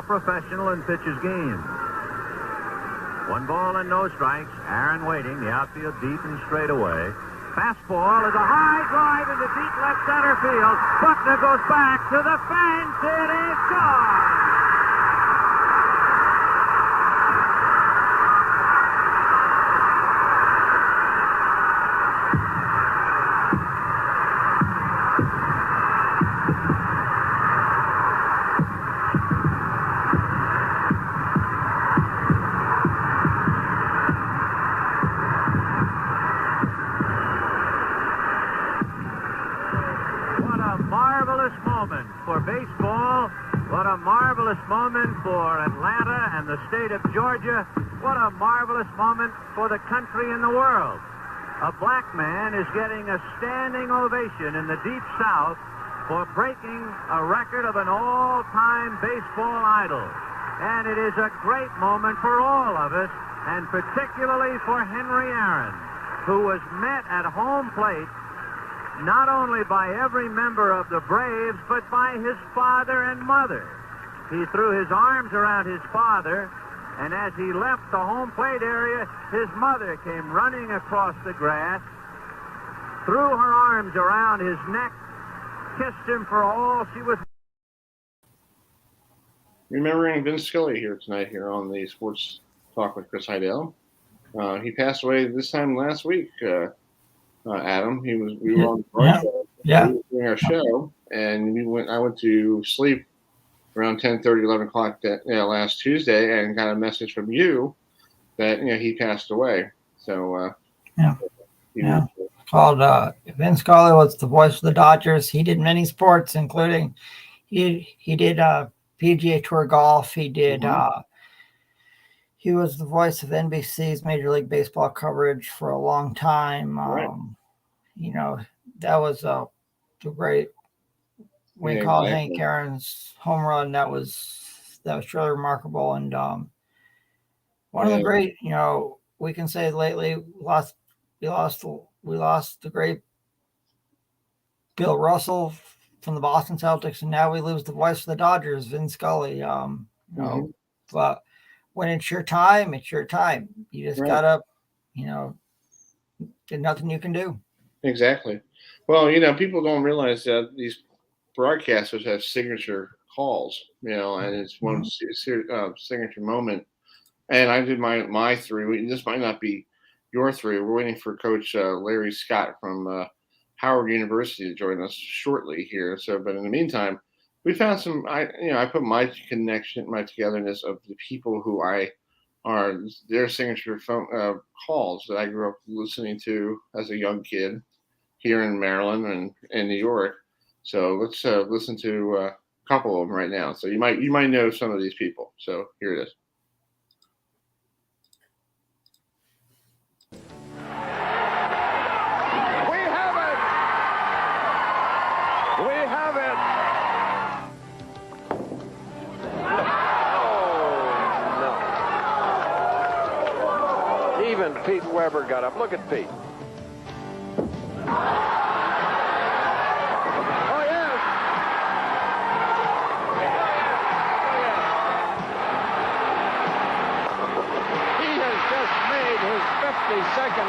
a professional and pitches games. 1 ball and no strikes. Aaron waiting. The outfield deep and straight away. Fastball is a high drive into deep left center field. Buckner goes back to the fence. It is gone. For baseball, what a marvelous moment for Atlanta and the state of Georgia. What a marvelous moment for the country and the world. A black man is getting a standing ovation in the Deep South for breaking a record of an all-time baseball idol. And it is a great moment for all of us, and particularly for Henry Aaron, who was met at home plate not only by every member of the Braves, but by his father and mother. He threw his arms around his father, and as he left the home plate area, his mother came running across the grass, threw her arms around his neck, kissed him for all she was. Remembering Vince Scully here tonight here on the Sports Talk with Chris Heidel. He passed away this time last week. Adam, we were on the doing our show, and I went to sleep around 10:30, 11 o'clock last Tuesday, and got a message from you that he passed away. So called Vince Scully was the voice of the Dodgers. He did many sports, including he did PGA Tour golf. He did. He was the voice of NBC's Major League Baseball coverage for a long time. That was the great. We called Hank Aaron's home run. That was truly remarkable, and one of the great. We can say lately we lost the great Bill Russell from the Boston Celtics, and now we lose the voice of the Dodgers, Vince Scully. But when it's your time, it's your time. You just gotta, there's nothing you can do. Exactly. Well, people don't realize that these broadcasters have signature calls, and it's one signature moment. And I did my 3. This might not be your 3. We're waiting for Coach Larry Scott from Howard University to join us shortly here. So, but in the meantime, we found some. I put my connection, my togetherness of the people who are their signature phone calls that I grew up listening to as a young kid here in Maryland and in New York. So let's listen to a couple of them right now. So you might know some of these people. So here it is. Pete Weber got up. Look at Pete. Oh, yes. He has just made his 52nd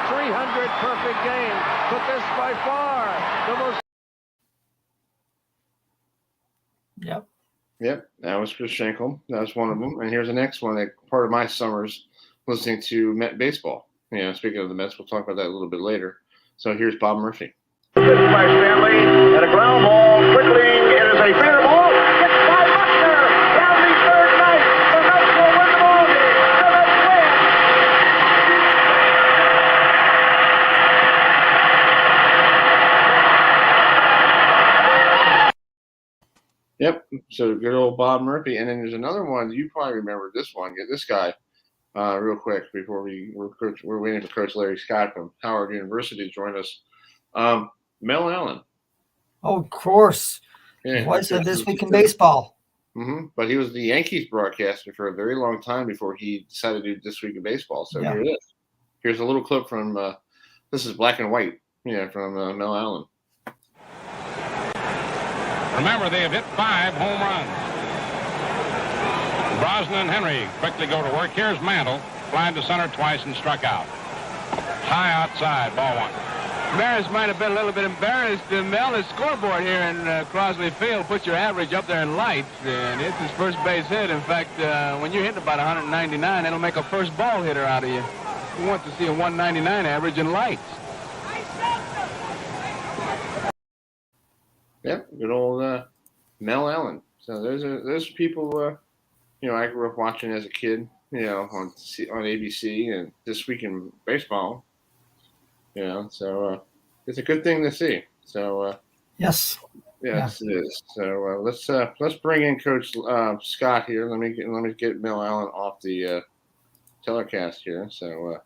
300 perfect game. But this by far the most. Yep. That was Chris Schenkel. That was one of them. And here's the next one. Part of my summers listening to Met baseball. Speaking of the Mets, we'll talk about that a little bit later. So here's Bob Murphy. By Stanley, and a ground ball quickly. It is a fair ball. It's by Buckner. Down the third night. The Mets will win the ball game. The Mets win. Yep. So good old Bob Murphy. And then there's another one. You probably remember this one. Get this guy. Real quick before we're waiting for Coach Larry Scott from Howard University to join us. Mel Allen. Oh, of course. Voice of This Week in Baseball. But he was the Yankees broadcaster for a very long time before he decided to do This Week in Baseball. So here it is. Here's a little clip from this is black and white. From Mel Allen. Remember, they have hit 5 home runs. Brosnan and Henry quickly go to work. Here's Mantle, flying to center twice and struck out. High outside, ball one. Maris might have been a little bit embarrassed. Mel, the scoreboard here in Crosley Field puts your average up there in lights, and it's his first base hit. In fact, when you're hitting about 199, it'll make a first ball hitter out of you. You want to see a 199 average in lights. Yeah, good old Mel Allen. So those people, I grew up watching as a kid, on ABC and This Week in Baseball. So it's a good thing to see. So Yes. yes, it is. So let's bring in Coach Scott here. Let me get Mel Allen off the telecast here. So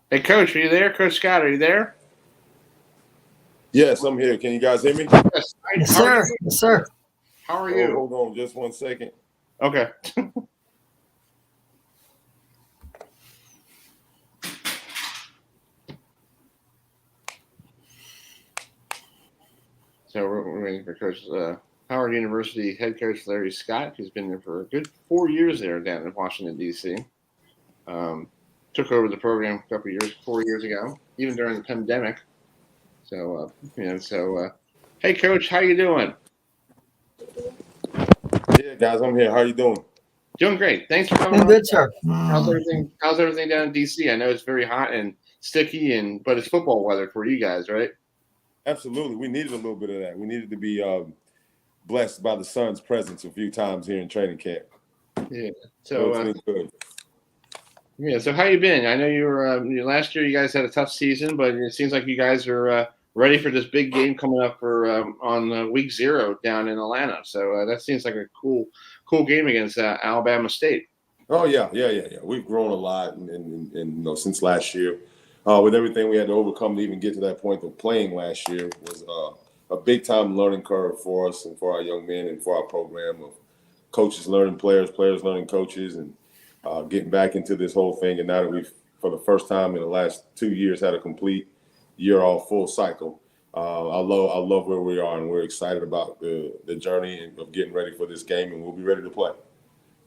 hey, Coach, are you there? Coach Scott, are you there? Yes, I'm here. Can you guys hear me? Yes, Yes, sir. Yes, sir. How are you? Hold on just 1 second. Okay. So we're waiting for Coach Howard University head coach Larry Scott, who's been there for a good 4 years there down in Washington, D.C. Took over the program a couple of years, 4 years ago, even during the pandemic. So, hey, Coach, how you doing? Yeah, guys, I'm here. How you doing? Doing great. Thanks for coming. Doing good, sir. How's everything down in D.C.? I know it's very hot and sticky, but it's football weather for you guys, right? Absolutely. We needed a little bit of that. We needed to be blessed by the sun's presence a few times here in training camp. Yeah. So it's been good. Yeah. So how you been? I know you were last year. You guys had a tough season, but it seems like you guys are ready for this big game coming up for on week 0 down in Atlanta. So that seems like a cool game against Alabama State. Oh yeah. We've grown a lot, and since last year, with everything we had to overcome to even get to that point of playing last year was a big time learning curve for us and for our young men and for our program of coaches learning players, players learning coaches, and getting back into this whole thing. And now that we've, for the first time in the last 2 years, had a complete year off full cycle. I love where we are, and we're excited about the journey of getting ready for this game, and we'll be ready to play.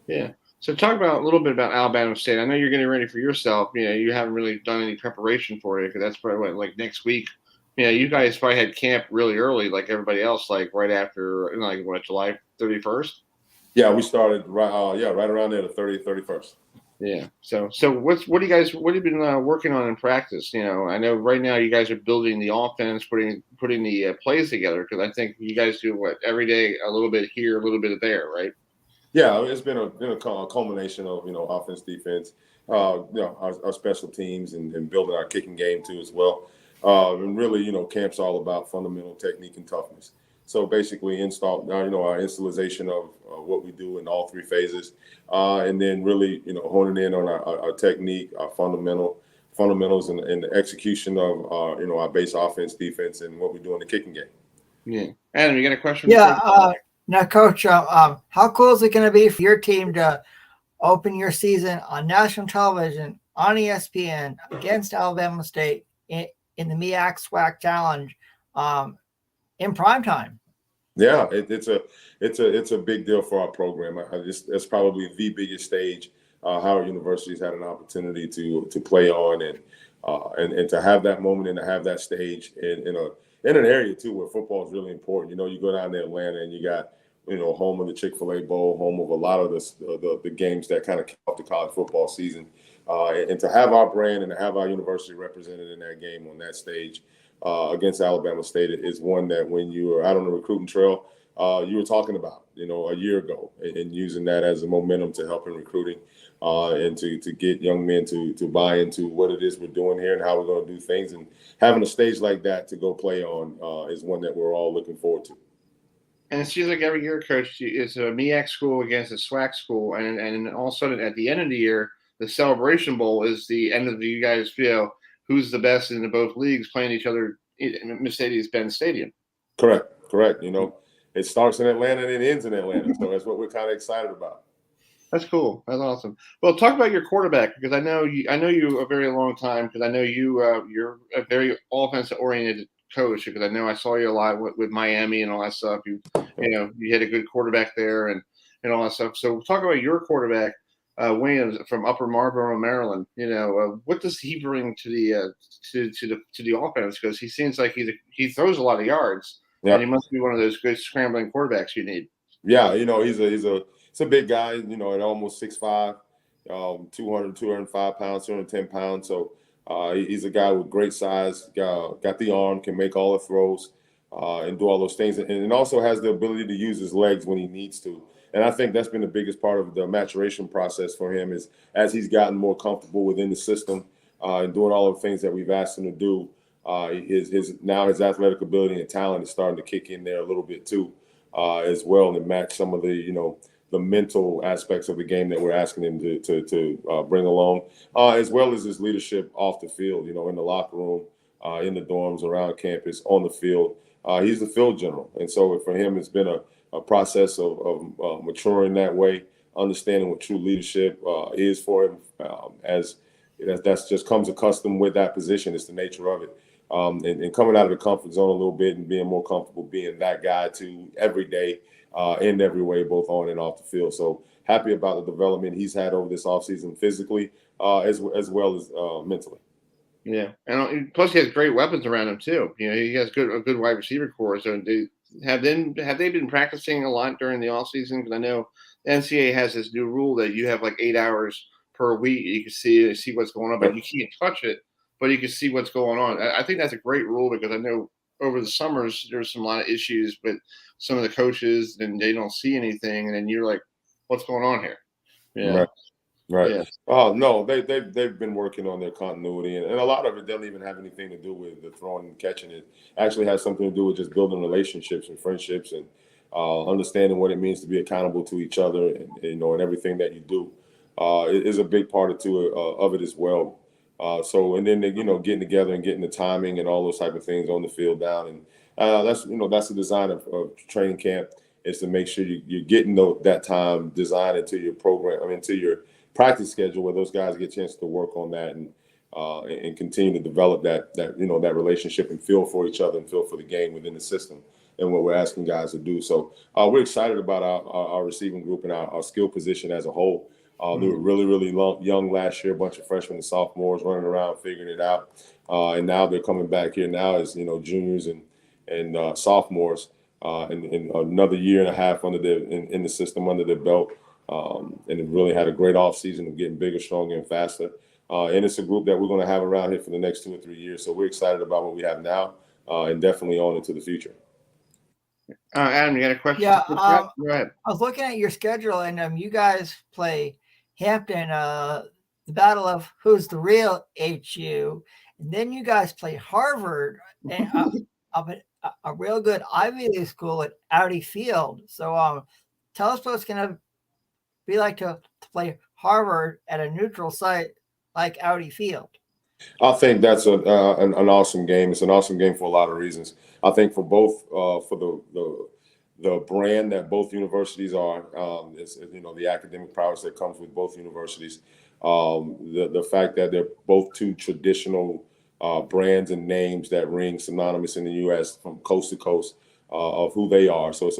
Yeah. So talk a little bit about Alabama State. I know you're getting ready for yourself. You haven't really done any preparation for it because that's probably like next week. You guys probably had camp really early, like everybody else, like right after, July 31st. Yeah, we started right around there, the 30th, 31st. Yeah. So what have you been working on in practice? I know right now you guys are building the offense, putting the plays together, because I think you guys do every day, a little bit here, a little bit there, right? Yeah, it's been a culmination of offense, defense, our special teams, and building our kicking game too as well. And really, camp's all about fundamental technique and toughness. So basically, our installation of what we do in all 3 phases, and then really, honing in on our technique, our fundamentals, and the execution of our base offense, defense, and what we do in the kicking game. Yeah, Adam, you got a question? Yeah. Now, Coach, how cool is it going to be for your team to open your season on national television on ESPN against Alabama State in the MEAC SWAC Challenge in prime time? Yeah, it's a big deal for our program. That's probably the biggest stage Howard University's had an opportunity to play on, and to have that moment and to have that stage in an area too where football is really important. You go down to Atlanta and you got home of the Chick-fil-A Bowl, home of a lot of the games that kind of kick off the college football season, and to have our brand and to have our university represented in that game on that stage against Alabama State is one that when you were out on the recruiting trail, you were talking about, a year ago, and using that as a momentum to help in recruiting and to get young men to buy into what it is we're doing here and how we're going to do things. And having a stage like that to go play on is one that we're all looking forward to. And it seems like every year, Coach, it's a MEAC school against a SWAC school, and all of a sudden at the end of the year, the Celebration Bowl is the end of the you guys feel who's the best in both leagues playing each other in Mercedes-Benz Stadium. Correct. It starts in Atlanta and it ends in Atlanta, so that's what we're kind of excited about. That's cool. That's awesome. Well, talk about your quarterback, because I know you a very long time, because I know you're a very offensive oriented coach, because I know I saw you a lot with Miami and all that stuff. You had a good quarterback there and all that stuff. So talk about your quarterback, Williams from Upper Marlboro, Maryland. What does he bring to the offense? Because he seems like he throws a lot of yards, and he must be one of those good scrambling quarterbacks you need. Yeah, he's a big guy. At almost 6'5", 205 pounds, 210 pounds. So he's a guy with great size. Got the arm, can make all the throws, and do all those things, and also has the ability to use his legs when he needs to. And I think that's been the biggest part of the maturation process for him, is as he's gotten more comfortable within the system and doing all the things that we've asked him to do. His athletic ability and talent is starting to kick in there a little bit too, as well, and match some of the the mental aspects of the game that we're asking him to bring along, as well as his leadership off the field. In the locker room, in the dorms, around campus, on the field. He's the field general, and so for him, it's been a process of maturing that way, understanding what true leadership is for him, as that's just comes accustomed with that position. It's the nature of it. And coming out of the comfort zone a little bit and being more comfortable being that guy to every day, in every way, both on and off the field. So happy about the development he's had over this offseason physically, as well as mentally. Yeah, and plus he has great weapons around him too. He has a good wide receiver core. So have they been practicing a lot during the offseason? Because I know the NCAA has this new rule that you have like 8 hours per week. You can see what's going on, but you can't touch it. But you can see what's going on. I think that's a great rule, because I know over the summers there's a lot of issues with some of the coaches, and they don't see anything, and then you're like, "What's going on here?" Yeah. Right. Yeah. Oh no, they've been working on their continuity, and a lot of it doesn't even have anything to do with the throwing and catching. It actually has something to do with just building relationships and friendships, and understanding what it means to be accountable to each other, and and everything that you do is a big part of it as well. And then getting together and getting the timing and all those type of things on the field down, and that's the design of training camp, is to make sure you're getting that time designed into your program, into your practice schedule, where those guys get a chance to work on that and continue to develop that relationship and feel for each other and feel for the game within the system and what we're asking guys to do. So we're excited about our receiving group and our skill position as a whole. They were really, really young last year, a bunch of freshmen and sophomores running around figuring it out. And now they're coming back here now as, juniors and sophomores, and another year and a half in the system under their belt. And it really had a great offseason of getting bigger, stronger, and faster. And it's a group that we're going to have around here for the next 2 or 3 years. So we're excited about what we have now, and definitely on into the future. Adam, you got a question? Yeah, Go ahead. I was looking at your schedule, and you guys play Hampton, the battle of who's the real HU, and then you guys play Harvard, and a real good Ivy League school at Audi Field. So tell us what it's going to be like to play Harvard at a neutral site like Audi Field. I think that's an awesome game. It's an awesome game for a lot of reasons. I think for both, for the brand that both universities are, is the academic prowess that comes with both universities. The fact that they're both two traditional brands and names that ring synonymous in the U.S. from coast to coast of who they are. So it's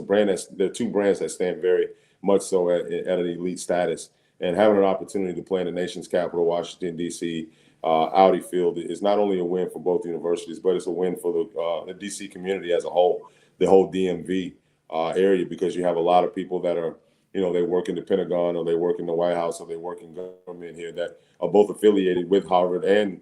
they're two brands that stand very much so at an elite status. And having an opportunity to play in the nation's capital, Washington, D.C., Audi Field, is not only a win for both universities, but it's a win for the D.C. community as a whole, the whole DMV area, because you have a lot of people that are, they work in the Pentagon, or they work in the White House, or they work in government here, that are both affiliated with Harvard and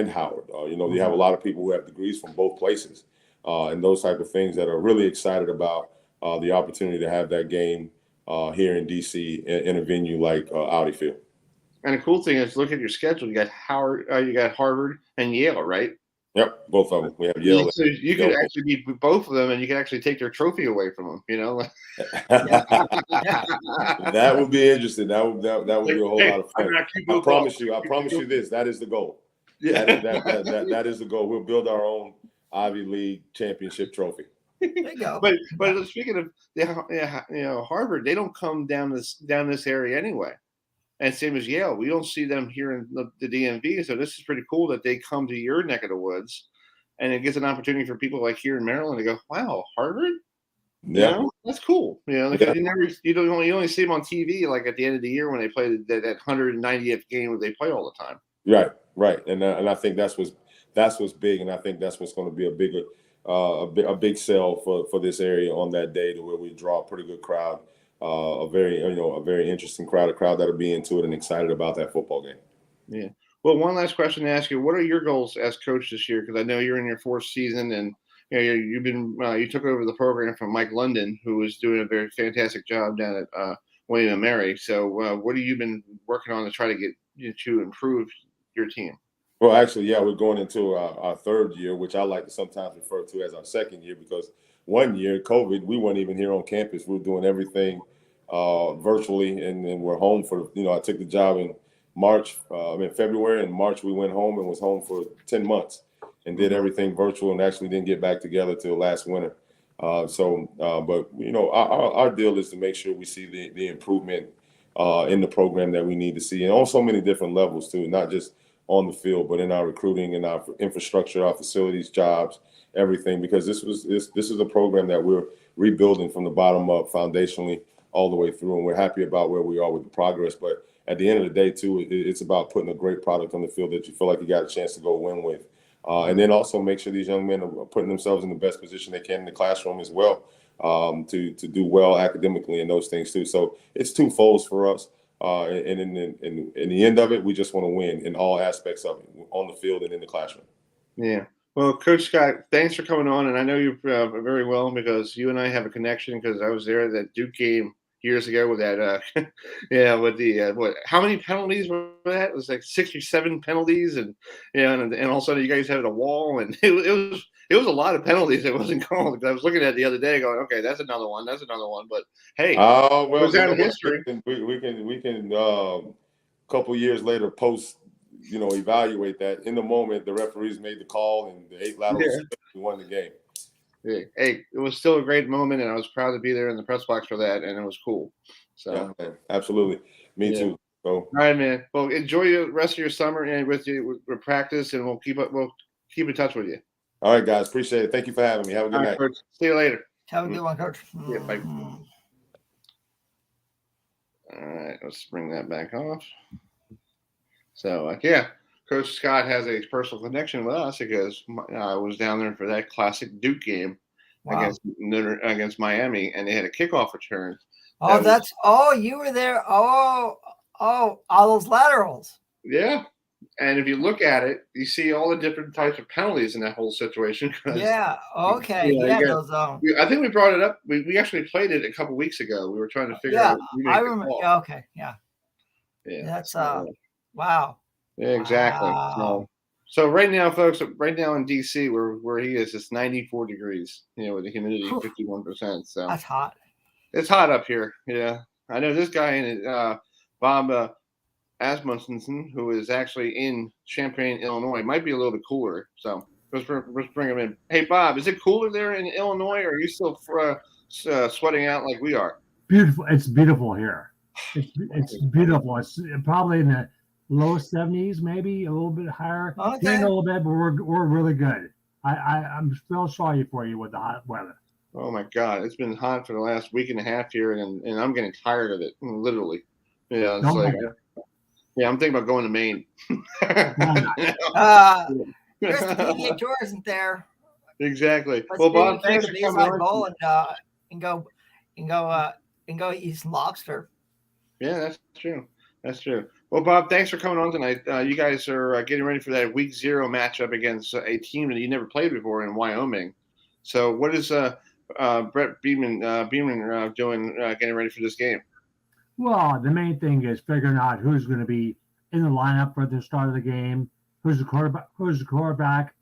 Howard. You have a lot of people who have degrees from both places, and those type of things that are really excited about the opportunity to have that game here in D.C. in a venue like Audi Field. And the cool thing is, look at your schedule. You got Harvard and Yale, right? Yep, both of them. We have Yale. So you could actually beat both of them, and you could actually take their trophy away from them. That would be interesting. That would be a whole lot of fun. I promise you this. That is the goal. Yeah, that is the goal. We'll build our own Ivy League championship trophy. There you go. But speaking of Harvard, they don't come down this area anyway. And same as Yale, we don't see them here in the DMV. So this is pretty cool that they come to your neck of the woods and it gives an opportunity for people like here in Maryland to go, wow, Harvard. Yeah. You know, that's cool. You know, like you only see them on TV like at the end of the year when they play that 190th game where they play all the time. Right, and I think that's what's big, and I think that's what's going to be a bigger a big sell for this area on that day, to where we draw a pretty good crowd, a very interesting crowd, a crowd that'll be into it and excited about that football game. Yeah. Well, one last question to ask you: what are your goals as coach this year? Because I know you're in your 4th season, and you took over the program from Mike London, who was doing a very fantastic job down at William and Mary. So, what have you been working on to try to get to improve your team? Well, actually, yeah, we're going into our 3rd year, which I like to sometimes refer to as our 2nd year, because one year, COVID, we weren't even here on campus. We were doing everything virtually, and we're home for, I took the job in February. In March, we went home and was home for 10 months and did everything virtual, and actually didn't get back together till last winter. But our deal is to make sure we see the improvement in the program that we need to see, and on so many different levels too, not just on the field, but in our recruiting and our infrastructure, our facilities, jobs, everything. Because this is a program that we're rebuilding from the bottom up, foundationally, all the way through, and we're happy about where we are with the progress. But at the end of the day, too, it's about putting a great product on the field that you feel like you got a chance to go win with. And then also make sure these young men are putting themselves in the best position they can in the classroom as well, to do well academically and those things too. So it's twofold for us. And in the end of it, we just want to win in all aspects of it, on the field and in the classroom. Yeah. Well, Coach Scott, thanks for coming on. And I know you very well, because you and I have a connection, because I was there at that Duke game years ago with that, with the how many penalties were that? It was like 67 penalties, and and all of a sudden you guys had a wall, and it was a lot of penalties that wasn't called. I was looking at it the other day, going, okay, that's another one. But hey, well, it was down in history. We can couple years later post, evaluate that. In the moment, the referees made the call, and the 8 laterals, we won the game. Yeah. Hey, it was still a great moment, and I was proud to be there in the press box for that, and it was cool. So, yeah, man, absolutely, me too. So, all right, man. Well, enjoy the rest of your summer and with practice, and we'll keep in touch with you. All right, guys, appreciate it. Thank you for having me. Have a good night. Coach. See you later. Have a good one, Coach. Yeah, bye. All right, let's bring that back off. So, Coach Scott has a personal connection with us, because I was down there for that classic Duke game against Miami, and they had a kickoff return. You were there. All those laterals. Yeah. And if you look at it, you see all the different types of penalties in that whole situation. Yeah. Okay. I think we brought it up. We actually played it a couple weeks ago. We were trying to figure out. I remember. Okay. Yeah. Yeah. That's wow. Yeah, exactly. Wow. So right now, folks, right now in DC, where he is, it's 94 degrees. With the humidity 51%. So that's hot. It's hot up here. Yeah, I know this guy, Bob Asmussen, who is actually in Champaign, Illinois, might be a little bit cooler. So let's bring him in. Hey, Bob, is it cooler there in Illinois, or are you still sweating out like we are? Beautiful. It's beautiful here. It's beautiful. It's probably in the low 70s, maybe a little bit higher. Okay. A little bit, but we're really good. I'm still sorry for you with the hot weather. Oh my God, it's been hot for the last week and a half here, and I'm getting tired of it, literally. Yeah, I'm thinking about going to Maine. Chris, the PGA Tour isn't there. Exactly. Let's well, Bob, thanks for coming on. And go eat some lobster. Yeah, that's true. That's true. Well, Bob, thanks for coming on tonight. You guys are getting ready for that Week 0 matchup against a team that you never played before in Wyoming. So, what is Brett Beeman doing getting ready for this game? Well, the main thing is figuring out who's going to be in the lineup for the start of the game, who's the quarterback,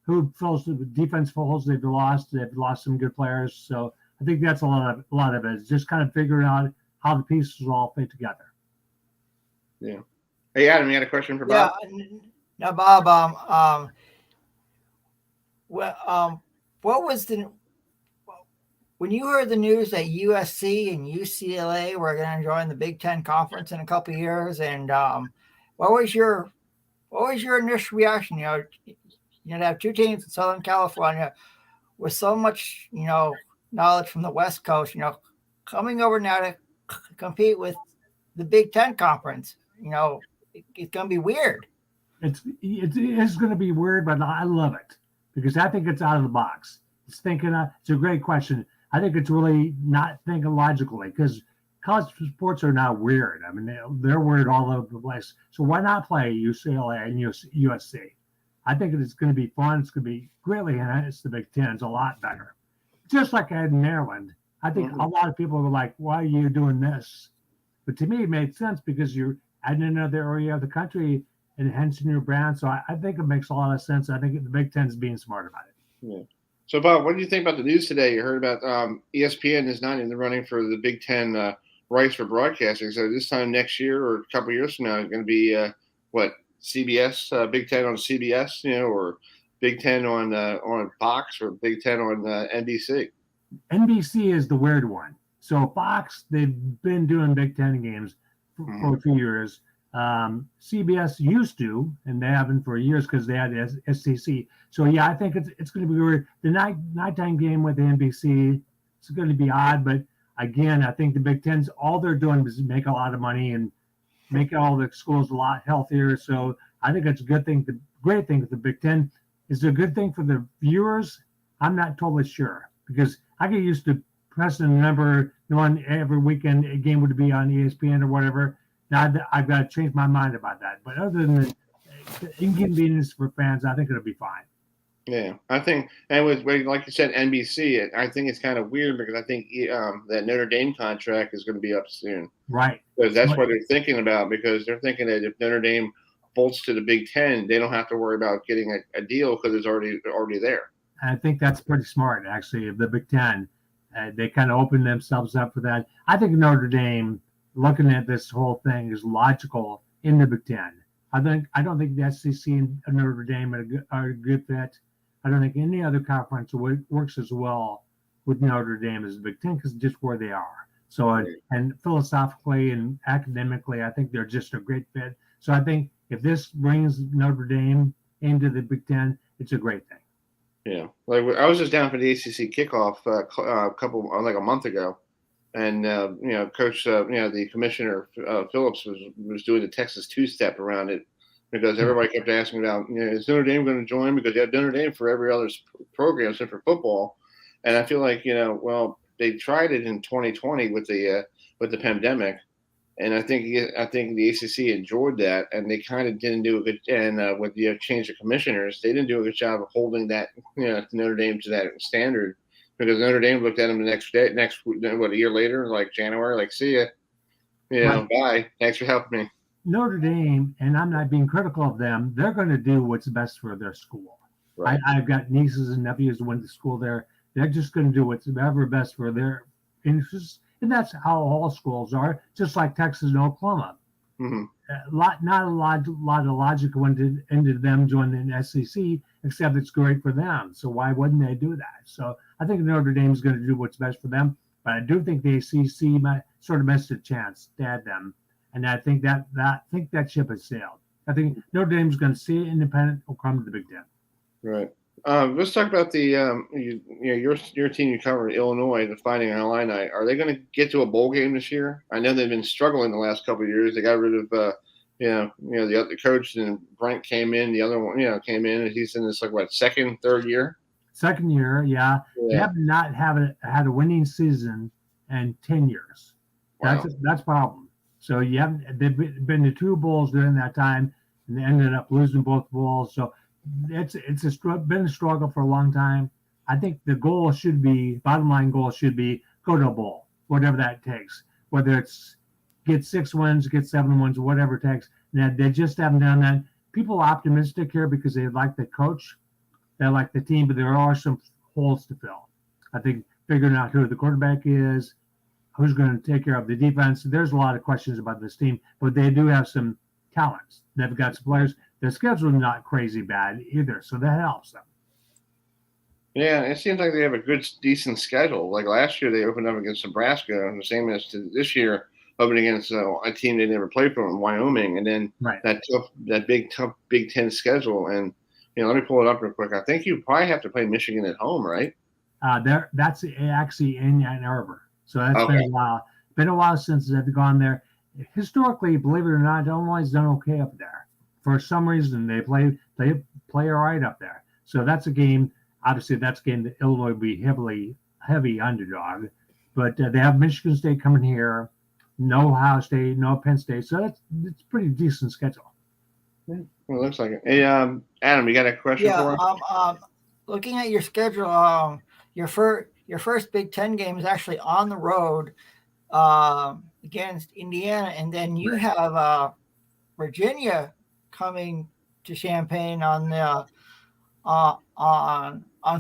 who fills the defensive holes they've lost. They've lost some good players. So I think that's a lot of it. It's just kind of figuring out how the pieces all fit together. Yeah. Hey, Adam, you had a question for Bob? Yeah. Now, Bob, what was when you heard the news that USC and UCLA were going to join the Big Ten Conference in a couple of years, and what was your initial reaction? to have two teams in Southern California with so much, knowledge from the West Coast, coming over now to compete with the Big Ten Conference. It's going to be weird. It's going to be weird, but I love it because I think it's out of the box. It's a great question. I think it's really not thinking logically because college sports are now weird. I mean, they're weird all over the place. So why not play UCLA and USC? I think it's going to be fun. It's going to be greatly enhanced the Big Ten. It's a lot better. Just like I had in Maryland. I think a lot of people were like, why are you doing this? But to me, it made sense because you're adding another area of the country and enhancing your brand. So I think it makes a lot of sense. I think the Big Ten is being smart about it. Yeah. So, Bob, what do you think about the news today? You heard about ESPN is not in the running for the Big Ten rights for broadcasting. So this time next year or a couple of years from now, it's going to be CBS, Big Ten on CBS, or Big Ten on Fox or Big Ten on NBC. NBC is the weird one. So Fox, they've been doing Big Ten games for a few years. CBS used to, and they haven't for years because they had SEC. So yeah, I think it's going to be weird. The nighttime game with NBC, it's going to be odd, but again, I think the Big Ten's all they're doing is make a lot of money and make all the schools a lot healthier. So I think it's a good thing. The great thing with the Big Ten is it a good thing for the viewers. I'm not totally sure because I get used to pressing the number one every weekend a game would be on ESPN or whatever. Now I've got to change my mind about that. But other than the inconvenience for fans, I think it'll be fine. Yeah, I think, and with like you said, NBC, I think it's kind of weird because I think that Notre Dame contract is going to be up soon. Right. Because that's what they're thinking about, because they're thinking that if Notre Dame bolts to the Big Ten, they don't have to worry about getting a deal because it's already there. I think that's pretty smart, actually, of the Big Ten. They kind of opened themselves up for that. I think Notre Dame, looking at this whole thing, is logical in the Big Ten. I don't think the SEC and Notre Dame are a good fit. I don't think any other conference works as well with Notre Dame as the Big Ten because just where they are. So, and philosophically and academically, I think they're just a great fit. So I think if this brings Notre Dame into the Big Ten, it's a great thing. Yeah, like I was just down for the ACC kickoff a month ago, and Coach, the commissioner Phillips was doing the Texas two-step around it because everybody kept asking about, is Notre Dame going to join? Because you have Notre Dame for every other program except for football, and I feel like they tried it in 2020 with the pandemic. And I think the ACC enjoyed that, and they kind of didn't do a good. And with the change of commissioners, they didn't do a good job of holding that Notre Dame to that standard, because Notre Dame looked at them the next a year later, like January, like see ya, bye, thanks for helping me. Notre Dame, and I'm not being critical of them, they're going to do what's best for their school. Right. I've got nieces and nephews who went to school there. They're just going to do what's ever best for their interests. And that's how all schools are, just like Texas and Oklahoma. Mm-hmm. Not a lot of logic went into them joining the SEC, except it's great for them. So why wouldn't they do that? So I think Notre Dame is going to do what's best for them. But I do think the ACC might sort of missed a chance to add them. And I think that ship has sailed. I think Notre Dame is going to stay independent or come to the Big Ten. Right. Let's talk about the your team. You cover Illinois, the Fighting Illini. Are they going to get to a bowl game this year? I know they've been struggling the last couple of years. They got rid of the other coach, and Brent came in. The other one came in, and he's in this third year. Second year, yeah. They have not had a winning season in 10 years. That's a problem. So they've been to two bowls during that time, and they ended up losing both bowls. So it's been a struggle for a long time. I think the bottom line goal should be go to a bowl, whatever that takes. Whether it's get 6 wins, get 7 wins, whatever it takes. And they just haven't done that. People are optimistic here because they like the coach, they like the team, but there are some holes to fill. I think figuring out who the quarterback is, who's going to take care of the defense. There's a lot of questions about this team, but they do have some talents. They've got some players. Their schedule is not crazy bad either, so that helps them. Yeah, it seems like they have a decent schedule. Like last year, they opened up against Nebraska, and the same as this year, opening against a team they never played from, Wyoming, and then that big tough Big Ten schedule. And let me pull it up real quick. I think you probably have to play Michigan at home, right? That's actually in Ann Arbor. So that's Okay. been a while. Been a while since they've gone there. Historically, believe it or not, Illinois has done okay up there. For some reason, they play all right up there. So that's a game. Obviously, that's a game that Illinois would be heavy underdog. But they have Michigan State coming here, no Ohio State, no Penn State. So it's a pretty decent schedule. Well, it looks like it. Hey, Adam, you got a question for us? Looking at your schedule, your first Big Ten game is actually on the road against Indiana, and then you have Virginia coming to Champaign on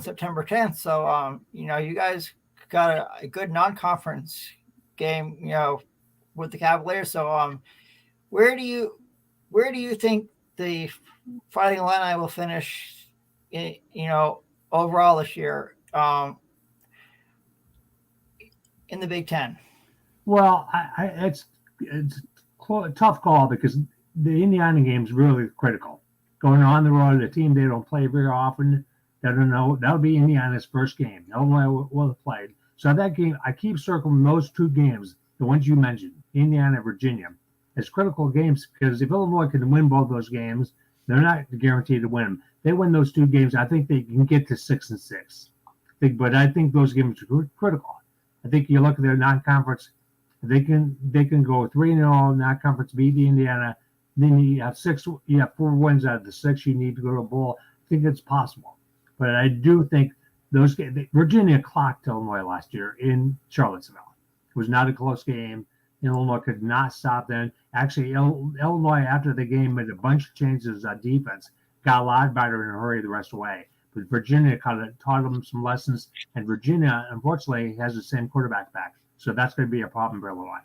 September 10th. So you guys got a good non-conference game, with the Cavaliers. So where do you think the Fighting Illini will finish overall this year in the Big Ten? Well, it's a tough call because the Indiana game is really critical. Going on the road, a team they don't play very often. They don't know. That'll be Indiana's first game. Illinois will have played. So that game, I keep circling those two games, the ones you mentioned, Indiana and Virginia, as critical games because if Illinois can win both those games, they're not guaranteed to win them. They win those two games, I think they can get to 6-6. But I think those games are critical. I think you look at their non-conference, they can go 3-0 non-conference, beat the Indiana. Then you have 4 wins out of the 6. You need to go to a bowl. I think it's possible, but I do think those games. Virginia clocked Illinois last year in Charlottesville. It was not a close game. Illinois could not stop them. Actually, Illinois after the game made a bunch of changes on defense, got a lot better in a hurry the rest of the way. But Virginia taught them some lessons, and Virginia unfortunately has the same quarterback back, so that's going to be a problem for Illinois.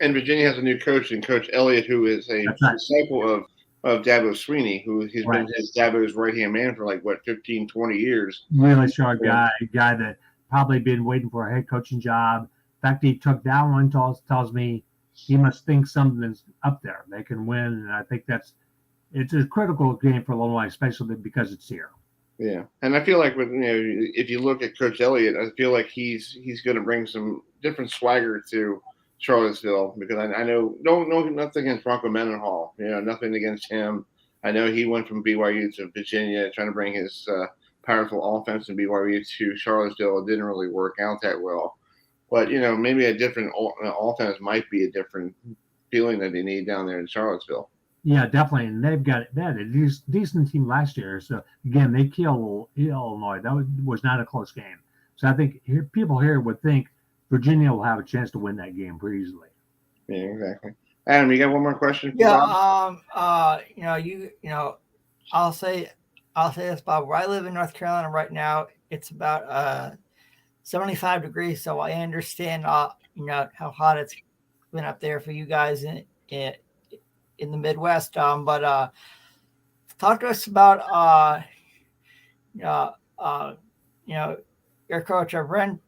And Virginia has a new coach, and Coach Elliott, who is a disciple of Dabo Sweeney, who he's been Dabo's right-hand man for 15, 20 years. Really sharp guy that probably been waiting for a head coaching job. In fact, he took that one, tells me he must think something's up there. They can win, and I think it's a critical game for Illinois, especially because it's here. Yeah, and I feel like if you look at Coach Elliott, I feel like he's going to bring some different swagger to Charlottesville because I know nothing against Bronco Mendenhall, nothing against him. I know he went from BYU to Virginia trying to bring his powerful offense from BYU to Charlottesville. It didn't really work out that well, but maybe a different offense might be a different feeling that they need down there in Charlottesville. Yeah, definitely, and they had a decent team last year. So again, they killed Illinois. That was not a close game. So I think people here would think Virginia will have a chance to win that game pretty easily. Yeah, exactly. Adam, you got one more question? Yeah. I'll say this, Bob. Where I live in North Carolina right now, it's about 75 degrees. So I understand, how hot it's been up there for you guys in the Midwest. But talk to us about your coach, Brent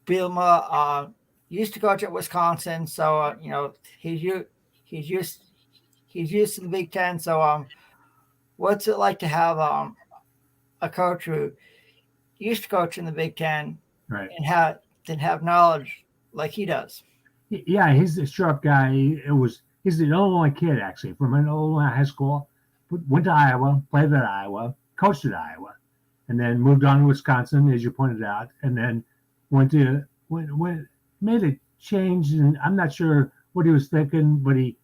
Bielema, used to coach at Wisconsin, so he's used to the Big Ten. So what's it like to have a coach who used to coach in the Big Ten, right, and have knowledge like he does? Yeah, he's a sharp guy. He's an Illinois kid actually from an Illinois high school. Went to Iowa, played at Iowa, coached at Iowa, and then moved on to Wisconsin, as you pointed out, and then made a change, and I'm not sure what he was thinking, but he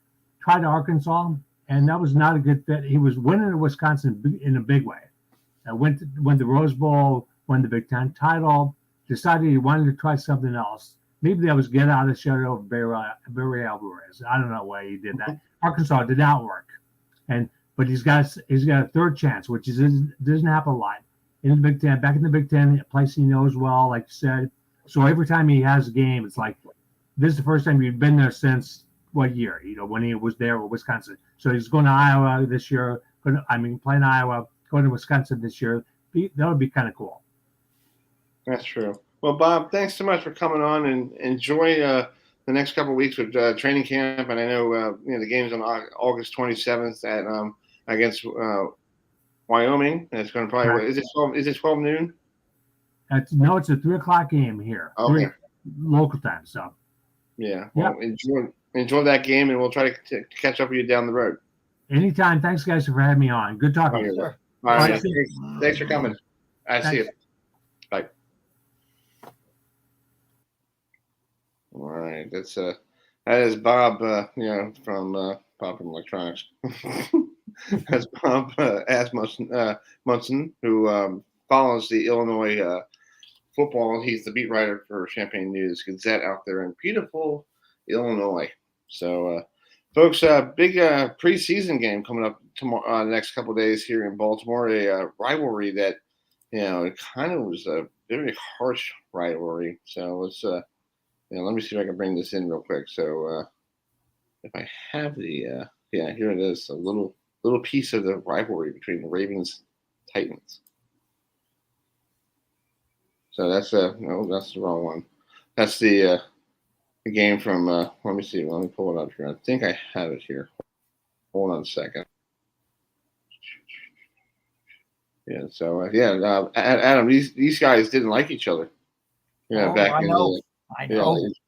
tried Arkansas, and that was not a good fit. He was winning at Wisconsin in a big way. Went the Rose Bowl, won the Big Ten title, decided he wanted to try something else. Maybe that was get out of the shadow of Barry Alvarez. I don't know why he did that. Arkansas did not work, but he's got a third chance, which doesn't happen a lot in the Big Ten. Back in the Big Ten, a place he knows well, like you said. So every time he has a game, it's like this is the first time you've been there since what year? When he was there with Wisconsin. So he's going to Iowa this year. Playing Iowa, going to Wisconsin this year. That would be kind of cool. That's true. Well, Bob, thanks so much for coming on, and enjoy the next couple of weeks with training camp. And I know the game's on August 27th at against Wyoming. And it's going to probably is it 12 noon? It's a 3:00 game here. Okay. 3 local time. So yeah. Well, enjoy that game, and we'll try to catch up with you down the road. Anytime. Thanks, guys, for having me on. Good talking. All right. Thanks for coming. See you. Bye. All right. That is Bob. From Bob from Electronics. That's Bob Munson, who follows the Illinois football. He's the beat writer for Champaign News Gazette out there in beautiful Illinois. So, folks, big preseason game coming up tomorrow, the next couple of days here in Baltimore. A rivalry that, it kind of was a very harsh rivalry. So let's, let me see if I can bring this in real quick. So, if I have the, here it is, a little piece of the rivalry between the Ravens Titans. So that's no, that's the wrong one. That's the game from let me see. Let me pull it up here. I think I have it here. Hold on a second. Yeah. So Adam, these guys didn't like each other. Back I in know. the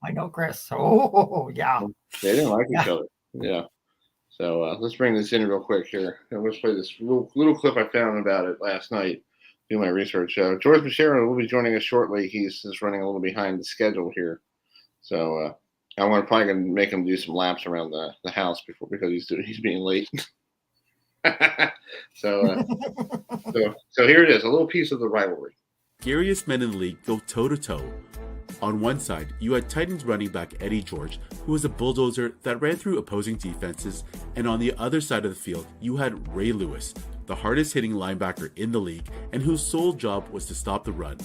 I know, Chris. Oh yeah. They didn't like each other. Yeah. So let's bring this in real quick here. And let's play this little clip I found about it last night. Do my research. George Bashir will be joining us shortly. He's just running a little behind the schedule here. So I'm probably going to make him do some laps around the house because he's being late. so here it is, a little piece of the rivalry. Scariest men in the league go toe-to-toe. On one side, you had Titans running back Eddie George, who was a bulldozer that ran through opposing defenses, and on the other side of the field, you had Ray Lewis, the hardest hitting linebacker in the league and whose sole job was to stop the run.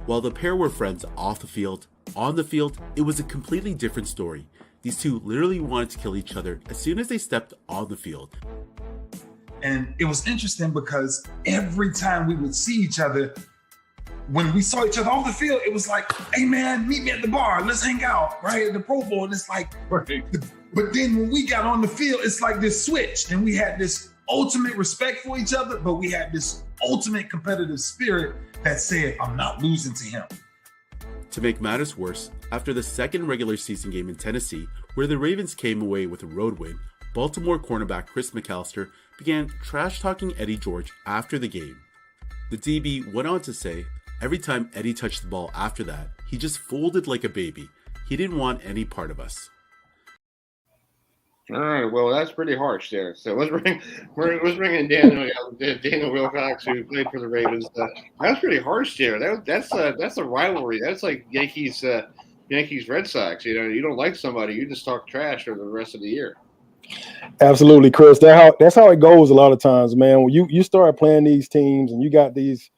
While the pair were friends off the field, on the field, it was a completely different story. These two literally wanted to kill each other as soon as they stepped on the field. And it was interesting because every time we would see each other, when we saw each other off the field, it was like, hey man, meet me at the bar, let's hang out, right? At the Pro Bowl, and it's like, Right. But then when we got on the field, it's like this switch, and we had this ultimate respect for each other, but we had this ultimate competitive spirit that said, I'm not losing to him. To make matters worse, after the second regular season game in Tennessee, where the Ravens came away with a road win, Baltimore cornerback Chris McAllister began trash-talking Eddie George after the game. The DB went on to say, every time Eddie touched the ball after that, he just folded like a baby. He didn't want any part of us. All right, well, that's pretty harsh there. So let's bring in Daniel Wilcox, who played for the Ravens. That's pretty harsh there. That's a rivalry. That's like Yankees Red Sox. You don't like somebody, you just talk trash for the rest of the year. Absolutely, Chris. That's how it goes a lot of times, man. When you start playing these teams and you got these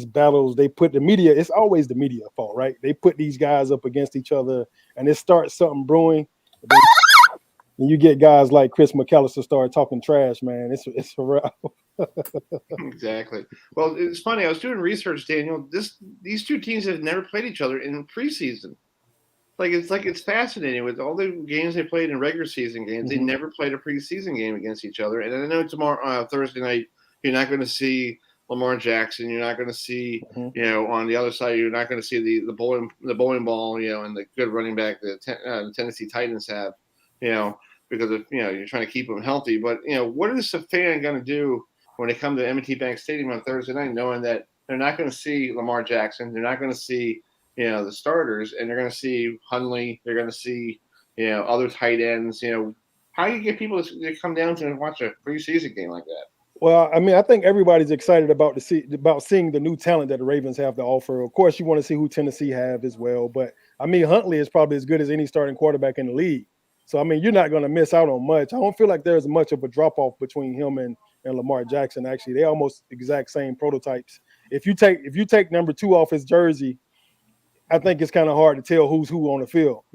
battles, they put the media. It's always the media fault, right? They put these guys up against each other, and it starts something brewing. And you get guys like Chris McAllister start talking trash, man. It's a wrap. Exactly. Well, it's funny. I was doing research, Daniel. These two teams have never played each other in preseason. It's fascinating with all the games they played in regular season games. Mm-hmm. They never played a preseason game against each other. And I know tomorrow, Thursday night, you're not going to see Lamar Jackson. You're not going to see, on the other side, you're not going to see the bowling ball, and the good running back that the Tennessee Titans have, because of, you're trying to keep them healthy. But, what is a fan going to do when they come to M&T Bank Stadium on Thursday night, knowing that they're not going to see Lamar Jackson, they're not going to see, the starters, and they're going to see Hundley, they're going to see, other tight ends. How do you get people to come down to and watch a preseason game like that? Well, I mean, I think everybody's excited about seeing the new talent that the Ravens have to offer. Of course, you want to see who Tennessee have as well. But, I mean, Huntley is probably as good as any starting quarterback in the league. So, I mean, you're not going to miss out on much. I don't feel like there's much of a drop-off between him and Lamar Jackson, actually. They're almost exact same prototypes. If you take number 2 off his jersey, I think it's kind of hard to tell who's who on the field,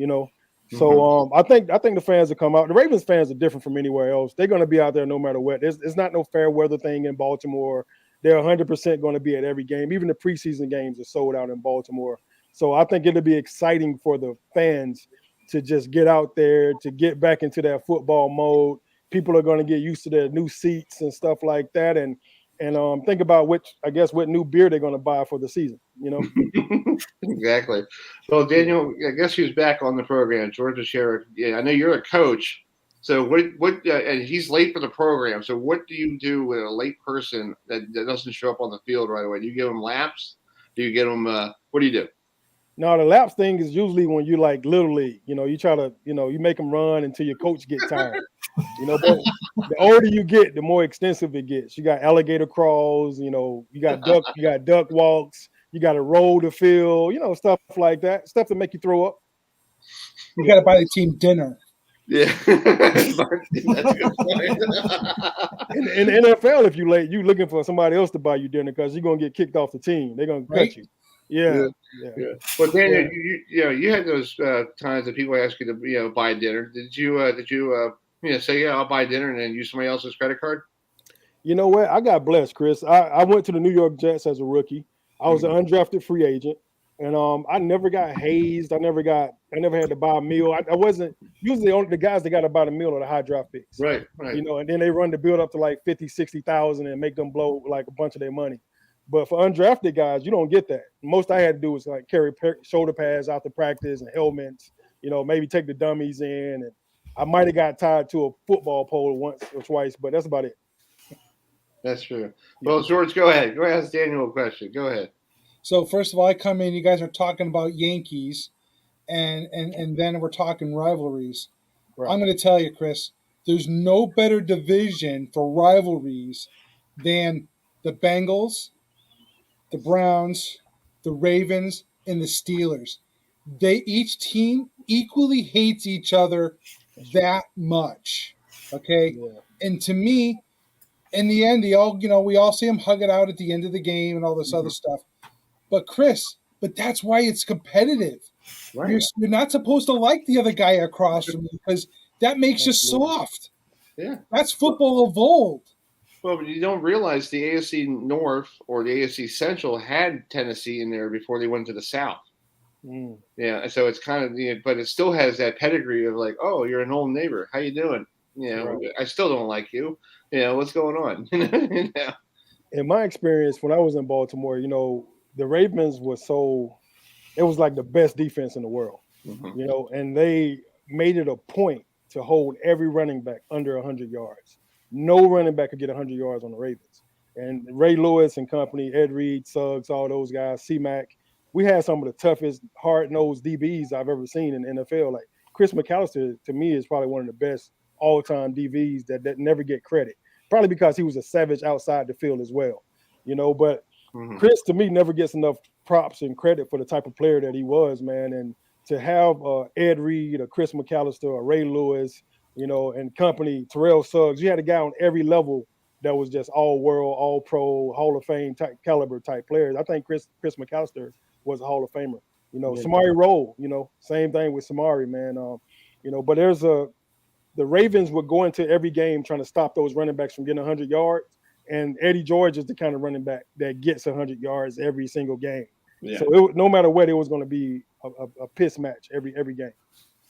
So I think the fans will come out. The Ravens fans are different from anywhere else. They're going to be out there no matter what. It's not no fair weather thing in Baltimore. They're 100% going to be at every game. Even the preseason games are sold out in Baltimore. So I think it'll be exciting for the fans to just get out there, to get back into that football mode. People are going to get used to their new seats and stuff like that. And and think about what new beer they're going to buy for the season. Exactly. Well, Daniel, I guess who's back on the program? Georgia Sheriff. Yeah, I know you're a coach. So what? And he's late for the program. So what do you do with a late person that doesn't show up on the field right away? Do you give them laps? Do you get them? What do you do? No, the laps thing is usually when you like little league. You try to, you make them run until your coach gets tired. But the older you get, the more extensive it gets. You got alligator crawls. You got duck walks. You got to roll the field. Stuff like that. Stuff to make you throw up. You got to buy the team dinner. Yeah, that's a good point. In the NFL, if you late, you looking for somebody else to buy you dinner because you're gonna get kicked off the team. They're gonna cut you. Yeah. Well, Daniel, you had those times that people ask you to buy dinner. Did you say I'll buy dinner and then use somebody else's credit card? You know what? I got blessed, Chris. I went to the New York Jets as a rookie. I was an undrafted free agent, and I never got hazed. I never had to buy a meal. I wasn't usually only the guys that got to buy the meal are the high draft picks. Right. And then they run the build up to like 50, 60,000 and make them blow like a bunch of their money. But for undrafted guys, you don't get that. Most I had to do was like carry shoulder pads out to practice and helmets, maybe take the dummies in. And I might have got tied to a football pole once or twice, but that's about it. That's true. Well, George, go ahead. Go ask Daniel a question. Go ahead. So first of all, I come in, you guys are talking about Yankees and then we're talking rivalries. Right. I'm going to tell you, Chris, there's no better division for rivalries than the Bengals, the Browns, the Ravens, and the Steelers. Each team equally hates each other that much. Okay? Yeah. And to me, in the end, we all see them hug it out at the end of the game and all this other stuff. But Chris, that's why it's competitive. Right. You're not supposed to like the other guy across from you because that makes you soft. Yeah. That's football of old. Well, but you don't realize the AFC North or the AFC Central had Tennessee in there before they went to the South. Mm. Yeah, so it's kind of, but it still has that pedigree of like, oh, you're an old neighbor. How you doing? Right. I still don't like you. What's going on? In my experience, when I was in Baltimore, the Ravens it was like the best defense in the world, and they made it a point to hold every running back under 100 yards. No running back could get 100 yards on the Ravens. And Ray Lewis and company, Ed Reed, Suggs, all those guys, C-Mac, we had some of the toughest, hard-nosed DBs I've ever seen in the NFL. Like Chris McAllister, to me, is probably one of the best all-time DBs that never get credit. Probably because he was a savage outside the field as well, But Chris, to me, never gets enough props and credit for the type of player that he was, man. And to have Ed Reed, or Chris McAllister, or Ray Lewis, and company, Terrell Suggs, you had a guy on every level that was just all-world, all-pro, Hall of Fame type caliber type players. I think Chris McAllister was a Hall of Famer. Samari Rolle, same thing with Samari, man. But the Ravens would go into every game trying to stop those running backs from getting 100 yards. And Eddie George is the kind of running back that gets 100 yards every single game. Yeah. So no matter what, it was going to be a piss match every game.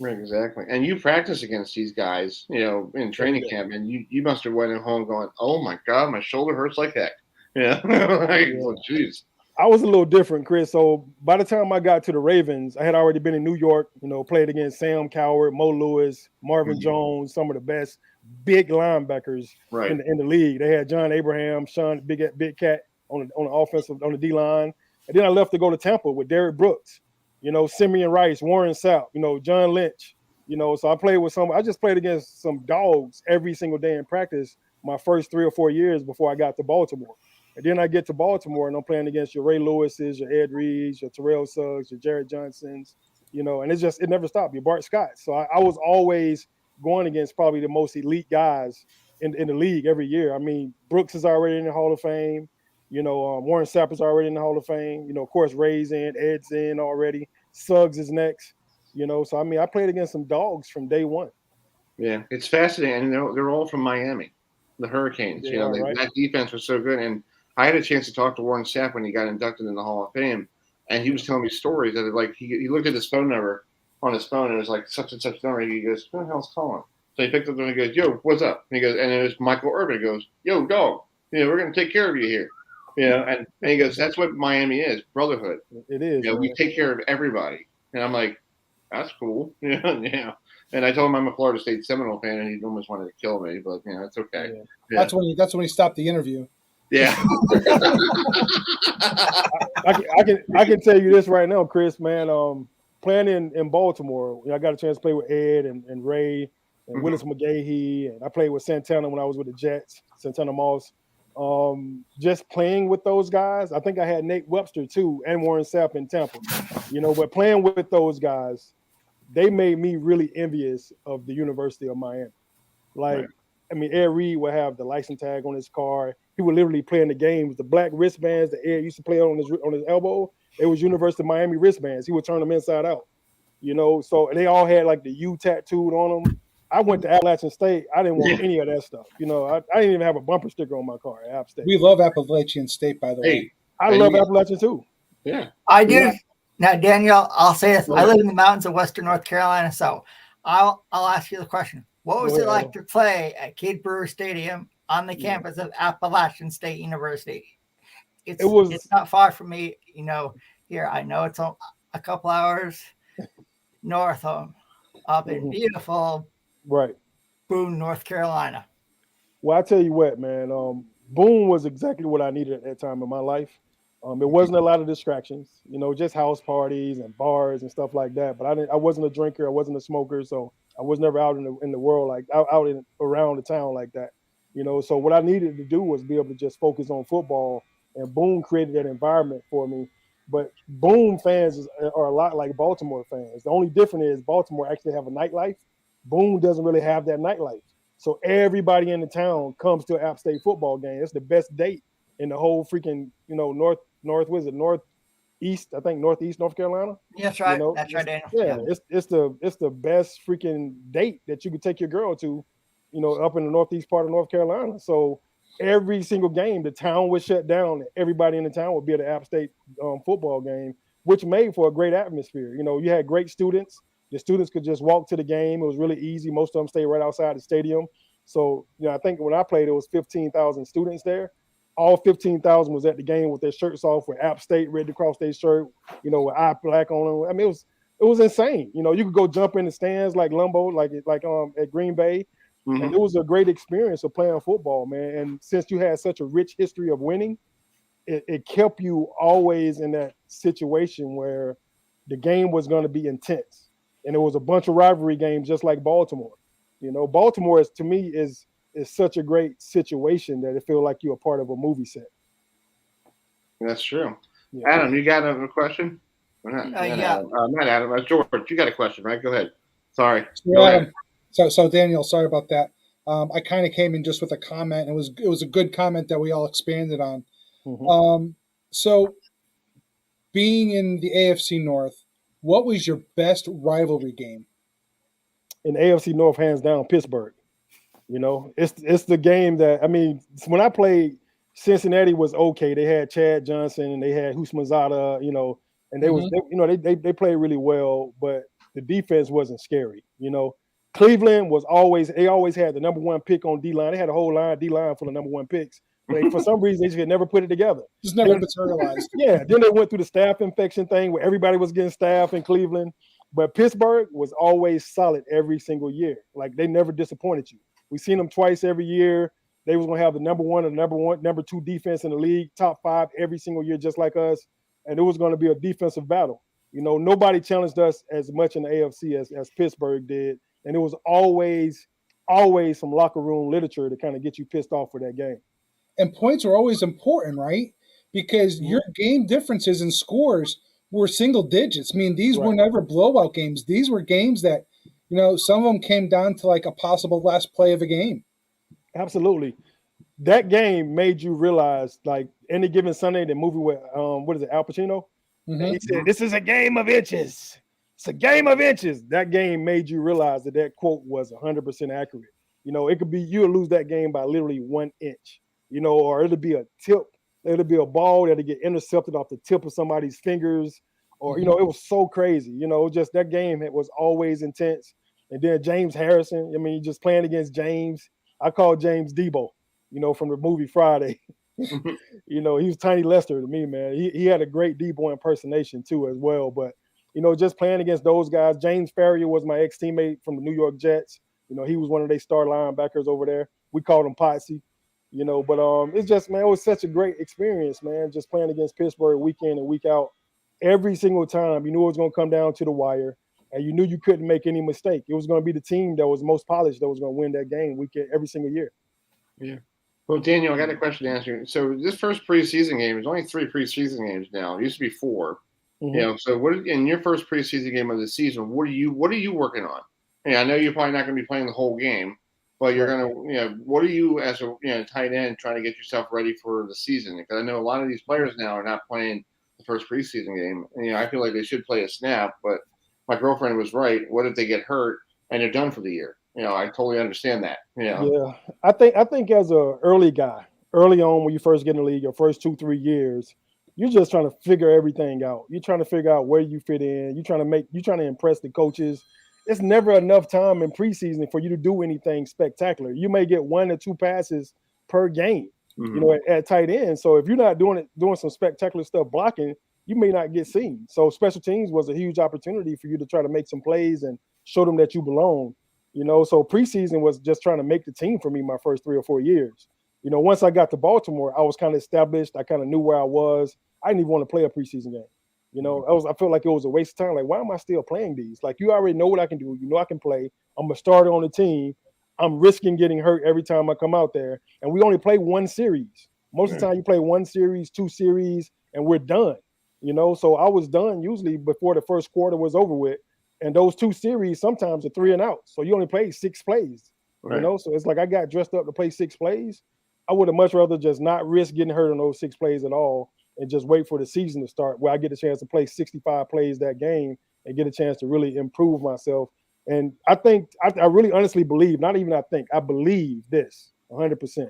Right, exactly. And you practice against these guys, in training camp, and you must have went home going, "Oh my God, my shoulder hurts like heck." Jeez. I was a little different, Chris. So by the time I got to the Ravens, I had already been in New York, played against Sam Coward, Mo Lewis, Marvin Jones, some of the best big linebackers in the league. They had John Abraham, Sean Big Cat on the offensive, on the D-line. And then I left to go to Tampa with Derrick Brooks, Simeon Rice, Warren Sapp, John Lynch, so I just played against some dogs every single day in practice my first 3 or 4 years before I got to Baltimore. And then I get to Baltimore and I'm playing against your Ray Lewis's, your Ed Reeds, your Terrell Suggs, your Jared Johnsons, and it never stopped. Your Bart Scott. So I was always going against probably the most elite guys in the league every year. I mean, Brooks is already in the Hall of Fame. Warren Sapp is already in the Hall of Fame. Of course, Ray's in, Ed's in already. Suggs is next. So I mean, I played against some dogs from day one. Yeah, it's fascinating. And they're all from Miami, the Hurricanes. That defense was so good. And I had a chance to talk to Warren Sapp when he got inducted in the Hall of Fame, and he was telling me stories that like he looked at his phone number on his phone and it was like such and such number. He goes, "Who the hell's calling?" So he picked up and he goes, "Yo, what's up?" And he goes, and it was Michael Irvin. He goes, "Yo, dog, we're going to take care of you here. And he goes, that's what Miami is, brotherhood. It is. We take care of everybody. And I'm like, that's cool. Yeah. And I told him I'm a Florida State Seminole fan, and he almost wanted to kill me, but it's okay. Yeah. That's when he stopped the interview. Yeah. I can tell you this right now, Chris, man. Playing in Baltimore, I got a chance to play with Ed and Ray and Willis McGahee, and I played with Santana when I was with the Jets, Santana Moss. Just playing with those guys, I think I had Nate Webster too, and Warren Sapp in Tampa. But playing with those guys, they made me really envious of the University of Miami. Like, right. I mean, Ed Reed would have the license tag on his car. He would literally play in the games. The black wristbands that Ed used to play on his elbow, it was University of Miami wristbands. He would turn them inside out. So they all had like the U tattooed on them. I went to Appalachian State. I didn't want any of that stuff. I didn't even have a bumper sticker on my car at App State. We love Appalachian State, by the way. I love Appalachian too. Yeah. I do. Yeah. Now, Danielle, I'll say this. I live in the mountains of Western North Carolina, so I'll ask you the question. What was it like to play at Kid Brewer Stadium on the campus of Appalachian State University? It's not far from me, here. I know it's a couple hours north of up in beautiful Boone, North Carolina. Well, I tell you what, man, Boone was exactly what I needed at that time in my life. It wasn't a lot of distractions, just house parties and bars and stuff like that. But I wasn't a drinker. I wasn't a smoker. So I was never out in the world, like out around the town like that. So what I needed to do was be able to just focus on football, and Boone created that environment for me. But Boone fans are a lot like Baltimore fans. The only difference is Baltimore actually have a nightlife. Boone doesn't really have that nightlife. So everybody in the town comes to an App State football game. It's the best date in the whole freaking, northeast, I think northeast North Carolina. That's right. That's right, Daniel. Yeah, it's the best freaking date that you could take your girl to, up in the northeast part of North Carolina. So every single game, the town was shut down. Everybody in the town would be at the App State football game, which made for a great atmosphere. You had great students. The students could just walk to the game. It was really easy. Most of them stayed right outside the stadium. So, I think when I played, it was 15,000 students there. All 15,000 was at the game with their shirts off, with App State written across their shirt, with eye black on them. I mean, it was insane. You could go jump in the stands like Lumbo, like at Green Bay. Mm-hmm. And it was a great experience of playing football, man. And since you had such a rich history of winning, it kept you always in that situation where the game was going to be intense. And it was a bunch of rivalry games just like Baltimore. Baltimore to me is such a great situation that it feels like you're a part of a movie set. That's true. Yeah. Adam, you got a question? Not Adam. George, you got a question, right? Go ahead. Sorry. Go ahead. So Daniel, sorry about that. I kind of came in just with a comment. It was a good comment that we all expanded on. Mm-hmm. So being in the AFC North, what was your best rivalry game? In the AFC North, hands down, Pittsburgh. It's the game that, when I played, Cincinnati was okay. They had Chad Johnson and they had Husmanzada, and they was they played really well, but the defense wasn't scary. Cleveland was always had the number one pick on D-line. They had a whole D line full of number one picks. But for some reason, they just never put it together. Just never materialized. Yeah. Then they went through the staph infection thing where everybody was getting staph in Cleveland. But Pittsburgh was always solid every single year. Like, they never disappointed you. We've seen them twice every year. They was going to have the number one and number two defense in the league, top five every single year, just like us. And it was going to be a defensive battle. Nobody challenged us as much in the AFC as Pittsburgh did. And it was always some locker room literature to kind of get you pissed off for that game. And points are always important, right? Because your game differences in scores were single digits. These were never blowout games. These were games that, some of them came down to like a possible last play of a game. Absolutely. That game made you realize, like, Any Given Sunday, the movie with, Al Pacino? Mm-hmm. He said, "This is a game of inches. It's a game of inches." That game made you realize that quote was 100% accurate. It could be, you'll lose that game by literally 1 inch, or it'll be a tip. It'll be a ball that'll get intercepted off the tip of somebody's fingers, or, it was so crazy. Just that game, it was always intense. And then James Harrison, just playing against James. I call James Debo. from the movie Friday. He was Tiny Lester to me, man. He had a great D-boy impersonation too as well. But, just playing against those guys. James Farrier was my ex-teammate from the New York Jets. He was one of their star linebackers over there. We called him Potsy. But it's just, man, it was such a great experience, man, just playing against Pittsburgh week in and week out. Every single time, you knew it was going to come down to the wire, and you knew you couldn't make any mistake. It was going to be the team that was most polished that was going to win that game every single year. Yeah. Well, Daniel, I got a question to ask you. So this first preseason game, there's only 3 preseason games now. It used to be 4. Mm-hmm. So in your first preseason game of the season, what are you working on? I know you're probably not going to be playing the whole game, but you're going to, what are you as a tight end trying to get yourself ready for the season? Because I know a lot of these players now are not playing the first preseason game. And, I feel like they should play a snap, but my girlfriend was right. What if they get hurt and they're done for the year? I totally understand that. Yeah, I think as a early guy, early on when you first get in the league, your first 2-3 years, you're just trying to figure everything out. You're trying to figure out where you fit in. You're trying to impress the coaches. It's never enough time in preseason for you to do anything spectacular. You may get 1 or 2 passes per game, at tight end. So if you're not doing some spectacular stuff blocking, you may not get seen. So special teams was a huge opportunity for you to try to make some plays and show them that you belong. So preseason was just trying to make the team for me my first 3 or 4 years. Once I got to Baltimore, I was kind of established. I kind of knew where I was. I didn't even want to play a preseason game. I felt like it was a waste of time. Like, why am I still playing these? Like, you already know what I can do. I can play. I'm a starter on the team. I'm risking getting hurt every time I come out there. And we only play 1 series. Most of the time you play 1 series, 2 series, and we're done. So I was done usually before the first quarter was over with. And those 2 series sometimes are 3 and out. So you only played 6 plays. Right. So it's like I got dressed up to play 6 plays. I would have much rather just not risk getting hurt on those 6 plays at all and just wait for the season to start where I get a chance to play 65 plays that game and get a chance to really improve myself. And I think I really honestly believe, not even I believe this 100%.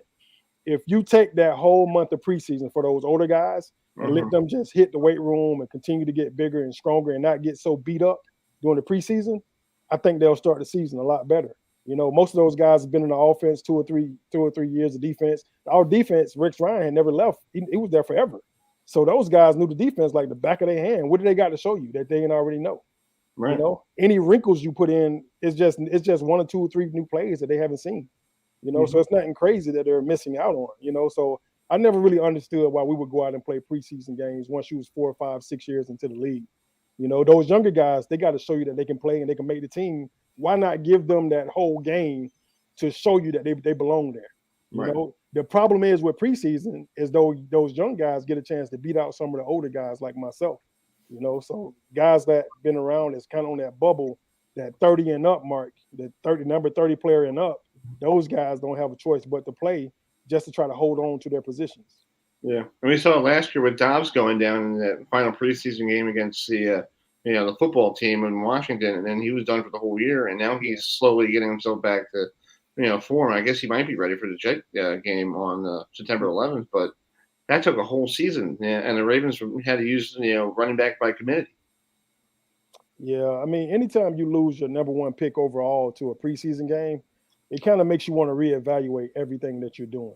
If you take that whole month of preseason for those older guys and let them just hit the weight room and continue to get bigger and stronger and not get so beat up during the preseason, I think they'll start the season a lot better. Most of those guys have been in the offense 2 or 3 years of defense. Our defense, Rex Ryan had never left. He was there forever. So those guys knew the defense like the back of their hand. What do they got to show you that they didn't already know? Right. Any wrinkles you put in, it's just 1 or 2 or 3 new plays that they haven't seen. So it's nothing crazy that they're missing out on. So I never really understood why we would go out and play preseason games once you was 4 or 5, 6 years into the league. Those younger guys, they got to show you that they can play and they can make the team. Why not give them that whole game to show you that they belong there? Right. The problem is with preseason is those young guys get a chance to beat out some of the older guys like myself. So guys that been around is kind of on that bubble, that 30 and up mark, the number 30 player and up. Those guys don't have a choice but to play just to try to hold on to their positions. Yeah, and we saw it last year with Dobbs going down in that final preseason game against the football team in Washington, and then he was done for the whole year, and now he's slowly getting himself back to form. I guess he might be ready for the Jet game on September 11th, but that took a whole season, and the Ravens had to use running back by committee. Yeah, I mean, anytime you lose your number 1 pick overall to a preseason game, it kind of makes you want to reevaluate everything that you're doing.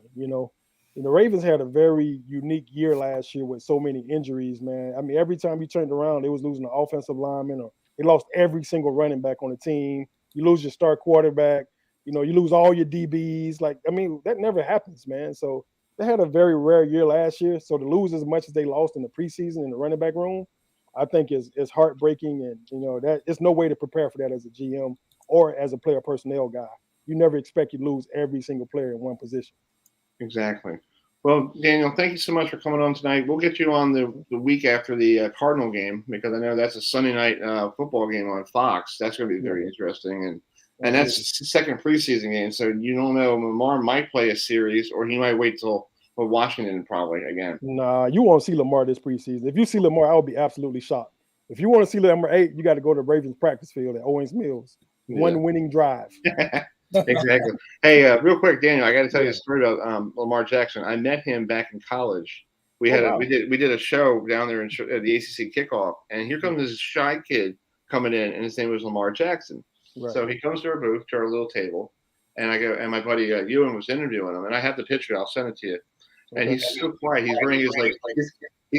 The Ravens had a very unique year last year with so many injuries, man. I mean, every time you turned around, they was losing an offensive lineman, or they lost every single running back on the team. You lose your star quarterback, you lose all your DBs. Like, I mean, that never happens, man. So they had a very rare year last year. So to lose as much as they lost in the preseason in the running back room, I think is heartbreaking. And, that it's no way to prepare for that as a GM or as a player personnel guy. You never expect you to lose every single player in one position. Exactly. Well, Daniel, thank you so much for coming on tonight. We'll get you on the week after the Cardinal game, because I know that's a Sunday night football game on Fox. That's going to be very interesting. And that's the second preseason game. So you don't know, Lamar might play a series, or he might wait till Washington probably again. Nah, you won't see Lamar this preseason. If you see Lamar, I'll be absolutely shocked. If you want to see number 8, you got to go to Ravens practice field at Owens Mills. One winning drive. Exactly. Hey, real quick, Daniel, I got to tell you a story about Lamar Jackson. I met him back in college. We did a show down there at the ACC kickoff, and here comes this shy kid coming in, and his name was Lamar Jackson. Right. So he comes to our booth, to our little table, And I go, and my buddy Ewan was interviewing him, and I have the picture. I'll send it to you. And he's so quiet. He's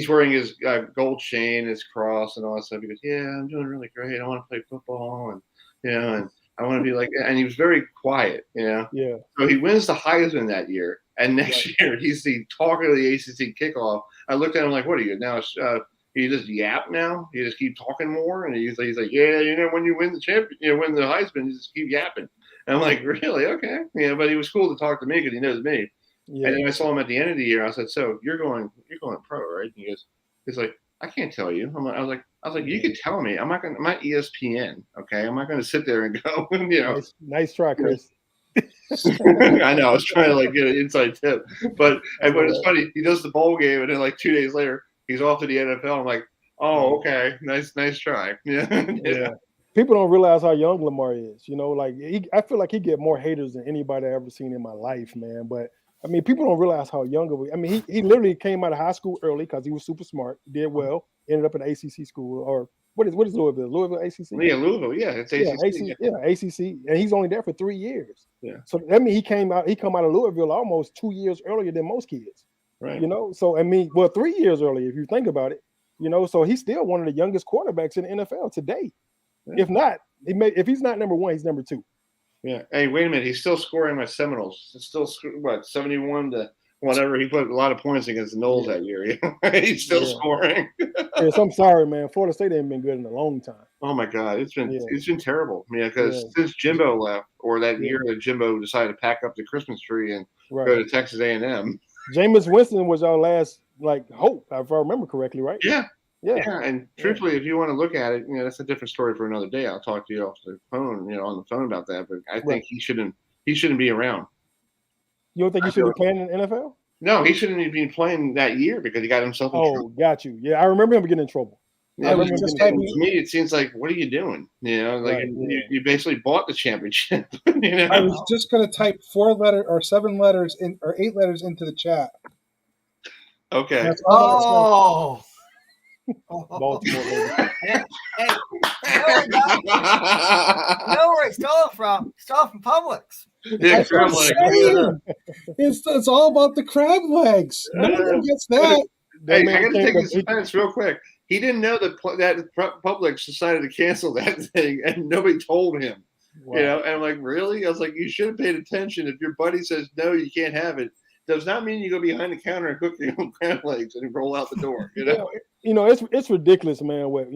wearing his gold chain, his cross, and all that stuff. He goes, "Yeah, I'm doing really great. I want to play football, and and I want to be like." And he was very quiet, Yeah. So he wins the Heisman that year, and next year he's the talker of the ACC kickoff. I looked at him like, "What are you now? You just yap now? You just keep talking more?" And he's like, "Yeah, when you win the champion, win the Heisman, you just keep yapping." And I'm like, "Really? Okay." But he was cool to talk to me because he knows me. Yeah. And then I saw him at the end of the year. I said, "So you're going pro, right?" And he's like, "I can't tell you." I was like, "You can tell me. I'm not ESPN, okay? I'm not going to sit there and go, Nice try, Chris. I know. I was trying to get an inside tip, but it's funny. He does the bowl game, and then 2 days later, he's off to the NFL. I'm like, "Oh, okay, nice try." Yeah. People don't realize how young Lamar is. I feel like he get more haters than anybody I've ever seen in my life, man. But I mean, people don't realize how young of a. I mean, he literally came out of high school early because he was super smart, did well, ended up in ACC school, or what is Louisville? Louisville ACC? Yeah, Louisville. Yeah, it's ACC. Yeah, ACC, and he's only there for 3 years. Yeah. So that means he come out of Louisville almost 2 years earlier than most kids. Right. So I mean, 3 years earlier if you think about it. So he's still one of the youngest quarterbacks in the NFL today. Yeah. If not, if he's not number one, he's number 2. Yeah. Hey, wait a minute. He's still scoring my Seminoles. It's still 71 to whatever. He put a lot of points against the Knowles that year. He's still scoring. Yes, I'm sorry, man. Florida State ain't been good in a long time. Oh my God, it's been terrible. Because since Jimbo left, or that year that Jimbo decided to pack up the Christmas tree and go to Texas A&M. Jameis Winston was our last hope, if I remember correctly, right? Yeah. Yeah, and truthfully, if you want to look at it, that's a different story for another day. I'll talk to you off the phone, on the phone about that. But I think he shouldn't be around. You don't think he should be playing in the NFL? No, he shouldn't have been playing that year because he got himself in trouble. Got you. Yeah, I remember him getting in trouble. To me, it seems like, what are you doing? You basically bought the championship. I was just going to type 4 letters or 7 letters or 8 letters into the chat. Okay. Baltimore. Hey, where he stole from? Stole from Publix. Yeah, crab legs. It's all about the crab legs. No one gets that. Hey, I got to take this offense real quick. He didn't know that Publix decided to cancel that thing, and nobody told him. Wow. And I'm like, really? I was like, you should have paid attention. If your buddy says no, you can't have it, does not mean you go behind the counter and cook your own crab legs and roll out the door. It's ridiculous, man. With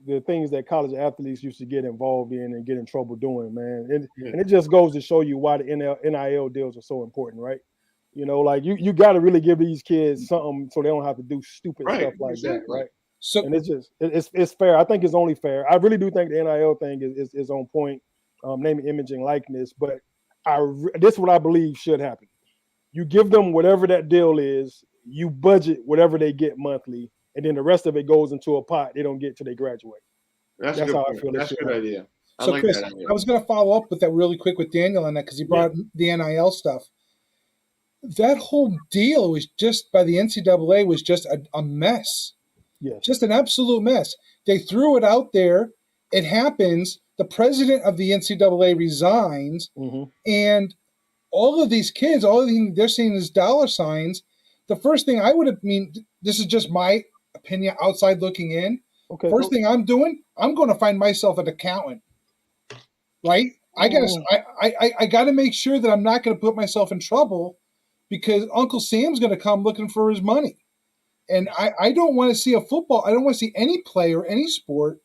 the things that college athletes used to get involved in and get in trouble doing, man. And it just goes to show you why the NIL deals are so important, right? You got to really give these kids something so they don't have to do stupid stuff like that, right? So, and it's fair. I think it's only fair. I really do think the NIL thing is on point, name, image, and likeness. But this is what I believe should happen. You give them whatever that deal is. You budget whatever they get monthly, and then the rest of it goes into a pot they don't get till they graduate. That's how I feel. That's a good idea. So, like Chris, I was going to follow up with that really quick with Daniel on that because he brought the NIL stuff. That whole deal was just by the NCAA was just a mess. Yes. Just an absolute mess. They threw it out there. It happens. The president of the NCAA resigns, and all of these kids, they're seeing is dollar signs. The first thing this is just my opinion outside looking in. Okay. First thing I'm doing, I'm going to find myself an accountant, right? I gotta make sure that I'm not going to put myself in trouble because Uncle Sam's going to come looking for his money. And I don't want to see I don't want to see any player, any sport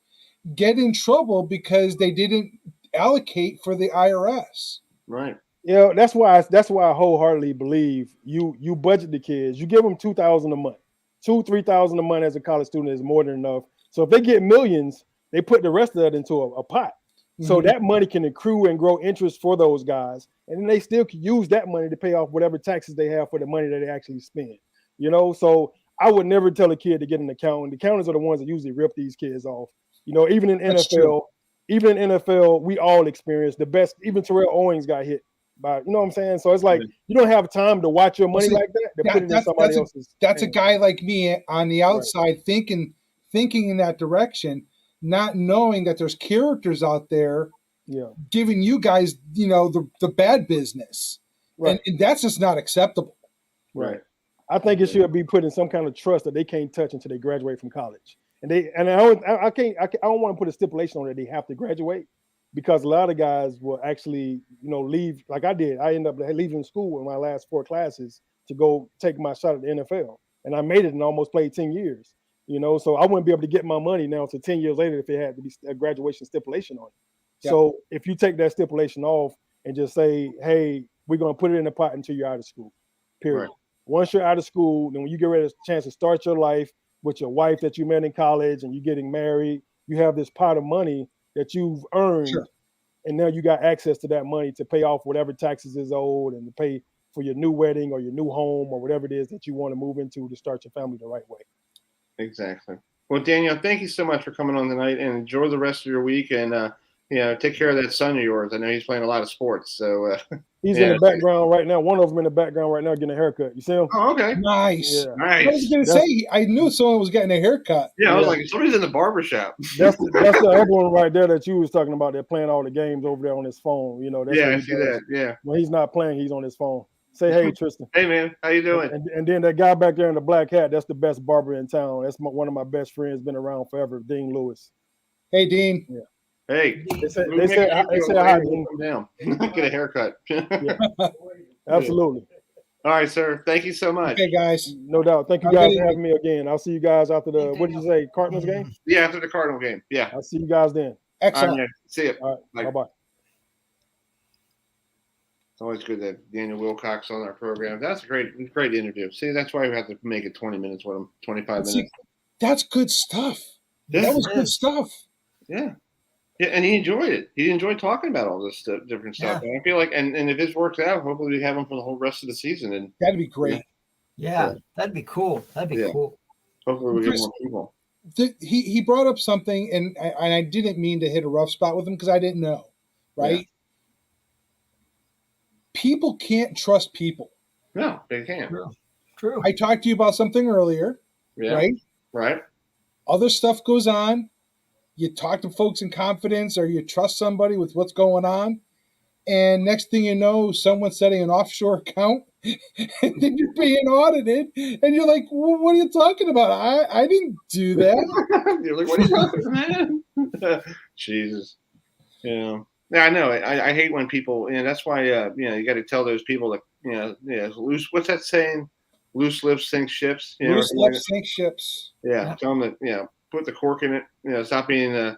get in trouble because they didn't allocate for the IRS. Right. That's why I wholeheartedly believe you budget the kids. You give them $2,000 a month, $2,000-$3,000 a month as a college student is more than enough. So if they get millions, they put the rest of that into a pot. So that money can accrue and grow interest for those guys, and then they still can use that money to pay off whatever taxes they have for the money that they actually spend. So I would never tell a kid to get an accountant. The accountants are the ones that usually rip these kids off. Even in NFL, we all experience the best. Even Terrell Owens got hit by, you know what I'm saying? So it's like you don't have time to watch your money like that. To put it in somebody else's. That's a guy like me on the outside thinking in that direction, not knowing that there's characters out there giving you guys, the bad business. Right. And that's just not acceptable. Right. I think it should be put in some kind of trust that they can't touch until they graduate from college. And I don't want to put a stipulation on that they have to graduate, because a lot of guys will actually, leave like I did. I ended up leaving school in my last 4 classes to go take my shot at the NFL. And I made it and almost played 10 years, so I wouldn't be able to get my money now until 10 years later if it had to be a graduation stipulation on it. Yep. So if you take that stipulation off and just say, hey, we're going to put it in the pot until you're out of school, period. Right. Once you're out of school, then when you get ready to chance to start your life with your wife that you met in college and you're getting married, you have this pot of money that you've earned. Sure. And now you got access to that money to pay off whatever taxes is owed and to pay for your new wedding or your new home or whatever it is that you want to move into to start your family the right way. Exactly. Well, Daniel, thank you so much for coming on tonight, and enjoy the rest of your week. And, take care of that son of yours. I know he's playing a lot of sports. So he's in the background right now. One of them in the background right now getting a haircut. You see him? Oh, okay. Nice. Yeah. Nice. I was going to say, I knew someone was getting a haircut. Yeah, I was like, somebody's in the barbershop. That's the other one right there that you was talking about. They're playing all the games over there on his phone. That's I see that. Yeah. When he's not playing, he's on his phone. Say hey, Tristan. Hey, man. How you doing? And then that guy back there in the black hat, that's the best barber in town. That's one of my best friends, been around forever, Dean Lewis. Hey, Dean. Yeah. Hey. They said hi, Dean. Come down. Get a haircut. Yeah. Absolutely. All right, sir. Thank you so much. Okay, guys. No doubt. Thank you guys for having me again. I'll see you guys after the, what did you say, Cardinals game? Yeah, after the Cardinal game. Yeah. I'll see you guys then. Excellent. All right, see you. All right. Bye-bye. It's always good to have Daniel Wilcox on our program. That's a great interview. See, that's why we have to make it 20 minutes with him, 25 minutes. That's good stuff. Yeah, that was good stuff. Yeah. Yeah, and he enjoyed it. He enjoyed talking about all this different stuff. And I feel like, and if this works out, hopefully we have him for the whole rest of the season. And that'd be great. Yeah, that'd be cool. That'd be cool. Hopefully we get more people. He brought up something, and I didn't mean to hit a rough spot with him because I didn't know, right? Yeah. People can't trust people. No, they can't. True. I talked to you about something earlier, right? Right. Other stuff goes on. You talk to folks in confidence, or you trust somebody with what's going on, and next thing you know, someone's setting an offshore account, and then you're being audited, and you're like, well, "What are you talking about? I didn't do that." You're like, "What are you talking about?" Jesus. Yeah, I know. I hate when people, that's why, you got to tell those people that, loose. What's that saying? Loose lips sink ships. Loose lips sink ships. Yeah, tell them that, put the cork in it. Stop being the,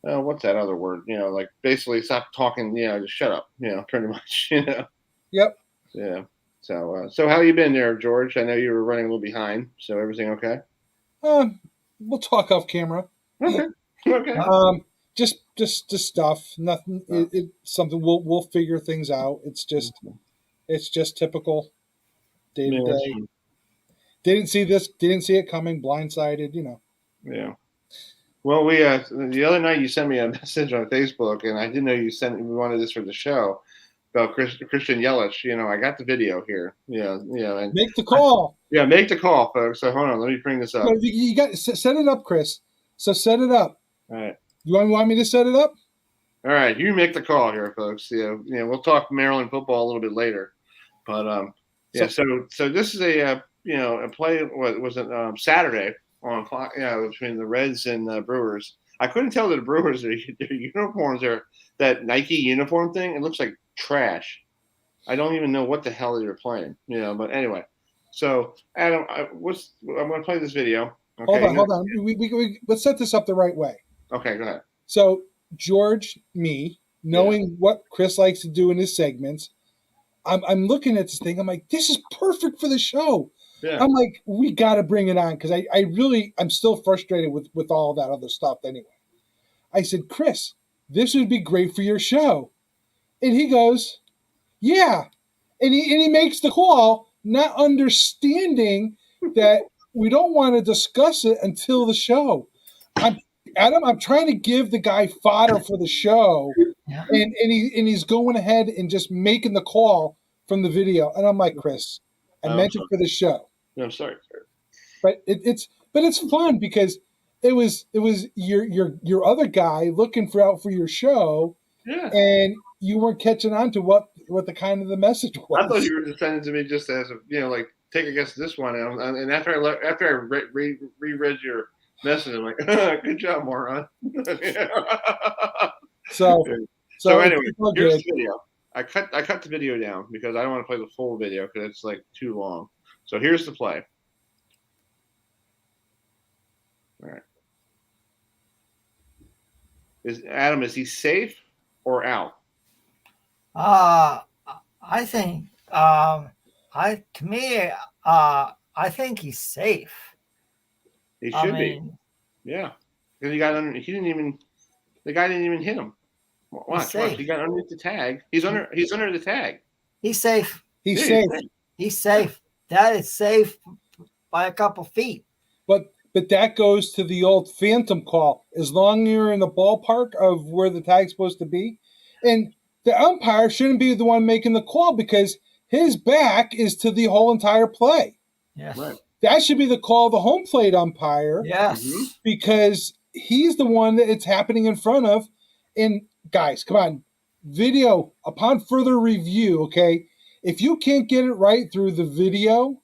what's that other word? Like basically stop talking. Just shut up. Pretty much. Yep. Yeah. So how you been there, George? I know you were running a little behind. So everything okay? We'll talk off camera. Okay. Okay. Just stuff. Nothing. It's something we'll figure things out. It's just typical day to day. Didn't see this. Didn't see it coming. Blindsided. Yeah. Well, we the other night you sent me a message on Facebook, and I didn't know we wanted this for the show about Christian Yelich. I got the video here. And make the call. Make the call, folks. So hold on, let me bring this up. No, you got set it up, Chris. So set it up. All right. You want me to set it up? All right, you make the call here, folks. We'll talk Maryland football a little bit later, but So this is a play. What was it? Saturday on between the Reds and Brewers. I couldn't tell that the Brewers their uniforms are that Nike uniform thing. It looks like trash. I don't even know what the hell they were playing. But anyway. So Adam, I'm going to play this video. Okay? Hold on. We let's set this up the right way. Okay, go ahead. So George, knowing what Chris likes to do in his segments, I'm looking at this thing. I'm like, this is perfect for the show. Yeah. I'm like, we got to bring it on because I'm still frustrated with all that other stuff anyway. I said, Chris, this would be great for your show. And he goes, yeah. And he makes the call, not understanding that we don't want to discuss it until the show. Adam, I'm trying to give the guy fodder for the show, and he's going ahead and just making the call from the video. And I'm like, Chris, I meant it for the show. No, I'm sorry. But it's fun because it was your other guy looking out for your show, Yeah. and you weren't catching on to what the kind of the message was. I thought you were just sending it to me just as a, like take a guess at this one. And after I reread your message, I'm like, good job, moron. So anyway, here's the video. I cut the video down because I don't want to play the full video because it's like too long. So here's the play. All right. Is he safe or out? I think I think he's safe. He should be. Yeah. Because the guy didn't even hit him. Watch. He got underneath the tag. He's under the tag. He's safe. He's safe. He's safe. That is safe by a couple feet. But that goes to the old phantom call. As long as you're in the ballpark of where the tag's supposed to be. And the umpire shouldn't be the one making the call because his back is to the whole entire play. Yes. Right. That should be the call of the home plate umpire. Yes. Because he's the one that it's happening in front of. And guys, come on. Video, upon further review, okay? If you can't get it right through the video,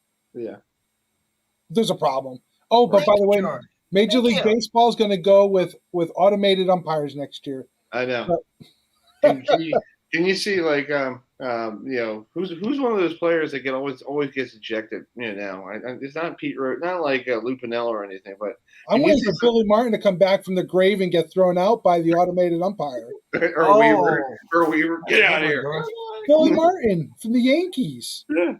there's a problem. Oh, but by the way, Major League Baseball is going to go with automated umpires next year. I know. Can you see like who's one of those players that always gets ejected? Now it's not Pete Rose, not like Lou Piniella or anything, but I'm waiting for Billy Martin to come back from the grave and get thrown out by the automated umpire. or Weaver, get out of here. Billy Martin from the Yankees. Yeah.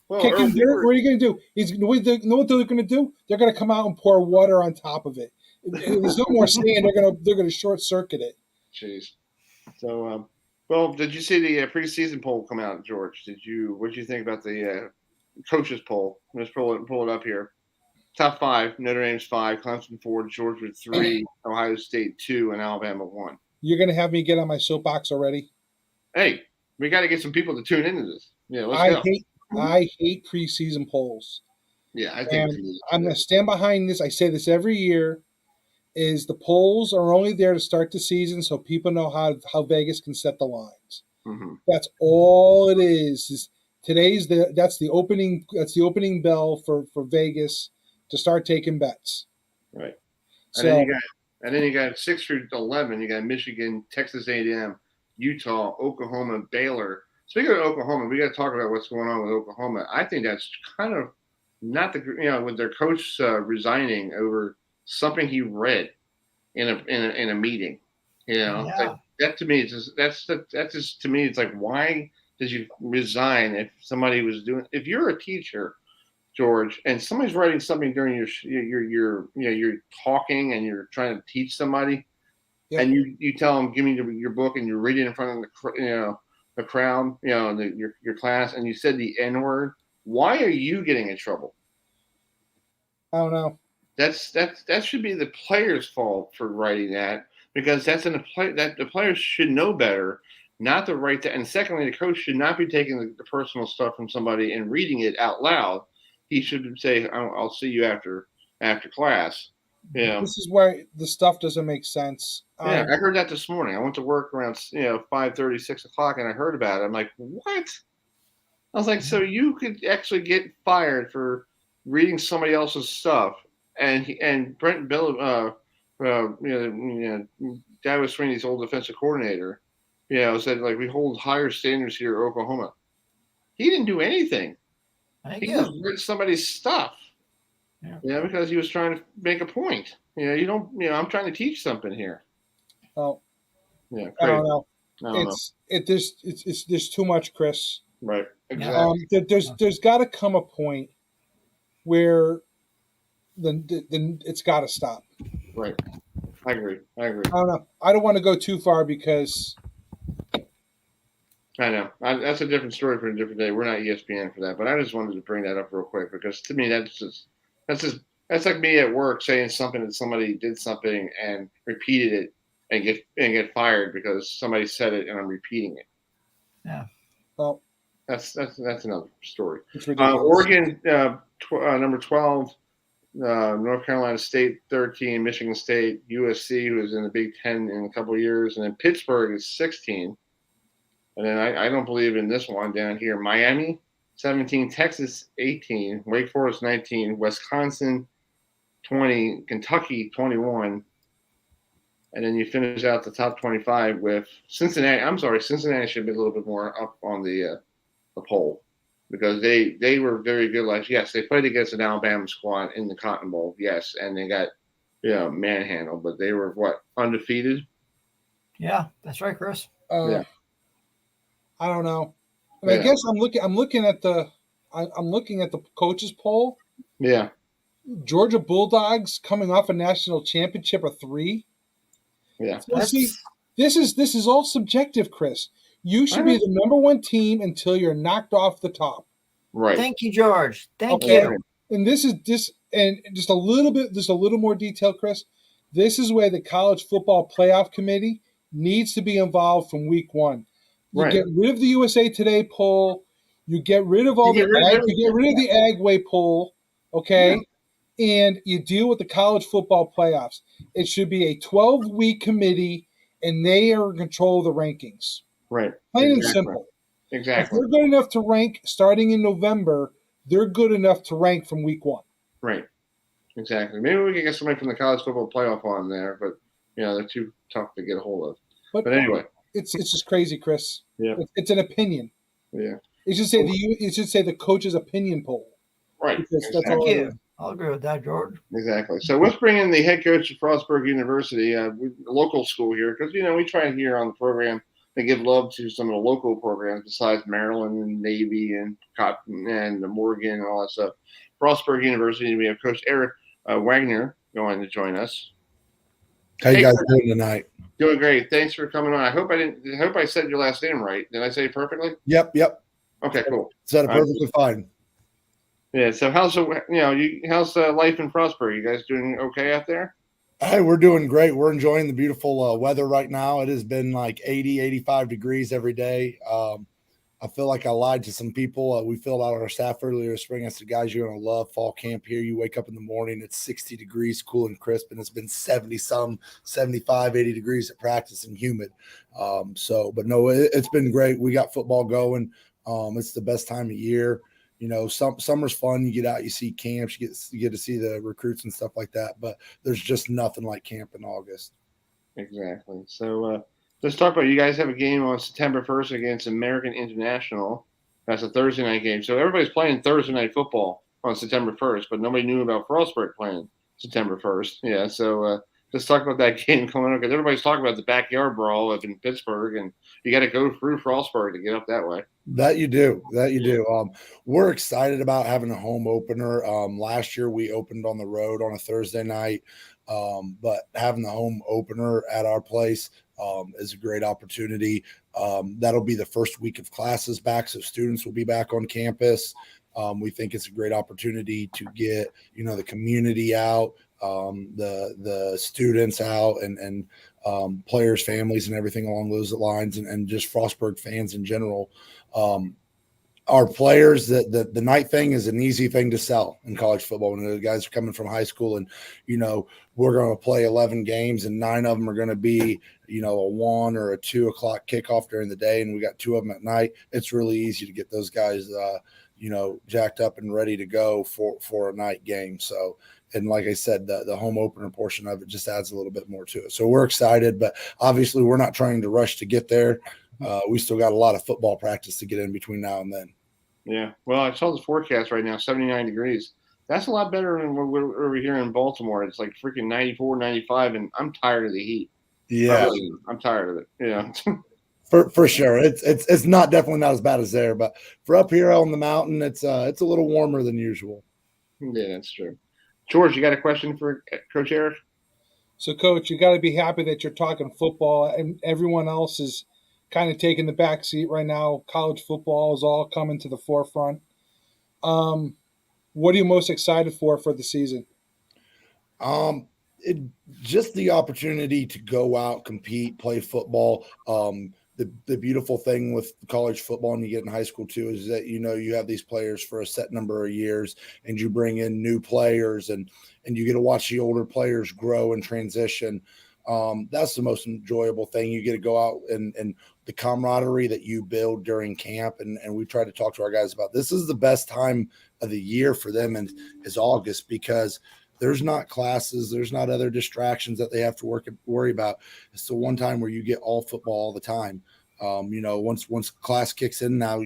Well, Kicking dirt. What are you going to do? Know what they're going to do? They're going to come out and pour water on top of it. If there's no more sand, they're going to short circuit it. Jeez. So, well, did you see the preseason poll come out, George? What did you think about the coaches poll? Let's pull it up here. Top 5: Notre Dame's 5, Clemson 4, Georgia 3, Ohio State 2, and Alabama 1. You're going to have me get on my soapbox already? Hey, we got to get some people to tune into this. Yeah, I hate preseason polls. Yeah, I think I'm going to stand behind this. I say this every year. Is the polls are only there to start the season so people know how Vegas can set the lines. Mm-hmm. That's all it is that's the opening bell for Vegas to start taking bets. Right. And then you got 6 through 11. You got Michigan, Texas A&M, Utah, Oklahoma, Baylor. Speaking of Oklahoma, we got to talk about what's going on with Oklahoma. I think that's kind of not with their coach resigning over something he read in a meeting. Like that to me that's just to me it's like, why did you resign if you're a teacher, George, and somebody's writing something during you're talking and you're trying to teach somebody, and you tell them, give me your book, and you're reading in front of the crowd, your class, and you said the N-word, why are you getting in trouble? I don't know. That should be the player's fault for writing that, because that the players should know better, not to write that. And secondly, the coach should not be taking the personal stuff from somebody and reading it out loud. He should say, "I'll see you after class." This is where the stuff doesn't make sense. I heard that this morning. I went to work around 5:30, 6 o'clock, and I heard about it. I'm like, what? I was like, so you could actually get fired for reading somebody else's stuff. And Brent Bill, Dabo Sweeney's old defensive coordinator, said like, we hold higher standards here at Oklahoma. He didn't do anything. He just read somebody's stuff. Because he was trying to make a point. I'm trying to teach something here. Oh, yeah, I don't know. There's too much, Chris. Right. Exactly. There's got to come a point where then it's got to stop. Right. I agree. I don't know. I don't want to go too far because I know that's a different story for a different day. We're not ESPN for that, but I just wanted to bring that up real quick because to me that's like me at work saying something that somebody did something and repeated it and get fired because somebody said it and I'm repeating it. Yeah. Well, that's another story. Oregon number 12, North Carolina State 13, Michigan State, USC, who was in the Big Ten in a couple of years, and then Pittsburgh is 16. And then I don't believe in this one down here. Miami 17, Texas 18, Wake Forest 19, Wisconsin 20, Kentucky 21. And then you finish out the top 25 with Cincinnati. I'm sorry, Cincinnati should be a little bit more up on the poll because they were very good last. Yes, they played against an Alabama squad in the Cotton Bowl. Yes, and they got manhandled, but they were undefeated. Yeah, that's right, Chris. Yeah. I don't know. I guess I'm looking at the coaches poll. Yeah. Georgia Bulldogs coming off a national championship of 3. Yeah. So see, this is all subjective, Chris. You should be the number 1 team until you're knocked off the top. Right. Thank you, George. Thank you. And this and just a little more detail, Chris. This is where the college football playoff committee needs to be involved from week 1. You get rid of the USA Today poll. You get rid of all you get rid of the Agway poll, okay? Yeah. And you deal with the college football playoffs. It should be a 12-week committee, and they are in control of the rankings. Right. Plain and simple. Exactly. If they're good enough to rank starting in November, they're good enough to rank from week 1. Right. Exactly. Maybe we can get somebody from the college football playoff on there, but they're too tough to get a hold of. But anyway. It's just crazy, Chris. Yeah. It's an opinion. Yeah. It should say the coach's opinion poll. Right. That's all it is. I'll agree with that, George. Exactly. So let's bring in the head coach of Frostburg University, a local school here, because we try here on the program to give love to some of the local programs besides Maryland and Navy and Cotton and Morgan and all that stuff. Frostburg University, we have Coach Eric Wagner going to join us. How you guys doing tonight? Doing great. Thanks for coming on. I hope I said your last name right. Did I say it perfectly? Yep. Okay, cool. Said it perfectly fine. Yeah. So how's life in Frostburg? You guys doing okay out there? Hey, we're doing great. We're enjoying the beautiful weather right now. It has been like 80, 85 degrees every day. I feel like I lied to some people. We filled out our staff earlier this spring. I said, guys, you're going to love fall camp here. You wake up in the morning, it's 60 degrees, cool and crisp, and it's been 70-some, 75, 80 degrees at practice and humid. But no, it's been great. We got football going. It's the best time of year. Summer's fun. You get out, you see camps, you get to see the recruits and stuff like that. But there's just nothing like camp in August. Exactly. So let's talk about you guys have a game on September 1st against American International. That's a Thursday night game. So everybody's playing Thursday night football on September 1st, but nobody knew about Frostburg playing September 1st. Yeah. So let's talk about that game coming up because everybody's talking about the backyard brawl up in Pittsburgh, and you got to go through Frostburg to get up that way. That you do. We're excited about having a home opener. Last year we opened on the road on a Thursday night, but having the home opener at our place is a great opportunity. That'll be the first week of classes back, so students will be back on campus. We think it's a great opportunity to get the community out, the students out, and players, families, and everything along those lines, and just Frostburg fans in general. Our players, the night thing is an easy thing to sell in college football. When the guys are coming from high school and, we're going to play 11 games and 9 of them are going to be, a 1 or a 2 o'clock kickoff during the day. And we got 2 of them at night. It's really easy to get those guys, jacked up and ready to go for a night game. So, and like I said, the home opener portion of it just adds a little bit more to it. So we're excited, but obviously we're not trying to rush to get there. We still got a lot of football practice to get in between now and then. Yeah. Well, I saw the forecast right now, 79 degrees. That's a lot better than what we're over here in Baltimore. It's like freaking 94, 95, and I'm tired of the heat. Yeah. I'm tired of it. Yeah. For sure. It's definitely not as bad as there, but for up here on the mountain, it's a little warmer than usual. Yeah, that's true. George, you got a question for Coach Eric? So, Coach, you got to be happy that you're talking football, and everyone else is kind of taking the back seat right now. College football is all coming to the forefront. What are you most excited for the season? Just the opportunity to go out, compete, play football. the beautiful thing with college football, and you get in high school too, is that you have these players for a set number of years, and you bring in new players, and you get to watch the older players grow and transition. That's the most enjoyable thing. You get to go out and the camaraderie that you build during camp, and we try to talk to our guys about this is the best time of the year for them, and is August, because there's not classes, there's not other distractions that they have to worry about. It's the one time where you get all football all the time. Once class kicks in, now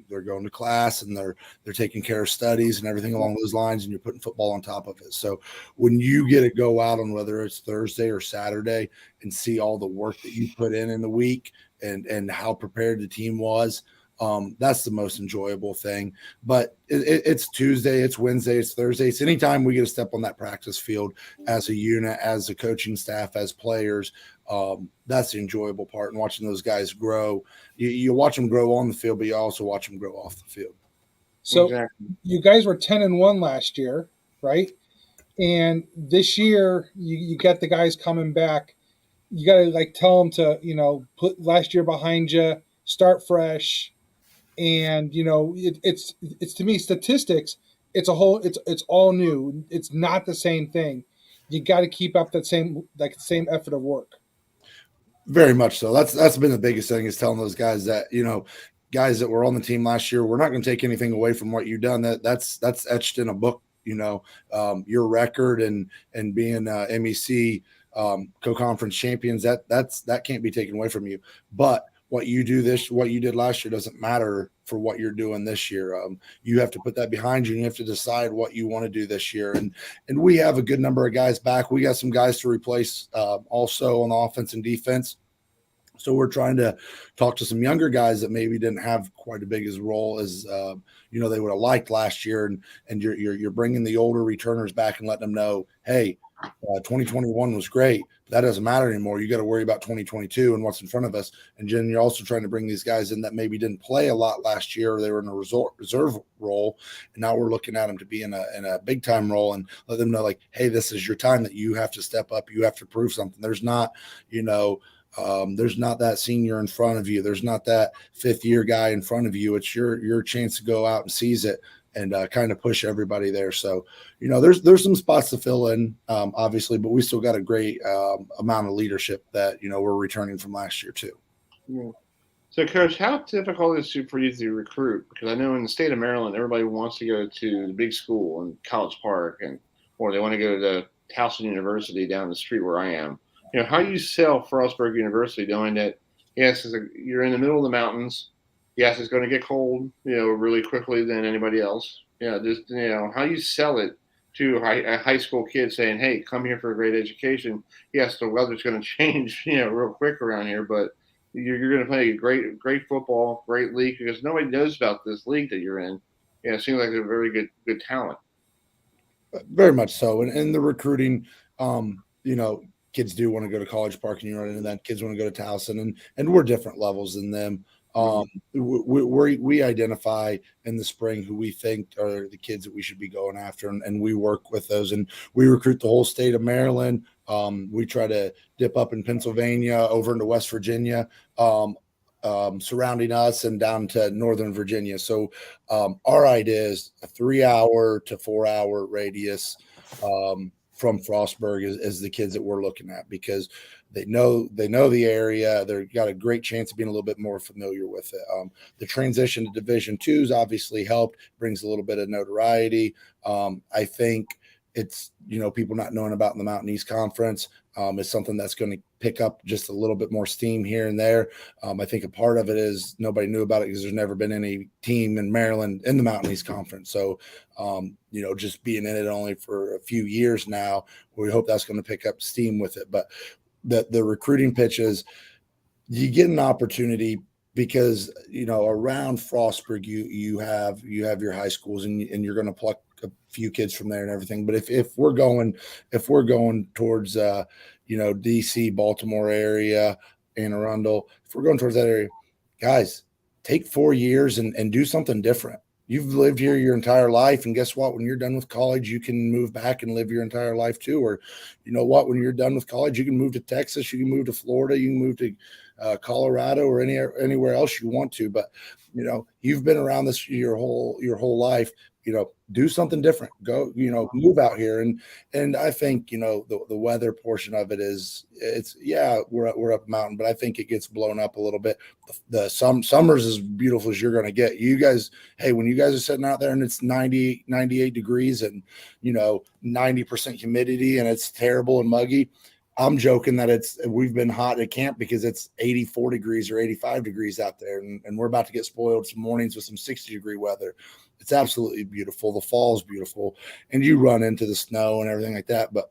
they're going to class and they're taking care of studies and everything along those lines, and you're putting football on top of it. So when you get to go out on whether it's Thursday or Saturday and see all the work that you put in the week and how prepared the team was, that's the most enjoyable thing. But it's Tuesday, it's Wednesday, it's Thursday. It's anytime we get to step on that practice field as a unit, as a coaching staff, as players. That's the enjoyable part, and watching those guys grow. You watch them grow on the field, but you also watch them grow off the field. So Exactly. you guys were 10-1 last year, right? And this year you got the guys coming back. You got to tell them to, put last year behind you, start fresh. And, it's to me, statistics, it's all new. It's not the same thing. You got to keep up that same effort of work. Very much so. That's been the biggest thing, is telling those guys that, guys that were on the team last year, we're not going to take anything away from what you've done. That's etched in a book, your record and being MEC co-conference champions, that can't be taken away from you. But what you did last year doesn't matter for what you're doing this year. You have to put that behind you, and you have to decide what you want to do this year. And we have a good number of guys back. We got some guys to replace also on the offense and defense. So we're trying to talk to some younger guys that maybe didn't have quite as big as role as they would have liked last year. And you're bringing the older returners back and letting them know, hey, 2021 was great. That doesn't matter anymore. You got to worry about 2022 and what's in front of us. And Jen, you're also trying to bring these guys in that maybe didn't play a lot last year, or they were in a reserve role, and now we're looking at them to be in a big time role, and let them know, hey, this is your time that you have to step up. You have to prove something. There's not, there's not that senior in front of you. There's not that fifth year guy in front of you. It's your chance to go out and seize it and kind of push everybody there. So, there's some spots to fill in, obviously, but we still got a great amount of leadership that, we're returning from last year too. Yeah. So, Coach, how difficult is it for you to recruit? Because I know in the state of Maryland, everybody wants to go to the big school in College Park, or they want to go to Towson University down the street where I am. How do you sell Frostburg University, knowing that, yes, you're in the middle of the mountains. Yes, it's going to get cold, really quickly than anybody else. How you sell it to a high school kid saying, hey, come here for a great education. Yes, the weather's going to change, real quick around here, but you're going to play great football, great league, because nobody knows about this league that you're in. It seems like a very good talent. Very much so. And the recruiting, kids do want to go to College Park, and you run into that. Kids want to go to Towson, and we're different levels than them. We identify in the spring who we think are the kids that we should be going after, and we work with those, and we recruit the whole state of Maryland. We try to dip up in Pennsylvania, over into West Virginia, surrounding us, and down to Northern Virginia. So our idea is a 3-hour to 4-hour radius from Frostburg is the kids that we're looking at, because they know the area. They've got a great chance of being a little bit more familiar with it. The transition to Division II's obviously helped, brings a little bit of notoriety. I think it's, people not knowing about in the Mountain East Conference is something that's going to pick up just a little bit more steam here and there. I think a part of it is nobody knew about it because there's never been any team in Maryland in the Mountain East Conference. So, just being in it only for a few years now, we hope that's going to pick up steam with it. But the recruiting pitches, you get an opportunity because, around Frostburg, you have your high schools, and you're going to pluck a few kids from there and everything. But if we're going towards DC, Baltimore area, Anne Arundel, if we're going towards that area, guys, take 4 years and do something different. You've lived here your entire life, and guess what? When you're done with college, you can move back and live your entire life too. Or, when you're done with college, you can move to Texas, you can move to Florida, you can move to Colorado or anywhere else you want to. But you've been around this your whole life. Do something different. Go, move out here. And I think, the weather portion of it we're up mountain, but I think it gets blown up a little bit. The summers as beautiful as you're going to get. You guys, hey, when you guys are sitting out there and it's 98 degrees and, 90% humidity and it's terrible and muggy, I'm joking that we've been hot at camp because it's 84 degrees or 85 degrees out there. And we're about to get spoiled some mornings with some 60-degree weather. It's absolutely beautiful. The fall is beautiful. And you run into the snow and everything like that. But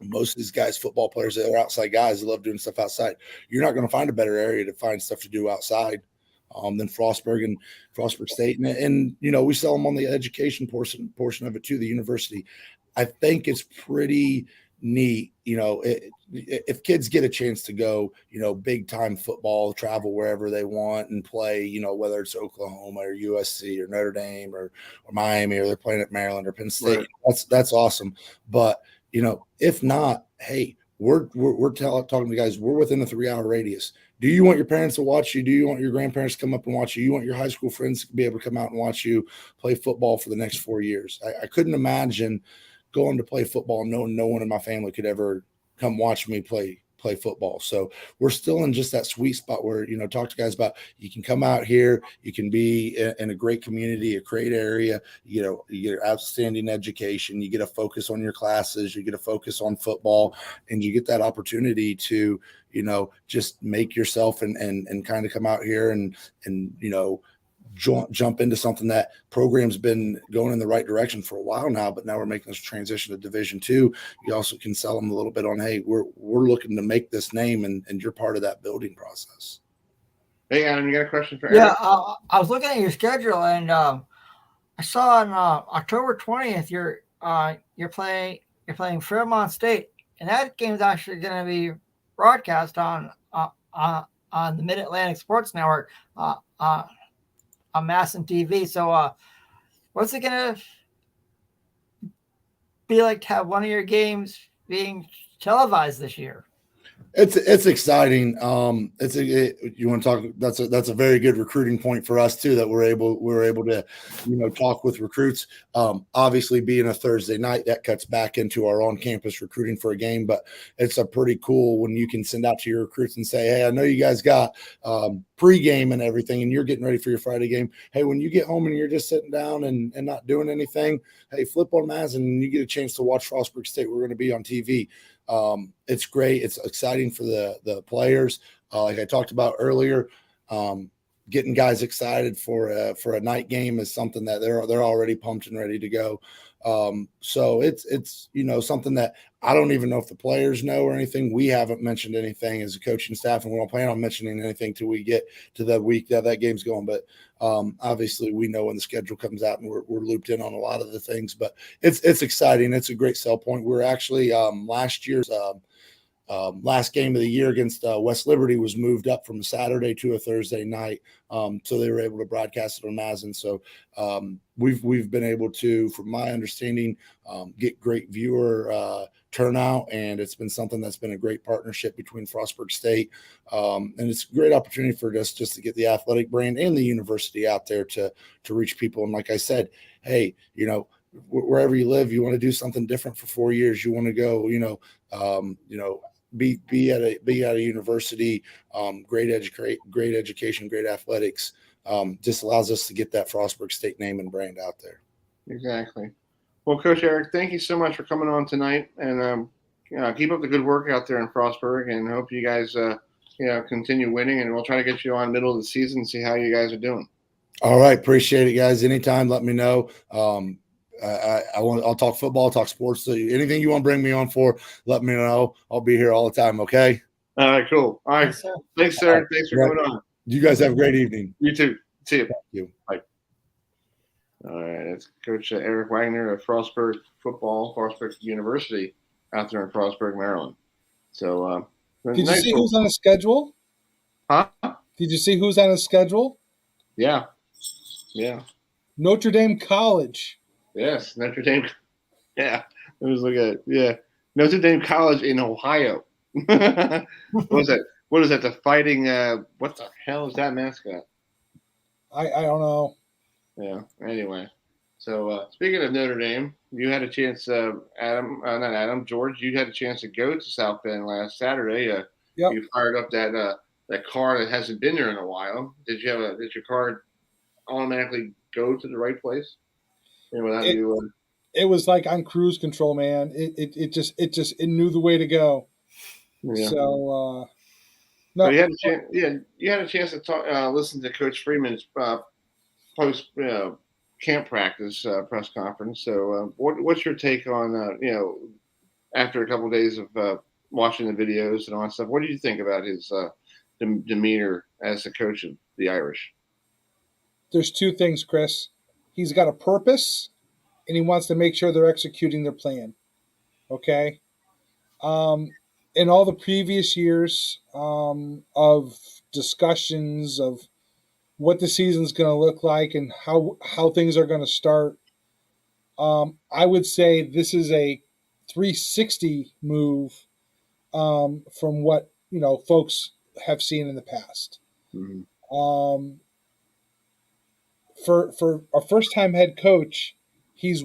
most of these guys, football players, they're outside guys. They love doing stuff outside. You're not going to find a better area to find stuff to do outside than Frostburg and Frostburg State. And we sell them on the education portion of it too, the university. I think it's pretty neat, if kids get a chance to go, big time football, travel wherever they want and play, whether it's Oklahoma or USC or Notre Dame or Miami, or they're playing at Maryland or Penn State. Right. That's awesome. But, if not, hey, we're talking to guys, we're within a 3-hour radius. Do you want your parents to watch you? Do you want your grandparents to come up and watch you? You want your high school friends to be able to come out and watch you play football for the next 4 years? I couldn't imagine going to play football, knowing no one in my family could ever come watch me play football. So we're still in just that sweet spot where, talk to guys about, you can come out here, you can be in a great community, a great area, you get outstanding education, you get a focus on your classes, you get a focus on football, and you get that opportunity to, just make yourself and kind of come out here and jump into something that program's been going in the right direction for a while now, but now we're making this transition to Division II. You also can sell them a little bit on, hey, we're looking to make this name, and you're part of that building process. Hey, Adam, you got a question for Eric? Eric? Yeah, I was looking at your schedule, and I saw on October 20th you're playing Fairmont State, and that game is actually going to be broadcast on the Mid-Atlantic Sports Network. On Masson TV. So what's it gonna be like to have one of your games being televised this year? It's exciting. You want to talk? That's a very good recruiting point for us too. That we're able to, talk with recruits. Obviously, being a Thursday night, that cuts back into our on-campus recruiting for a game. But it's a pretty cool when you can send out to your recruits and say, "Hey, I know you guys got pregame and everything, and you're getting ready for your Friday game. Hey, when you get home and you're just sitting down and not doing anything, hey, flip on Mazin and you get a chance to watch Frostburg State. We're going to be on TV." It's great. It's exciting for the players. Like I talked about earlier, getting guys excited for a night game is something that they're already pumped and ready to go. So it's something that I don't even know if the players know or anything. We haven't mentioned anything as a coaching staff, and we don't plan on mentioning anything till we get to the week that game's going. But obviously, we know when the schedule comes out, and we're looped in on a lot of the things. But it's exciting. It's a great sell point. We're actually last year's last game of the year against West Liberty was moved up from a Saturday to a Thursday night, so they were able to broadcast it on Mazin. So we've been able to, from my understanding, get great viewer turnout, and it's been something that's been a great partnership between Frostburg State, and it's a great opportunity for us just to get the athletic brand and the university out there to reach people. And like I said, hey, wherever you live, you want to do something different for 4 years. You want to go, be at a university, great education, great athletics. Just allows us to get that Frostburg State name and brand out there. Exactly. Well, Coach Eric, thank you so much for coming on tonight, and keep up the good work out there in Frostburg, and hope you guys continue winning, and we'll try to get you on middle of the season and see how you guys are doing. All right, appreciate it, guys. Anytime, let me know. I'll talk football, talk sports. So anything you want to bring me on for, let me know. I'll be here all the time. Okay. All right. Cool. All right. Thanks, sir. Right. Thanks for coming on. You guys have a great evening. You too. See you. Thank you. Bye. All right. That's Coach Eric Wagner of Frostburg University out there in Frostburg, Maryland. So, did you see who's on the schedule? Huh? Did you see who's on the schedule? Yeah. Yeah. Notre Dame College. Yes, Notre Dame. Yeah, let me look at it. Yeah, Notre Dame College in Ohio. What was that? what is that? The Fighting? What the hell is that mascot? I don't know. Yeah. Anyway, so speaking of Notre Dame, you had a chance, George. You had a chance to go to South Bend last Saturday. Yep. You fired up that car that hasn't been there in a while. Did your car automatically go to the right place? It was like on cruise control, man. It knew the way to go. Yeah. So no. So you had a chance. Yeah, you had a chance to talk, listen to Coach Freeman's post camp practice press conference. So what's your take on after a couple of days of watching the videos and all that stuff? What do you think about his demeanor as the coach of the Irish? There's two things, Chris. He's got a purpose, and he wants to make sure they're executing their plan. Okay. In all the previous years of discussions of what the season's going to look like and how things are going to start, I would say this is a 360 move from what folks have seen in the past. Mm-hmm. For a first time head coach, he's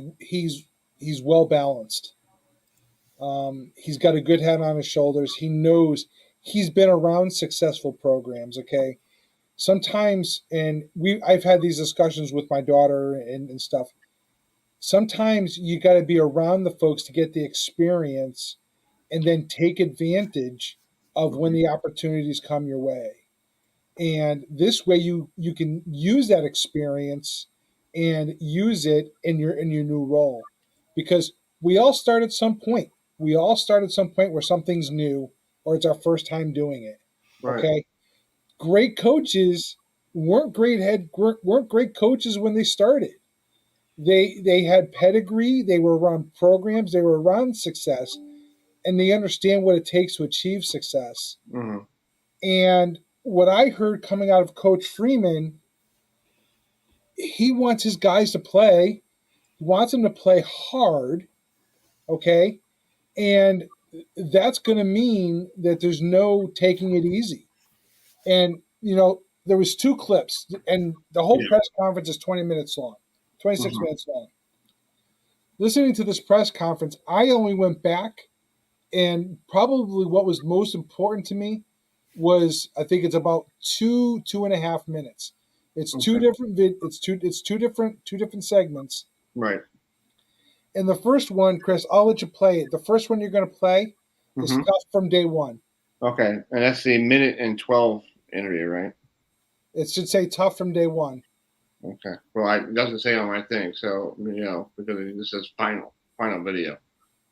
well balanced. He's got a good head on his shoulders. He knows he's been around successful programs. Okay, sometimes, and I've had these discussions with my daughter and stuff. Sometimes you got to be around the folks to get the experience, and then take advantage of when the opportunities come your way. And this way, you can use that experience and use it in your new role, because we all start at some point. We all start at some point where something's new or it's our first time doing it. Right. Okay. Great coaches weren't great coaches when they started. They had pedigree, they were around programs, they were around success, and they understand what it takes to achieve success. Mm-hmm. And what I heard coming out of Coach Freeman, he wants his guys to play. He wants them to play hard. Okay. And that's going to mean that there's no taking it easy. And, there was 2 clips, and the whole press conference is 20 minutes long, 26 minutes long. Listening to this press conference, I only went back, and probably what was most important to me was, I think it's about 2.5 minutes. It's two different segments. Right. And the first one, Chris, I'll let you play it. The first one you're going to play is Tough from Day One. Okay, and that's the 1:12 interview, right? It should say Tough from Day One. Okay. Well, it doesn't say on my thing, so because this says final video.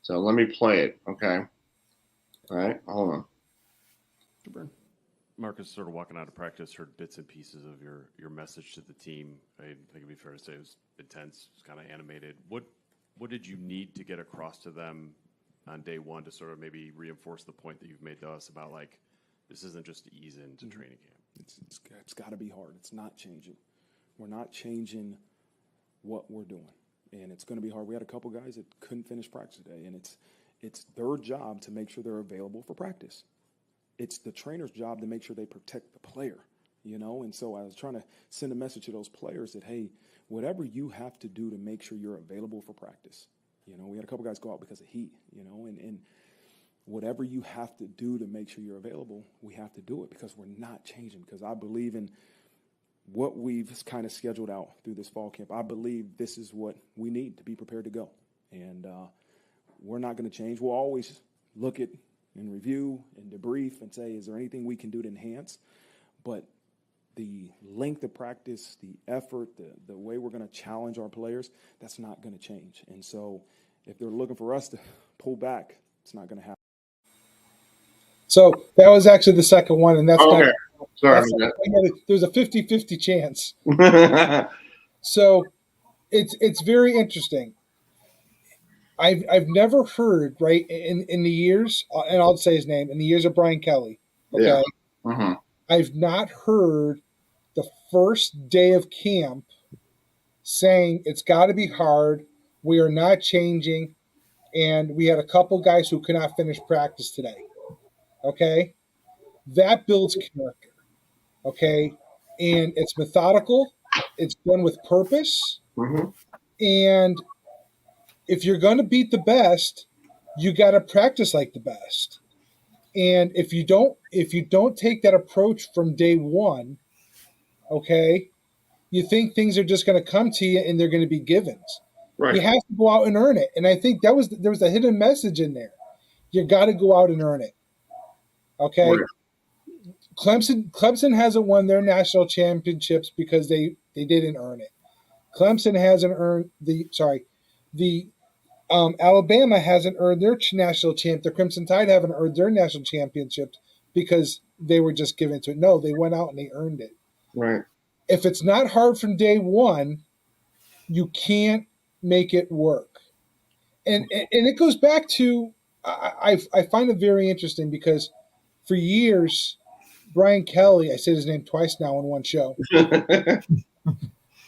So let me play it. Okay. All right. Hold on. Marcus, sort of walking out of practice, heard bits and pieces of your message to the team. I think it'd be fair to say it was intense, it was kind of animated. What did you need to get across to them on day one to sort of maybe reinforce the point that you've made to us about, like, this isn't just to ease into training camp? It's got to be hard. It's not changing. We're not changing what we're doing, and it's going to be hard. We had a couple guys that couldn't finish practice today, and it's their job to make sure they're available for practice. It's the trainer's job to make sure they protect the player, And so I was trying to send a message to those players that, hey, whatever you have to do to make sure you're available for practice. We had a couple guys go out because of heat, and whatever you have to do to make sure you're available, we have to do it, because we're not changing. Because I believe in what we've kind of scheduled out through this fall camp. I believe this is what we need to be prepared to go. And we're not going to change. We'll always look at and review and debrief and say, is there anything we can do to enhance? But the length of practice, the effort, the way we're going to challenge our players, that's not going to change. And so if they're looking for us to pull back, it's not going to happen. So that was actually the second one, and that's okay. Sorry. There's a 50-50 chance. So it's very interesting. I've never heard, right, in the years, and I'll say his name, in the years of Brian Kelly, okay? Yeah. Mm-hmm. I've not heard the first day of camp saying it's got to be hard, we are not changing, and we had a couple guys who could not finish practice today, okay? That builds character, okay? And it's methodical. It's done with purpose. Mm-hmm. And if you're going to beat the best, you got to practice like the best. And if you don't take that approach from day one, okay, you think things are just going to come to you and they're going to be givens. Right. You have to go out and earn it. And I think there was a hidden message in there. You got to go out and earn it. Okay. Right. Clemson hasn't won their national championships because they didn't earn it. Clemson hasn't earned Alabama hasn't earned their national champ. The Crimson Tide haven't earned their national championships because they were just given to it. No, they went out and they earned it. Right. If it's not hard from day one, you can't make it work. And it goes back to I find it very interesting because for years Brian Kelly, I said his name twice now in one show,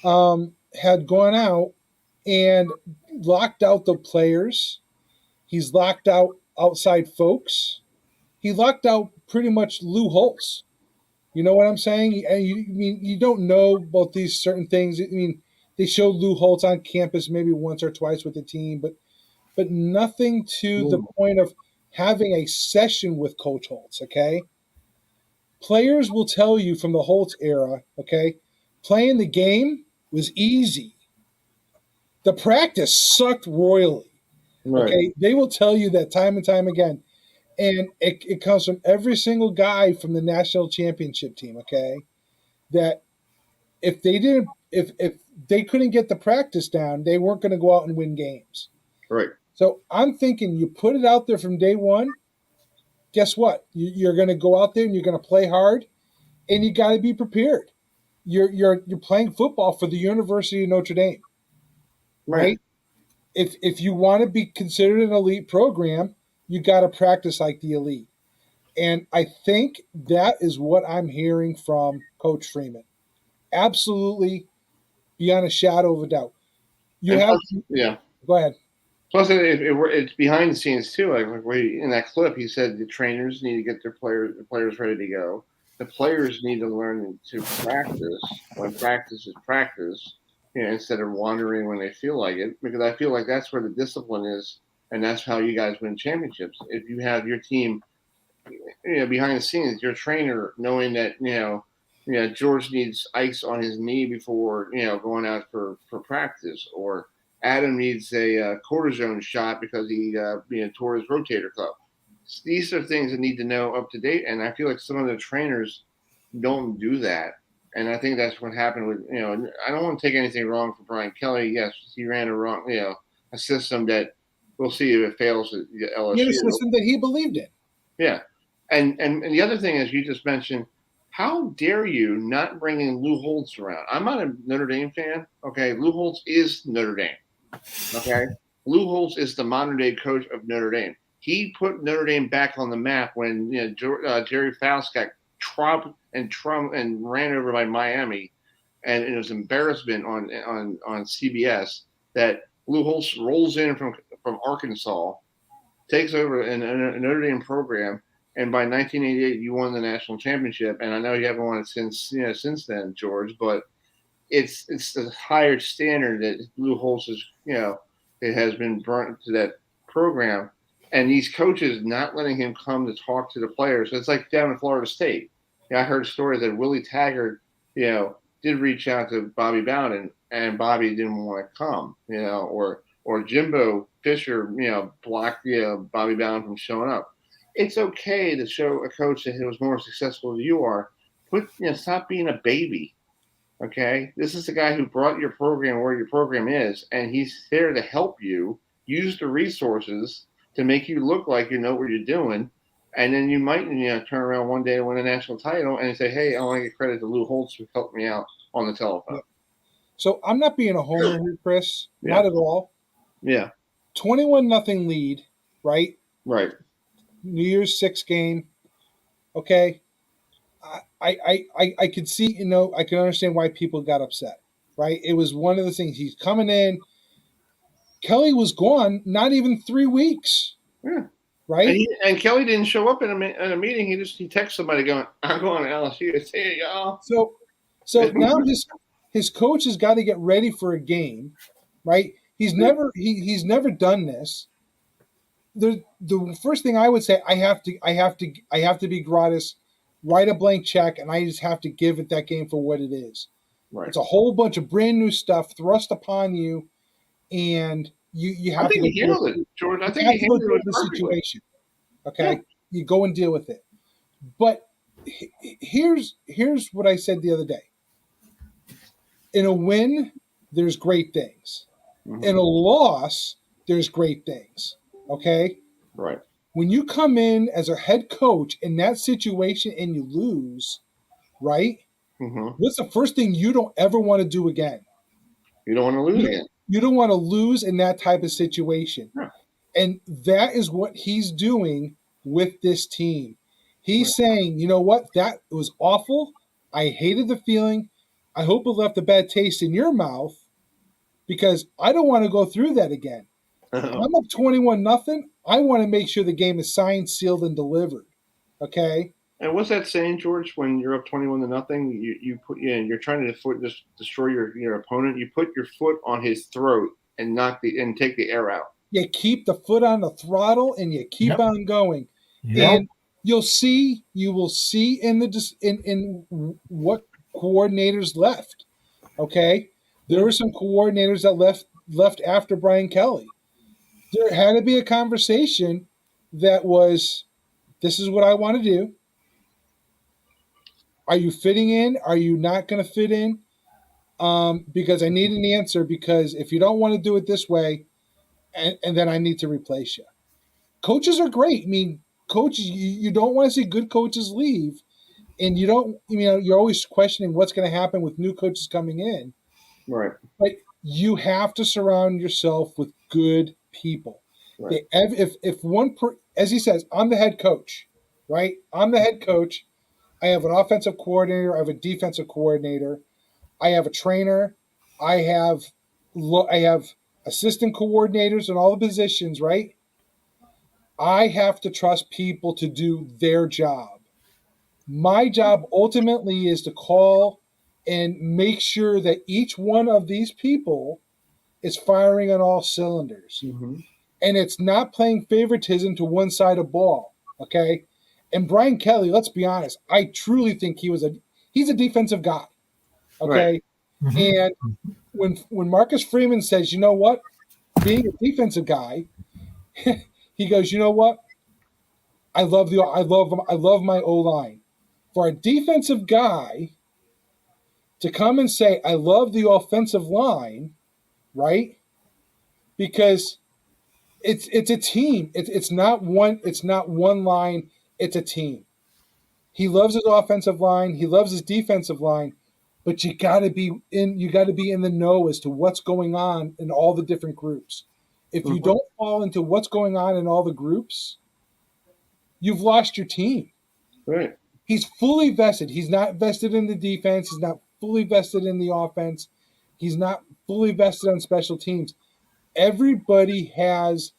had gone out and locked out the players. He's locked out outside folks. He locked out pretty much Lou Holtz. You know what I'm saying? And you don't know about these certain things. I mean, they showed Lou Holtz on campus maybe once or twice with the team, but nothing to the point of having a session with Coach Holtz, okay? Players will tell you from the Holtz era, okay, playing the game was easy. The practice sucked royally. Right. Okay, they will tell you that time and time again. And it comes from every single guy from the national championship team, okay? That if they couldn't get the practice down, they weren't going to go out and win games. Right. So I'm thinking you put it out there from day one, guess what? You're going to go out there and you're going to play hard, and you got to be prepared. You're playing football for the University of Notre Dame, right? If you want to be considered an elite program, you got to practice like the elite. And I think that is what I'm hearing from Coach Freeman. Absolutely, beyond a shadow of a doubt. Yeah. Go ahead. Plus, it's behind the scenes too. Like in that clip, he said the trainers need to get the players ready to go. The players need to learn to practice when practice is practice, instead of wandering when they feel like it. Because I feel like that's where the discipline is, and that's how you guys win championships. If you have your team, behind the scenes, your trainer knowing that George needs ice on his knee before going out for practice, or Adam needs a cortisone shot because he tore his rotator cuff. These are things that need to know up to date, and I feel like some of the trainers don't do that. And I think that's what happened with I don't want to take anything wrong for Brian Kelly. Yes, he ran a system that we'll see if it fails at LSU. He had a system that he believed in. Yeah, and the other thing is, you just mentioned, how dare you not bring in Lou Holtz around? I'm not a Notre Dame fan. Okay, Lou Holtz is Notre Dame. Okay, Lou Holtz is the modern day coach of Notre Dame. He put Notre Dame back on the map when Jerry Faust got trumped and ran over by Miami, and it was embarrassment on CBS that Lou Holtz rolls in from Arkansas, takes over a Notre Dame program, and by 1988 you won the national championship. And I know you haven't won it since then, George, but it's the higher standard that Lou Holtz is, it has been burnt to that program. And these coaches not letting him come to talk to the players. It's like down in Florida State. I heard stories that Willie Taggart, did reach out to Bobby Bowden, and Bobby didn't want to come, or Jimbo Fisher, blocked Bobby Bowden from showing up. It's okay to show a coach that was more successful than you are. Stop being a baby. Okay, this is the guy who brought your program where your program is, and he's there to help you use the resources to make you look like you know what you're doing. And then you might turn around one day and win a national title and say, hey, I want to give credit to Lou Holtz who helped me out on the telephone. So I'm not being a homer here, Chris. Yeah. Not at all. Yeah. 21-0 lead, right? Right. New Year's 6 game. Okay. I could see, I can understand why people got upset, right? It was one of the things. He's coming in. Kelly was gone not even 3 weeks. Yeah. right? And Kelly didn't show up in a meeting. He texted somebody going, "I'm going to LSU." See y'all. So now his coach has got to get ready for a game, right? He's never done this. The first thing I would say, I have to be gratis, write a blank check, and I just have to give it that game for what it is. Right. It's a whole bunch of brand new stuff thrust upon you, and you have I think to he handled it, George. I think he go handled deal it with the perfectly. situation. Okay, Yeah. you go and deal with it. But here's what I said the other day. In a win, there's great things. Mm-hmm. In a loss, there's great things. Okay? Right. When you come in as a head coach in that situation and you lose, right? Mm-hmm. What's the first thing you don't ever want to do again? You don't want to lose again. You don't want to lose in that type of situation. Yeah. And that is what he's doing with this team. He's saying, you know what? That was awful. I hated the feeling. I hope it left a bad taste in your mouth because I don't want to go through that again. If I'm up 21-0, I want to make sure the game is signed, sealed, and delivered. Okay? And what's that saying, George? When you're up 21-0, you're trying to destroy your opponent. You put your foot on his throat and take the air out. You keep the foot on the throttle and you keep on going. Yep. And you will see in what coordinators left. Okay? There were some coordinators that left after Brian Kelly. There had to be a conversation that was, this is what I want to do. Are you fitting in? Are you not going to fit in? Because I need an answer, because if you don't want to do it this way, and then I need to replace you. Coaches are great. I mean, coaches, you don't want to see good coaches leave, and you're always questioning what's going to happen with new coaches coming in. Right. But you have to surround yourself with good people. Right. As he says, I'm the head coach, right? I'm the head coach. I have an offensive coordinator. I have a defensive coordinator. I have a trainer. I have assistant coordinators in all the positions, right? I have to trust people to do their job. My job ultimately is to call and make sure that each one of these people is firing on all cylinders. Mm-hmm. And it's not playing favoritism to one side of ball, okay? And Brian Kelly, let's be honest, I truly think he's a defensive guy, okay? Right. And when Marcus Freeman says, you know what, being a defensive guy, he goes, you know what, I love my O-line. For a defensive guy to come and say, I love the offensive line, right? Because it's a team. It's not one line, it's a team. He loves his offensive line, he loves his defensive line, but you gotta be in the know as to what's going on in all the different groups. If you don't fall into what's going on in all the groups, you've lost your team. Right. He's fully vested. He's not vested in the defense. He's not fully vested in the offense. He's not fully vested on special teams. Everybody has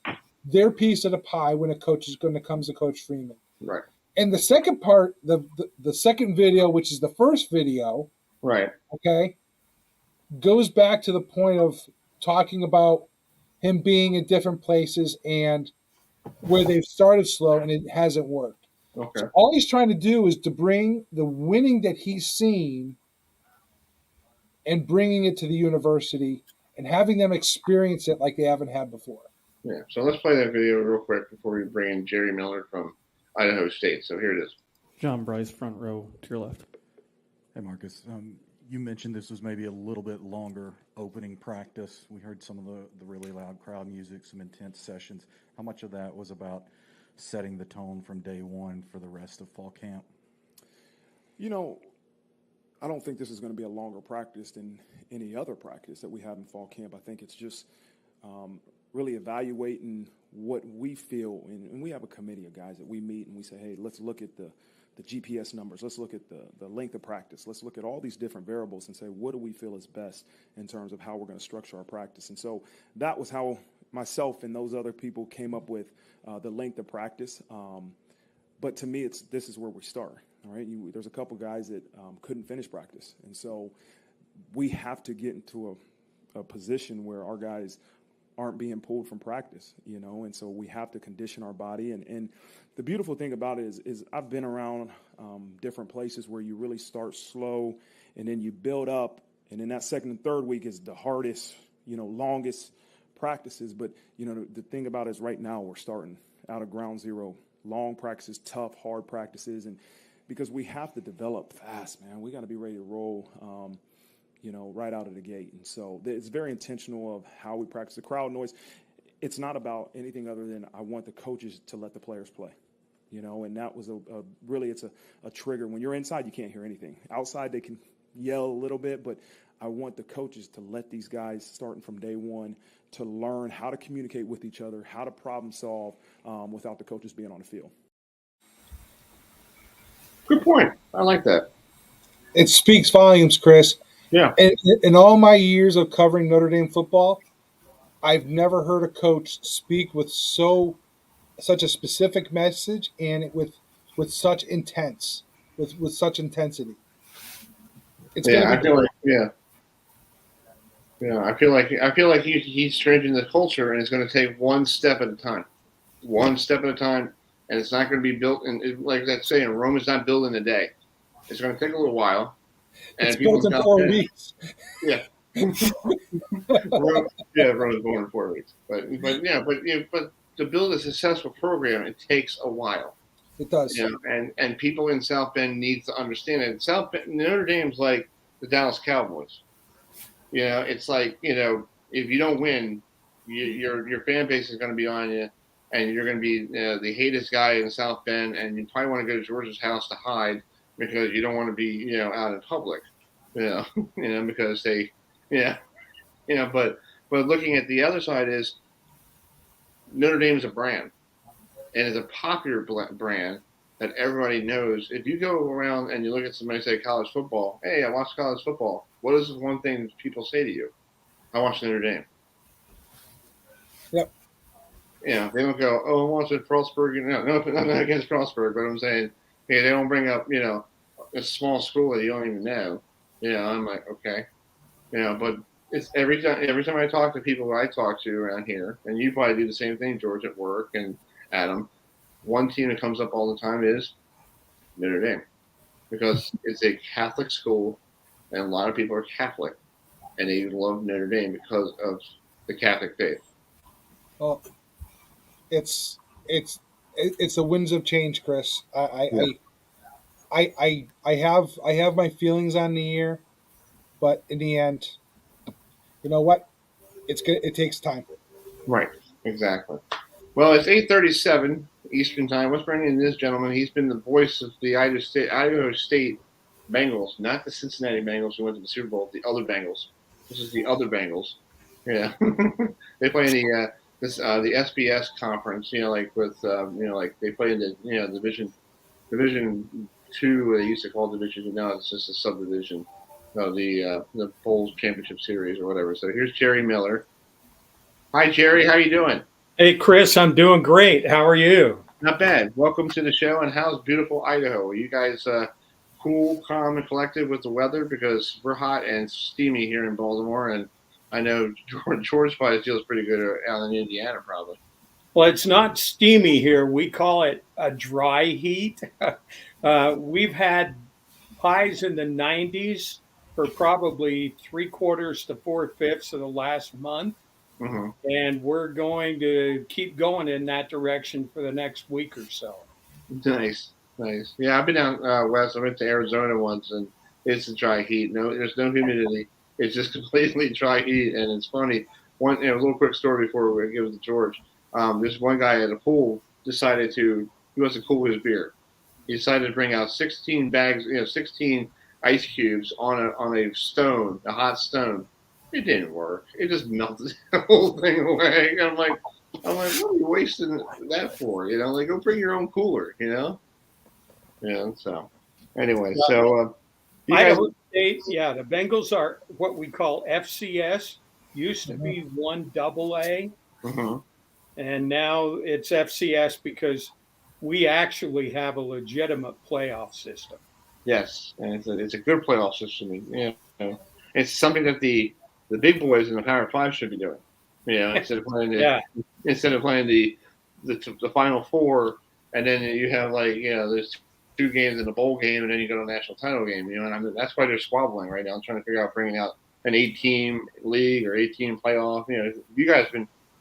their piece of the pie when it comes to Coach Freeman. Right. And the second part, the second video, which is the first video, right, okay, goes back to the point of talking about him being in different places and where they've started slow and it hasn't worked. Okay. So all he's trying to do is to bring the winning that he's seen and bringing it to the university and having them experience it like they haven't had before. Yeah. So let's play that video real quick before we bring in Jerry Miller from Idaho State. So here it is. John Bryce, front row to your left. Hey, Marcus. You mentioned this was maybe a little bit longer opening practice. We heard some of the really loud crowd music, some intense sessions. How much of that was about setting the tone from day one for the rest of fall camp? You know, I don't think this is going to be a longer practice than any other practice that we have in fall camp. I think it's just really evaluating what we feel. And we have a committee of guys that we meet and we say, hey, let's look at the GPS numbers. Let's look at the length of practice. Let's look at all these different variables and say, what do we feel is best in terms of how we're going to structure our practice? And so that was how myself and those other people came up with the length of practice. But to me, this is where we start. All right, there's a couple guys that couldn't finish practice, and so we have to get into a position where our guys aren't being pulled from practice, and so we have to condition our body. And the beautiful thing about it is I've been around different places where you really start slow and then you build up, and then that second and third week is the hardest, longest practices. But, the thing about it is right now we're starting out of ground zero, long practices, tough, hard practices, and because we have to develop fast, man. We got to be ready to roll, right out of the gate. And so it's very intentional of how we practice. The crowd noise, it's not about anything other than I want the coaches to let the players play, and that was really it's a trigger. When you're inside, you can't hear anything. Outside, they can yell a little bit, but I want the coaches to let these guys, starting from day one, to learn how to communicate with each other, how to problem solve without the coaches being on the field. Good point. I like that. It speaks volumes, Chris. Yeah. In all my years of covering Notre Dame football, I've never heard a coach speak with such a specific message and with such such intensity. I feel like he's changing the culture, and it's going to take one step at a time. One step at a time. And it's not going to be built in, like that saying, Rome is not built in a day. It's going to take a little while. And it's built in 4 weeks. Yeah. Rome is born in 4 weeks. But to build a successful program, it takes a while. It does. And people in South Bend need to understand it. South Bend, Notre Dame's like the Dallas Cowboys. It's like, if you don't win, your fan base is going to be on you. And you're going to be the hatest guy in South Bend, and you probably want to go to George's house to hide because you don't want to be, out in public, because they, But looking at the other side is Notre Dame is a brand, and it's a popular brand that everybody knows. If you go around and you look at somebody say college football, hey, I watch college football. What is the one thing people say to you? I watch Notre Dame. Yep. They don't go, oh, I want to Frostburg. No, I'm not against Frostburg, but I'm saying, they don't bring up, a small school that you don't even know. I'm like, okay. But it's every time I talk to people who I talk to around here, and you probably do the same thing, George, at work, and Adam, one team that comes up all the time is Notre Dame, because it's a Catholic school, and a lot of people are Catholic, and they love Notre Dame because of the Catholic faith. Well, it's the winds of change, Chris. I have my feelings on the year, but in the end, you know what? It takes time. Right. Exactly. Well, it's 8:37 Eastern time. Let's bring in this gentleman. He's been the voice of the Idaho State Bengals, not the Cincinnati Bengals who went to the Super Bowl. The other Bengals. This is the other Bengals. Yeah. They play in the SBS conference, with like they play in the Division 2, they used to call it Division. Now it's just a subdivision of the Bowls Championship Series or whatever. So here's Jerry Miller. Hi, Jerry. How you doing? Hey, Chris. I'm doing great. How are you? Not bad. Welcome to the show. And how's beautiful Idaho? Are you guys cool, calm, and collected with the weather? Because we're hot and steamy here in Baltimore, and I know George probably feels pretty good out in Indiana, probably. Well, it's not steamy here. We call it a dry heat. We've had highs in the 90s for probably 3/4 to 4/5 of the last month. Mm-hmm. And we're going to keep going in that direction for the next week or so. Nice. Yeah, I've been down west. I went to Arizona once, and it's a dry heat. There's no humidity. It's just completely dry heat, and it's funny. A little quick story before we give it to George. This one guy at a pool decided he wants to cool his beer. He decided to bring out 16 bags, 16 ice cubes on a stone, a hot stone. It didn't work. It just melted the whole thing away. And I'm like, what are you wasting that for? Go bring your own cooler. So anyway, Idaho State, yeah, the Bengals are what we call FCS. Used to be 1AA, Mm-hmm. And now it's FCS because we actually have a legitimate playoff system. Yes, and it's a good playoff system. You know, it's something that the big boys in the Power Five should be doing. You know, instead of playing the Final Four, and then you have like there's 2 games in the bowl game, and then you go to a national title game. You know, and that's why they're squabbling right now, trying to figure out bringing out an 8-team league or 8-team playoff. You know, you guys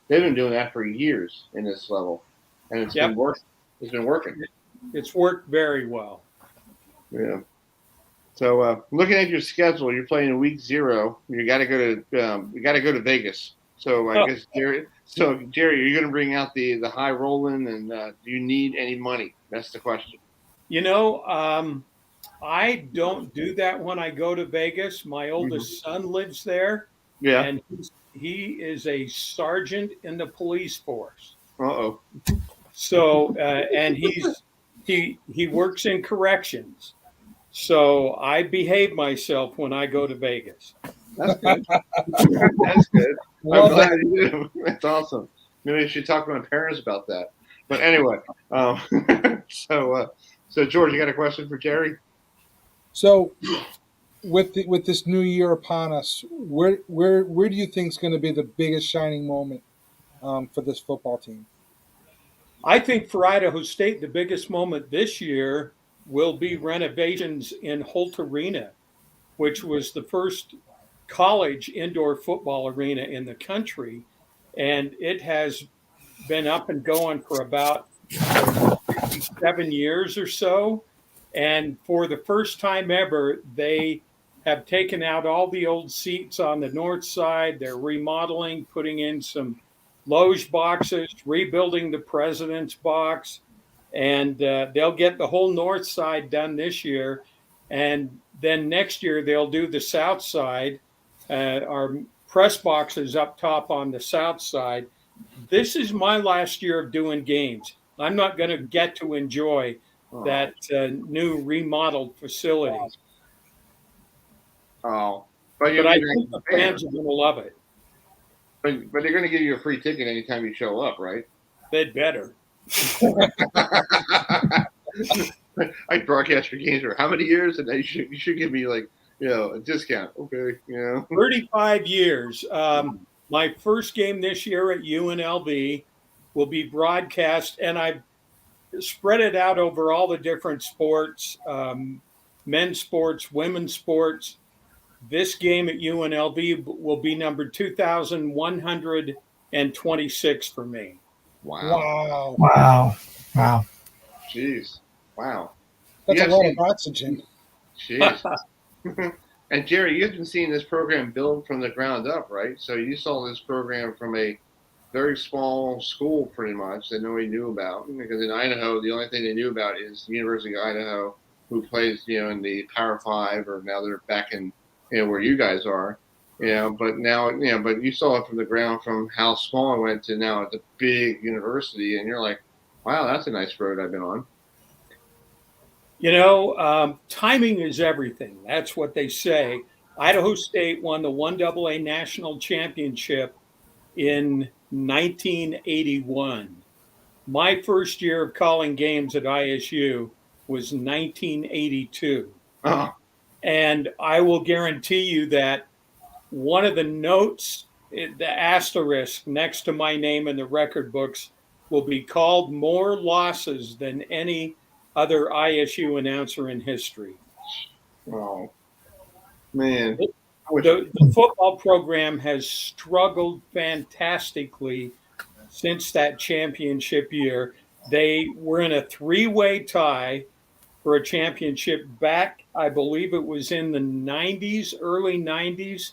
they've been doing that for years in this level, and it's been working. It's been working. It's worked very well. Yeah. So looking at your schedule, you're playing in week 0. You got to go to Vegas. So I guess Jerry, you're going to bring out the high rolling, and do you need any money? That's the question. You know, I don't do that when I go to Vegas. My oldest son lives there. Yeah. And he is a sergeant in the police force. Uh-oh. So and he works in corrections. So I behave myself when I go to Vegas. That's good. That's good. I'm glad you do. That's awesome. Maybe I should talk to my parents about that. But anyway, so George, you got a question for Jerry? So, with this new year upon us, where do you think is going to be the biggest shining moment for this football team? I think for Idaho State, the biggest moment this year will be renovations in Holt Arena, which was the first college indoor football arena in the country. And it has been up and going for about 7 years or so. And for the first time ever, they have taken out all the old seats on the north side. They're remodeling, putting in some loge boxes, rebuilding the president's box. And they'll get the whole north side done this year. And then next year, they'll do the south side. Our press boxes up top on the south side. This is my last year of doing games. I'm not going to get to enjoy that new remodeled facility. Oh, but I think the fans are going to love it. But they're going to give you a free ticket anytime you show up, right? They'd better. I broadcast your games for how many years, and you should give me like a discount. Okay, 35 years. My first game this year at UNLV will be broadcast, and I've spread it out over all the different sports, men's sports, women's sports. This game at UNLV will be number 2,126 for me. Wow. Jeez. Wow. That's a lot of oxygen. Jeez. And Jerry, you've been seeing this program build from the ground up, right? So you saw this program from a very small school, pretty much, that nobody knew about. Because in Idaho, the only thing they knew about is the University of Idaho, who plays, in the Power 5, or now they're back in, where you guys are. But now, but you saw it from the ground, from how small it went to now it's a big university, and you're like, wow, that's a nice road I've been on. Timing is everything. That's what they say. Idaho State won the 1AA national championship in 1981. My first year of calling games at ISU was 1982. Uh-huh. And I will guarantee you that one of the notes, the asterisk next to my name in the record books, will be called more losses than any other ISU announcer in history. Oh, man. The football program has struggled fantastically since that championship year. They were in a 3-way tie for a championship back, I believe it was in the 90s, early 90s,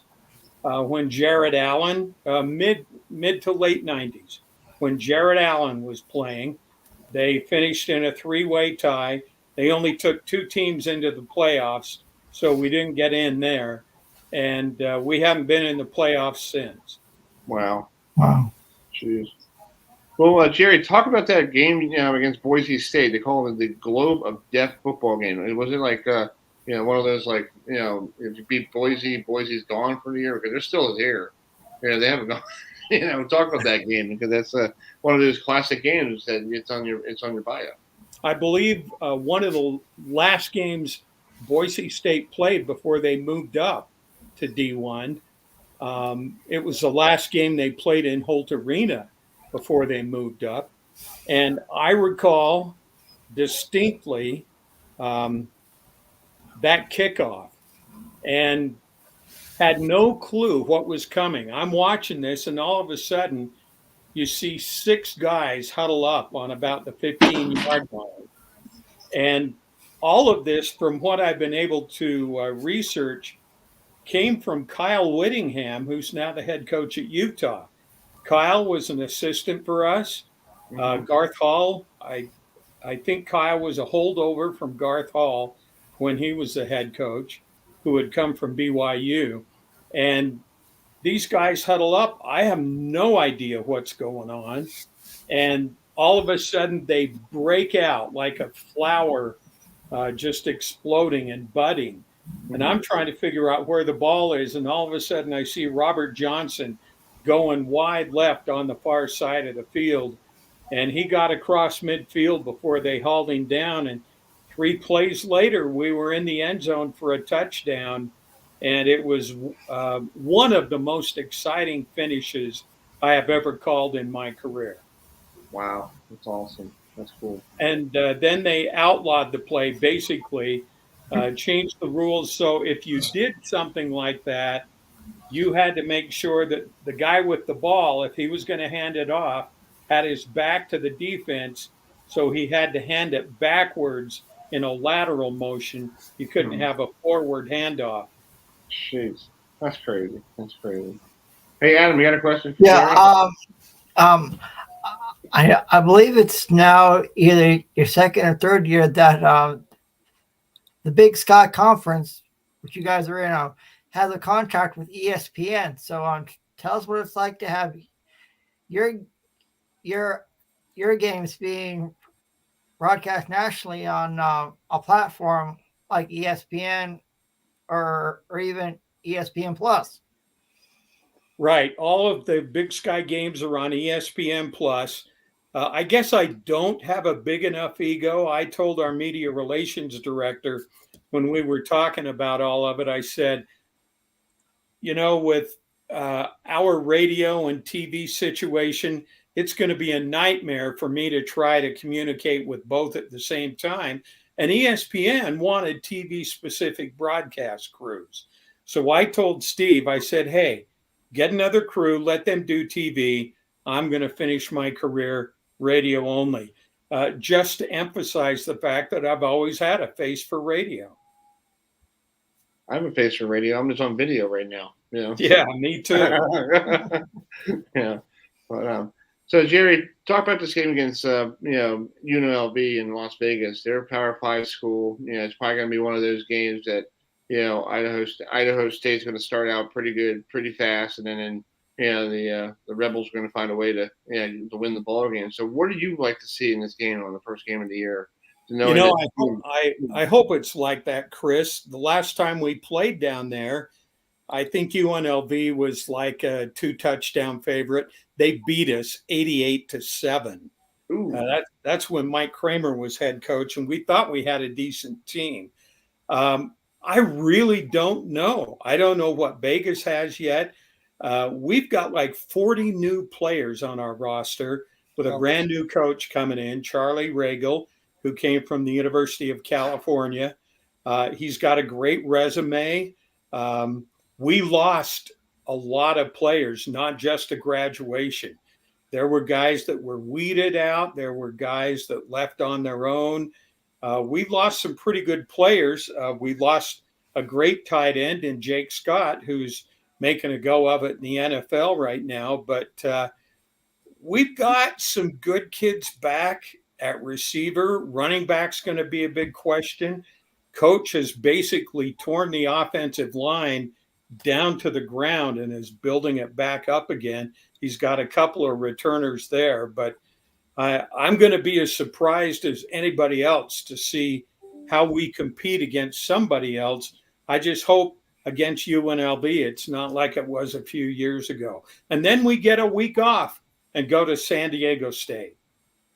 when Jared Allen, mid to late 90s, when Jared Allen was playing. They finished in a 3-way tie. They only took 2 teams into the playoffs, so we didn't get in there. And we haven't been in the playoffs since. Wow. Jeez. Well, Jerry, talk about that game against Boise State. They call it the Globe of Death football game. Was it like, one of those, like, if you beat Boise, Boise's gone for the year? Because they're still here. They haven't gone. talk about that game because that's one of those classic games that it's on your bio. I believe one of the last games Boise State played before they moved up to D1. It was the last game they played in Holt Arena before they moved up. And I recall distinctly that kickoff and had no clue what was coming. I'm watching this, and all of a sudden, you see 6 guys huddle up on about the 15-yard line. And all of this, from what I've been able to research, came from Kyle Whittingham, who's now the head coach at Utah. Kyle was an assistant for us. Garth Hall, I think Kyle was a holdover from Garth Hall when he was the head coach, who had come from BYU. And these guys huddle up. I have no idea what's going on. And all of a sudden, they break out like a flower just exploding and budding. And I'm trying to figure out where the ball is. And all of a sudden, I see Robert Johnson going wide left on the far side of the field. And he got across midfield before they hauled him down. And 3 plays later, we were in the end zone for a touchdown. And it was one of the most exciting finishes I have ever called in my career. Wow, that's awesome. That's cool. And then they outlawed the play, basically changed the rules. So if you did something like that, you had to make sure that the guy with the ball, if he was going to hand it off, had his back to the defense. So he had to hand it backwards in a lateral motion. You couldn't have a forward handoff. Jeez, that's crazy. That's crazy. Hey, Adam, you got a question? Yeah. I believe it's now either your second or third year that the Big Sky Conference, which you guys are in, has a contract with ESPN. So tell us what it's like to have your games being broadcast nationally on a platform like ESPN or even ESPN Plus. Right. All of the Big Sky games are on ESPN Plus. I guess I don't have a big enough ego. I told our media relations director when we were talking about all of it, I said, with our radio and TV situation, it's going to be a nightmare for me to try to communicate with both at the same time. And ESPN wanted TV-specific broadcast crews. So I told Steve, I said, hey, get another crew, let them do TV. I'm going to finish my career radio only, just to emphasize the fact that I've always had a face for radio. I have a face for radio. I'm just on video right now. Yeah, me too. Yeah. But, so, Jerry, talk about this game against, UNLV in Las Vegas. They're a Power 5 school. It's probably going to be one of those games that, Idaho State's going to start out pretty good, pretty fast, and then the Rebels are going to find a way to win the ball game. So, what do you like to see in this game on the first game of the year? I hope it's like that, Chris. The last time we played down there, I think UNLV was like a 2-touchdown favorite. They beat us 88-7. That's when Mike Kramer was head coach, and we thought we had a decent team. I really don't know. I don't know what Vegas has yet. We've got like 40 new players on our roster with a brand new coach coming in, Charlie Regal, who came from the University of California. He's got a great resume. We lost a lot of players, not just a graduation. There were guys that were weeded out. There were guys that left on their own. We lost some pretty good players. We lost a great tight end in Jake Scott, who's making a go of it in the NFL right now. But we've got some good kids back at receiver. Running back's going to be a big question. Coach has basically torn the offensive line down to the ground and is building it back up again. He's got a couple of returners there, but I'm going to be as surprised as anybody else to see how we compete against somebody else. I just hope against UNLV. It's not like it was a few years ago. And then we get a week off and go to San Diego State.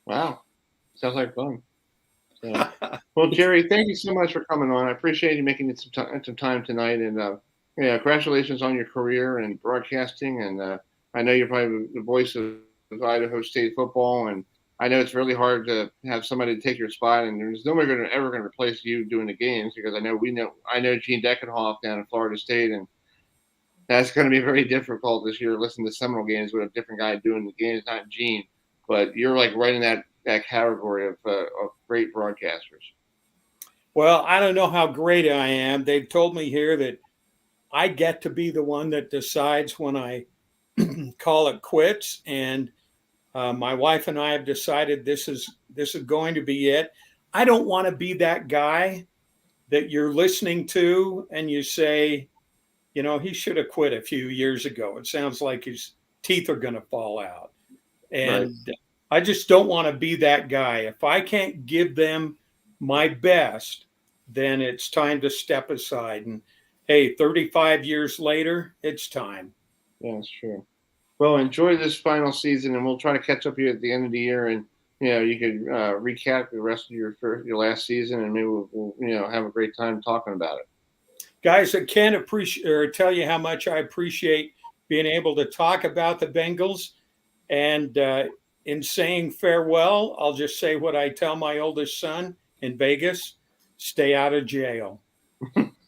Wow. Sounds like fun. So, well, Jerry, thank you so much for coming on. I appreciate you making some time tonight. And yeah, congratulations on your career and broadcasting. And I know you're probably the voice of Idaho State football. And I know it's really hard to have somebody to take your spot. And there's nobody ever going to replace you doing the games, because I know Gene Deckenhoff down in Florida State, and that's going to be very difficult this year. Listening to Seminole games with a different guy doing the games, not Gene. But you're like right in that category of great broadcasters. Well, I don't know how great I am. They've told me here that I get to be the one that decides when I call it quits. And my wife and I have decided this is going to be it. I don't want to be that guy that you're listening to and you say, he should have quit a few years ago. It sounds like his teeth are going to fall out. And right. I just don't want to be that guy. If I can't give them my best, then it's time to step aside. And hey, 35 years later, it's time. Yeah, that's true. Well, enjoy this final season, and we'll try to catch up with you at the end of the year. And you can recap the rest of your last season, and maybe we'll have a great time talking about it. Guys, I can't appreciate or tell you how much I appreciate being able to talk about the Bengals. And in saying farewell, I'll just say what I tell my oldest son in Vegas: stay out of jail.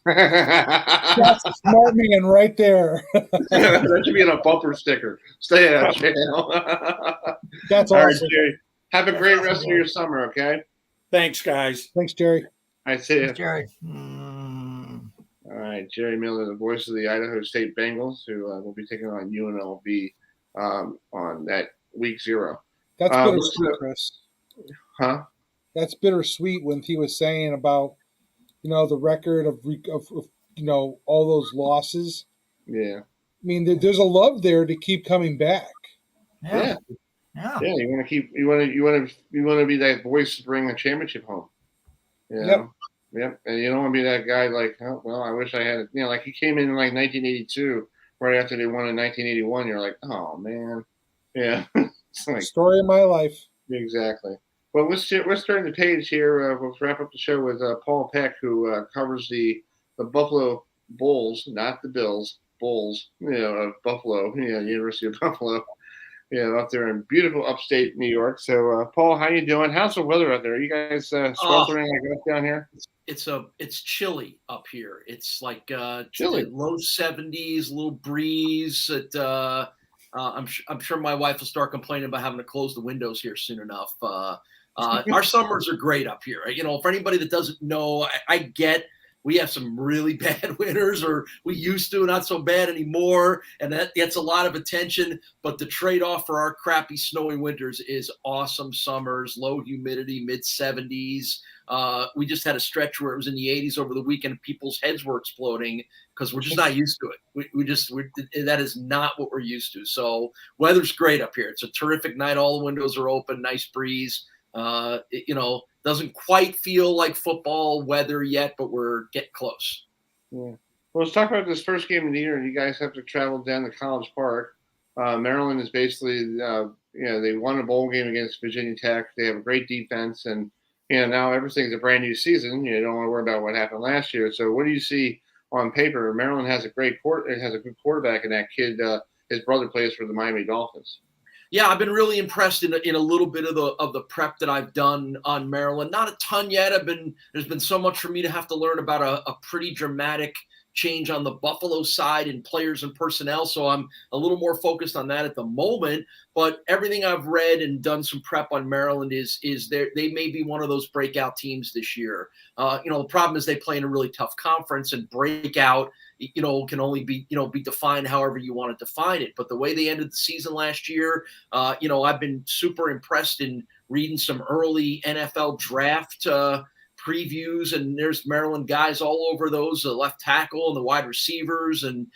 That's a smart man right there. That should be in a bumper sticker. Stay out of jail. That's all awesome. Right, Jerry. Have a great rest of your summer, okay? Thanks, guys. Thanks, Jerry. I see you. Thanks, Jerry. All right, Jerry Miller, the voice of the Idaho State Bengals, who will be taking on UNLV on that week 0. That's bittersweet, Chris. Huh? That's bittersweet when he was saying about, the record of all those losses. Yeah. I mean, there's a love there to keep coming back. Yeah. You want to be that voice to bring a championship home. Yep. And you don't want to be that guy like, oh, well, I wish I had it. Like he came in like 1982, right after they won in 1981. You're like, oh man. Yeah. It's like, story of my life. Exactly. Well, let's turn the page here. We'll wrap up the show with Paul Peck, who covers the Buffalo Bulls, not the Bills, Bulls, of Buffalo, University of Buffalo, up there in beautiful upstate New York. So, Paul, how you doing? How's the weather out there? Are you guys sweltering like us down here? It's chilly up here. It's like chilly, low 70s, a little breeze. I'm sure my wife will start complaining about having to close the windows here soon enough. Our summers are great up here. For anybody that doesn't know, I get we have some really bad winters, or we used to, not so bad anymore, and that gets a lot of attention. But the trade-off for our crappy snowy winters is awesome summers, low humidity, mid-70s. We just had a stretch where it was in the 80s over the weekend. People's heads were exploding because we're just not used to it. That is not what we're used to. So weather's great up here. It's a terrific night. All the windows are open, nice breeze. Doesn't quite feel like football weather yet, but we're getting close. Yeah. Well, let's talk about this first game of the year. You guys have to travel down to College Park. Maryland is basically, they won a bowl game against Virginia Tech. They have a great defense, and now everything's a brand new season. You don't want to worry about what happened last year. So, what do you see on paper? Maryland has a good quarterback, and that kid, his brother plays for the Miami Dolphins. Yeah, I've been really impressed in a little bit of the prep that I've done on Maryland. Not a ton yet. There's been so much for me to have to learn about a pretty dramatic change on the Buffalo side in players and personnel. So I'm a little more focused on that at the moment. But everything I've read and done some prep on Maryland is they may be one of those breakout teams this year. The problem is they play in a really tough conference, and breakout can only be defined however you want to define it. But the way they ended the season last year, I've been super impressed in reading some early NFL draft previews, and there's Maryland guys all over those, the left tackle and the wide receivers. And,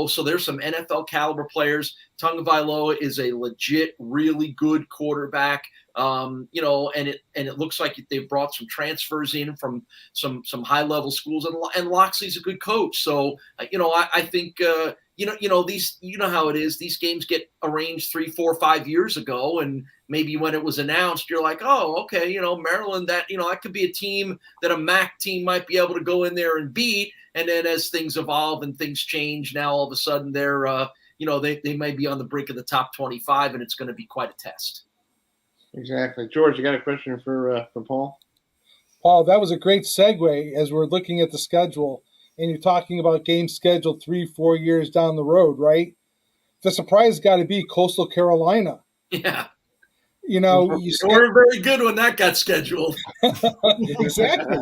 so there's some NFL caliber players. Tagovailoa is a legit, really good quarterback. And it looks like they've brought some transfers in from some high level schools, and Loxley's a good coach. So I think these, how it is. These games get arranged 3, 4, 5 years ago, and maybe when it was announced, you're like, oh, okay, Maryland, that could be a team that a MAC team might be able to go in there and beat. And then as things evolve and things change, now all of a sudden they're they may be on the brink of the top 25, and it's going to be quite a test. Exactly. George, you got a question for Paul? Paul, that was a great segue as we're looking at the schedule, and you're talking about games scheduled 3-4 years down the road, right? The surprise got to be Coastal Carolina. Yeah. You were very good when that got scheduled. Exactly.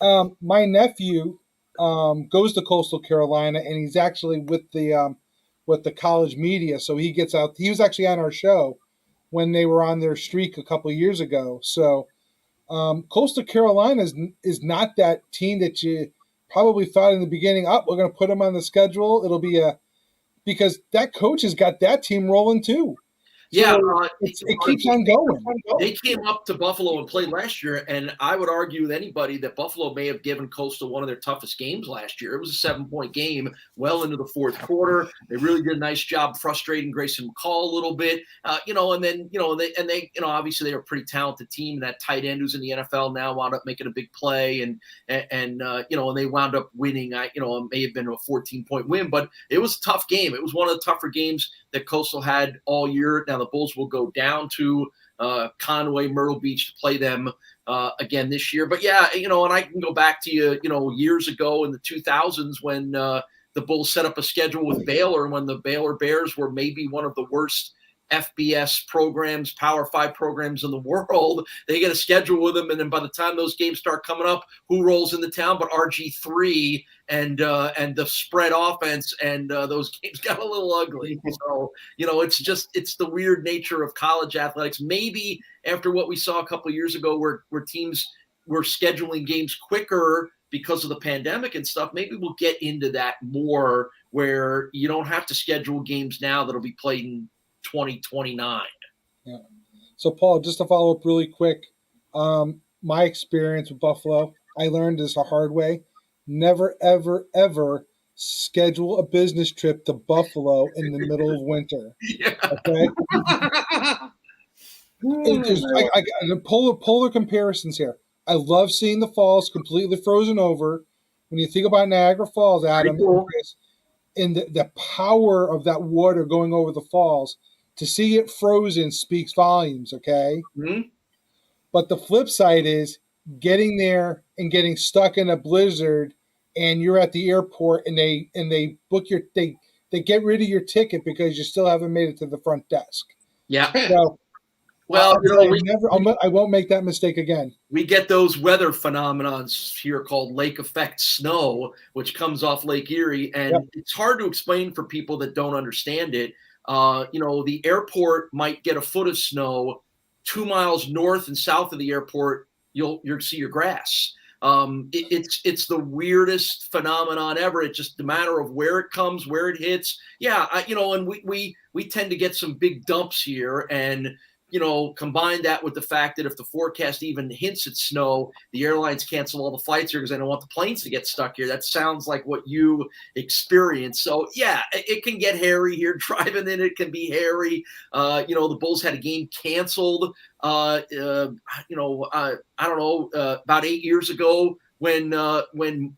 My nephew goes to Coastal Carolina, and he's actually with the college media, so he gets out. He was actually on our show when they were on their streak a couple of years ago. So Coastal Carolina is not that team that you probably thought in the beginning, oh, we're going to put them on the schedule. It'll be because that coach has got that team rolling too. Yeah, it keeps on going. They came up to Buffalo and played last year, and I would argue with anybody that Buffalo may have given Coastal one of their toughest games last year. It was a 7-point game well into the fourth quarter. They really did a nice job frustrating Grayson McCall a little bit, and then they obviously they were a pretty talented team. That tight end who's in the NFL now wound up making a big play, and they wound up winning. It may have been a 14-point win, but it was a tough game. It was one of the tougher games that Coastal had all year. Now the Bulls will go down to Conway, Myrtle Beach to play them again this year. But yeah, and I can go back to years ago in the 2000s when the Bulls set up a schedule with Baylor, when the Baylor Bears were maybe one of the worst FBS programs, Power 5 programs in the world. They get a schedule with them, and then by the time those games start coming up, who rolls into town but RG3 and the spread offense, and those games got a little ugly. So it's the weird nature of college athletics. Maybe after what we saw a couple of years ago, where teams were scheduling games quicker because of the pandemic and stuff, maybe we'll get into that more, where you don't have to schedule games now that'll be played in 2029. Yeah. So Paul, just to follow up really quick, my experience with Buffalo, I learned this the hard way. Never, ever, ever schedule a business trip to Buffalo in the middle of winter. Yeah. Okay. I polar comparisons here. I love seeing the falls completely frozen over. When you think about Niagara Falls, Adam, and the power of that water going over the falls, to see it frozen speaks volumes, okay? Mm-hmm. But the flip side is getting there and getting stuck in a blizzard, and you're at the airport, and they book they get rid of your ticket because you still haven't made it to the front desk. Yeah. So, well, I won't make that mistake again. We get those weather phenomenons here called lake effect snow, which comes off Lake Erie, and It's hard to explain for people that don't understand it. The airport might get a foot of snow 2 miles north and south of the airport. You'll see your grass. It's the weirdest phenomenon ever. It's just a matter of where it comes, where it hits. Yeah, and we tend to get some big dumps here, and combine that with the fact that if the forecast even hints at snow, the airlines cancel all the flights here because they don't want the planes to get stuck here. That sounds like what you experience. So yeah, it can get hairy here. Driving in it can be hairy. The Bulls had a game canceled. I don't know, about 8 years ago when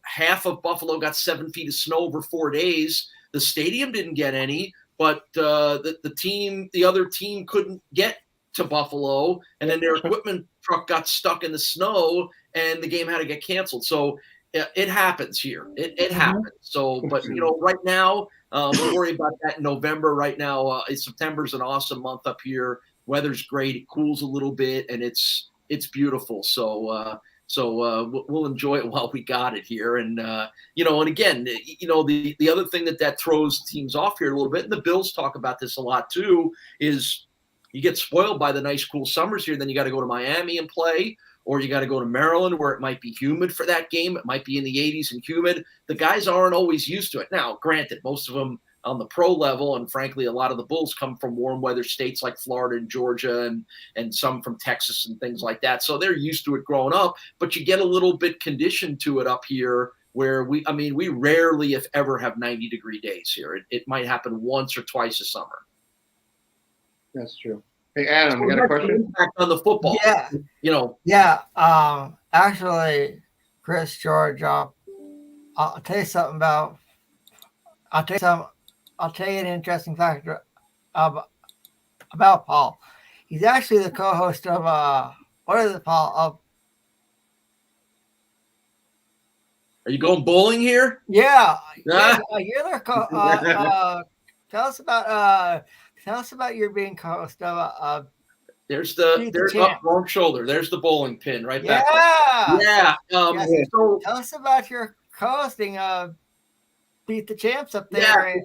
half of Buffalo got 7 feet of snow over 4 days. The stadium didn't get any, but the other team couldn't get to Buffalo, and then their equipment truck got stuck in the snow, and the game had to get canceled. So it happens here. It happens. So, but right now, we'll worry about that in November. Right now, September's an awesome month up here. Weather's great. It cools a little bit, and it's beautiful. So we'll enjoy it while we got it here. And, and again, the other thing that throws teams off here a little bit, and the Bills talk about this a lot too, is you get spoiled by the nice, cool summers here. Then you got to go to Miami and play, or you got to go to Maryland where it might be humid for that game. It might be in the 80s and humid. The guys aren't always used to it. Now, granted, most of them on the pro level. And frankly, a lot of the Bulls come from warm weather states like Florida and Georgia and some from Texas and things like that. So they're used to it growing up, but you get a little bit conditioned to it up here where we rarely, if ever, have 90-degree days here. It might happen once or twice a summer. That's true. Hey, Adam, you got a question? Impact on the football. Yeah. You know. Yeah. Actually, Chris, George, I'll tell you something about. I'll tell you an interesting fact about Paul. He's actually the co-host of what is it, Paul? Are you going bowling here? Yeah. You're the tell us about your being co-host of There's up wrong shoulder. There's the bowling pin right back. Yeah. Yeah. So tell us about your co-hosting of Beat the Champs up there.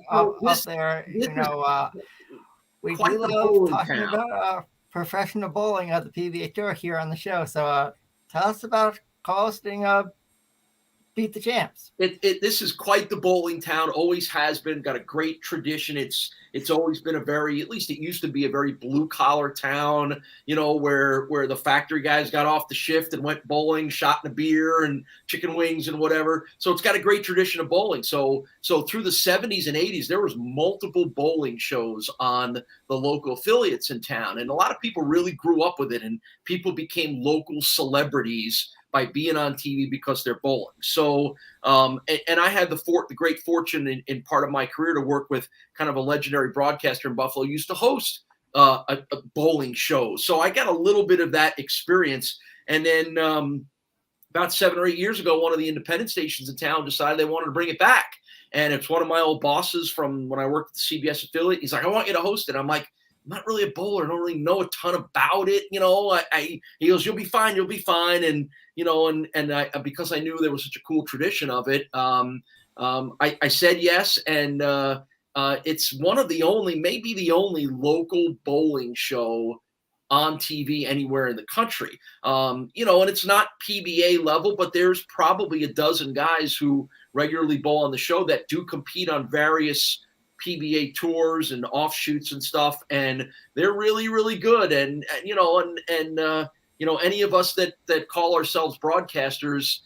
We do love talking about professional bowling of the PBA Tour here on the show. So tell us about co-hosting of Beat the Champs. This is quite the bowling town. Always has been. Got a great tradition. It's always been a very, at least it used to be a very blue collar town. You know, where the factory guys got off the shift and went bowling, shot in a beer and chicken wings and whatever. So it's got a great tradition of bowling. So through the 70s and 80s, there was multiple bowling shows on the local affiliates in town, and a lot of people really grew up with it, and people became local celebrities by being on TV because they're bowling. So, and I had the great fortune in part of my career to work with kind of a legendary broadcaster in Buffalo, used to host a bowling show. So I got a little bit of that experience. And then about 7 or 8 years ago, one of the independent stations in town decided they wanted to bring it back. And it's one of my old bosses from when I worked at the CBS affiliate. He's like, I want you to host it. I'm like, I'm not really a bowler. I don't really know a ton about it. You know, he goes, you'll be fine. And, you know, and because I knew there was such a cool tradition of it, I said yes. And it's one of the only, maybe the only local bowling show on TV anywhere in the country. You know, and it's not PBA level, but there's probably a dozen guys who regularly bowl on the show that do compete on various PBA tours and offshoots and stuff, and they're really, really good. And you know, you know, any of us that call ourselves broadcasters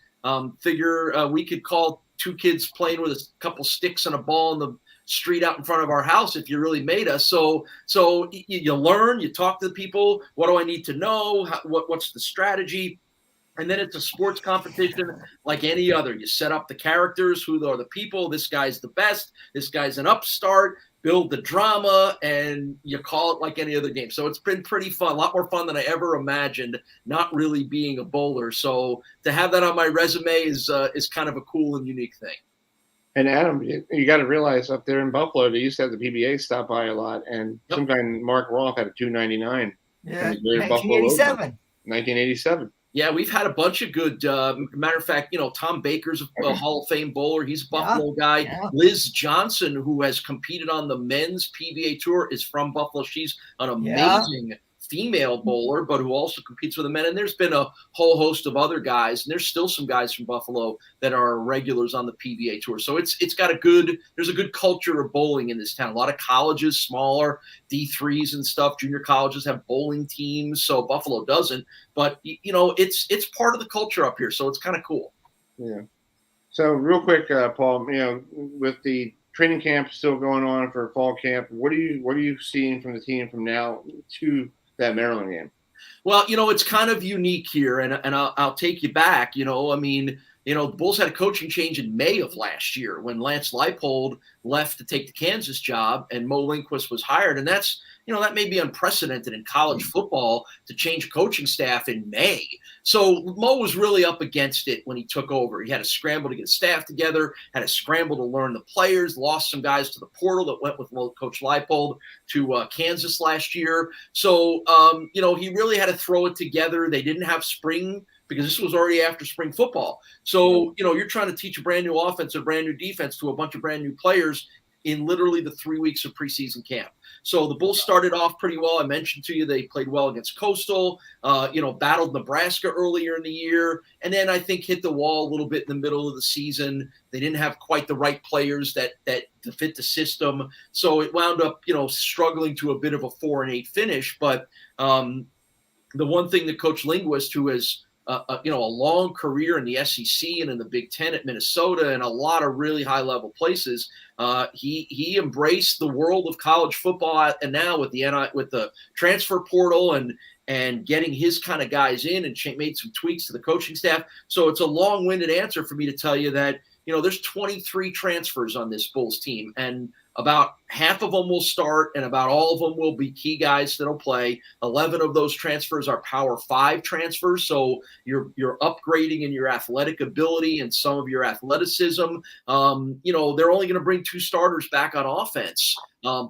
figure we could call two kids playing with a couple sticks and a ball in the street out in front of our house if you really made us. So you learn, you talk to the people. What do I need to know? What's the strategy? And then it's a sports competition like any other. You set up the characters, who are the people. This guy's the best. This guy's an upstart. Build the drama, and you call it like any other game. So it's been pretty fun, a lot more fun than I ever imagined, not really being a bowler. So to have that on my resume is kind of a cool and unique thing. And Adam, you got to realize up there in Buffalo, they used to have the PBA stop by a lot, and some guy, Mark Roth, had a 299. Yeah, 1987. 1987. Yeah, we've had a bunch of good. Matter of fact, you know, Tom Baker's a Hall of Fame bowler. He's a Buffalo guy. Yeah. Liz Johnson, who has competed on the men's PBA tour, is from Buffalo. She's an amazing female bowler, but who also competes with the men. And there's been a whole host of other guys, and there's still some guys from Buffalo that are regulars on the PBA tour. So it's got there's a good culture of bowling in this town. A lot of colleges, smaller D3s and stuff, junior colleges have bowling teams. So Buffalo doesn't, but you know, it's part of the culture up here. So it's kind of cool. Yeah. So real quick, Paul, you know, with the training camp still going on for fall camp, what are you seeing from the team from now to that Maryland game? Well, you know, it's kind of unique here, and I'll take you back. You know, I mean, you know, the Bulls had a coaching change in May of last year when Lance Leipold left to take the Kansas job and Mo Lindquist was hired. And that's, you know, that may be unprecedented in college football to change coaching staff in May. So Mo was really up against it when he took over. He had to scramble to get a staff together, had to scramble to learn the players, lost some guys to the portal that went with Coach Leipold to Kansas last year. So, you know, he really had to throw it together. They didn't have spring because this was already after spring football. So, you know, you're trying to teach a brand new offense, a brand new defense to a bunch of brand new players in literally the 3 weeks of preseason camp. So the Bulls started off pretty well. I mentioned to you they played well against Coastal, battled Nebraska earlier in the year, and then I think hit the wall a little bit in the middle of the season. They didn't have quite the right players that to fit the system, so it wound up struggling to a bit of a 4-8 finish. But the one thing that Coach Linguist, who has a long career in the SEC and in the Big Ten at Minnesota and a lot of really high level places, he embraced the world of college football, and now with the transfer portal and getting his kind of guys in and made some tweaks to the coaching staff. So it's a long-winded answer for me to tell you that there's 23 transfers on this Bulls team, and about half of them will start, and about all of them will be key guys that'll play. 11 of those transfers are Power 5 transfers, so you're upgrading in your athletic ability and some of your athleticism. They're only going to bring 2 starters back on offense,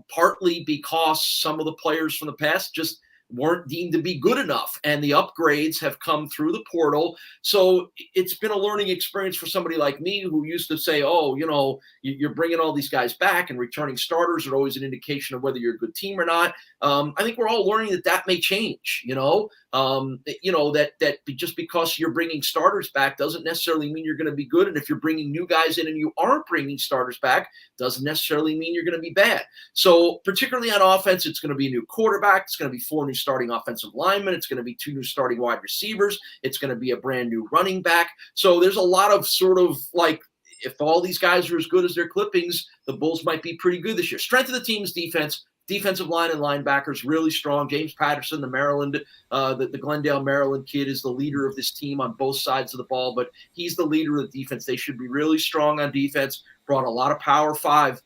partly because some of the players from the past just weren't deemed to be good enough, and the upgrades have come through the portal. So it's been a learning experience for somebody like me who used to say, you're bringing all these guys back, and returning starters are always an indication of whether you're a good team or not. I think we're all learning that may change, that just because you're bringing starters back doesn't necessarily mean you're going to be good. And if you're bringing new guys in and you aren't bringing starters back, doesn't necessarily mean you're going to be bad. So particularly on offense, it's going to be a new quarterback. It's going to be 4 new starting offensive linemen. It's going to be 2 new starting wide receivers. It's going to be a brand new running back. So there's a lot of sort of like, if all these guys are as good as their clippings, the Bulls might be pretty good this year. Strength of the team's defense. Defensive line and linebackers really strong. James Patterson, the Glendale, Maryland kid, is the leader of this team on both sides of the ball, but he's the leader of the defense. They should be really strong on defense. Brought a lot of Power 5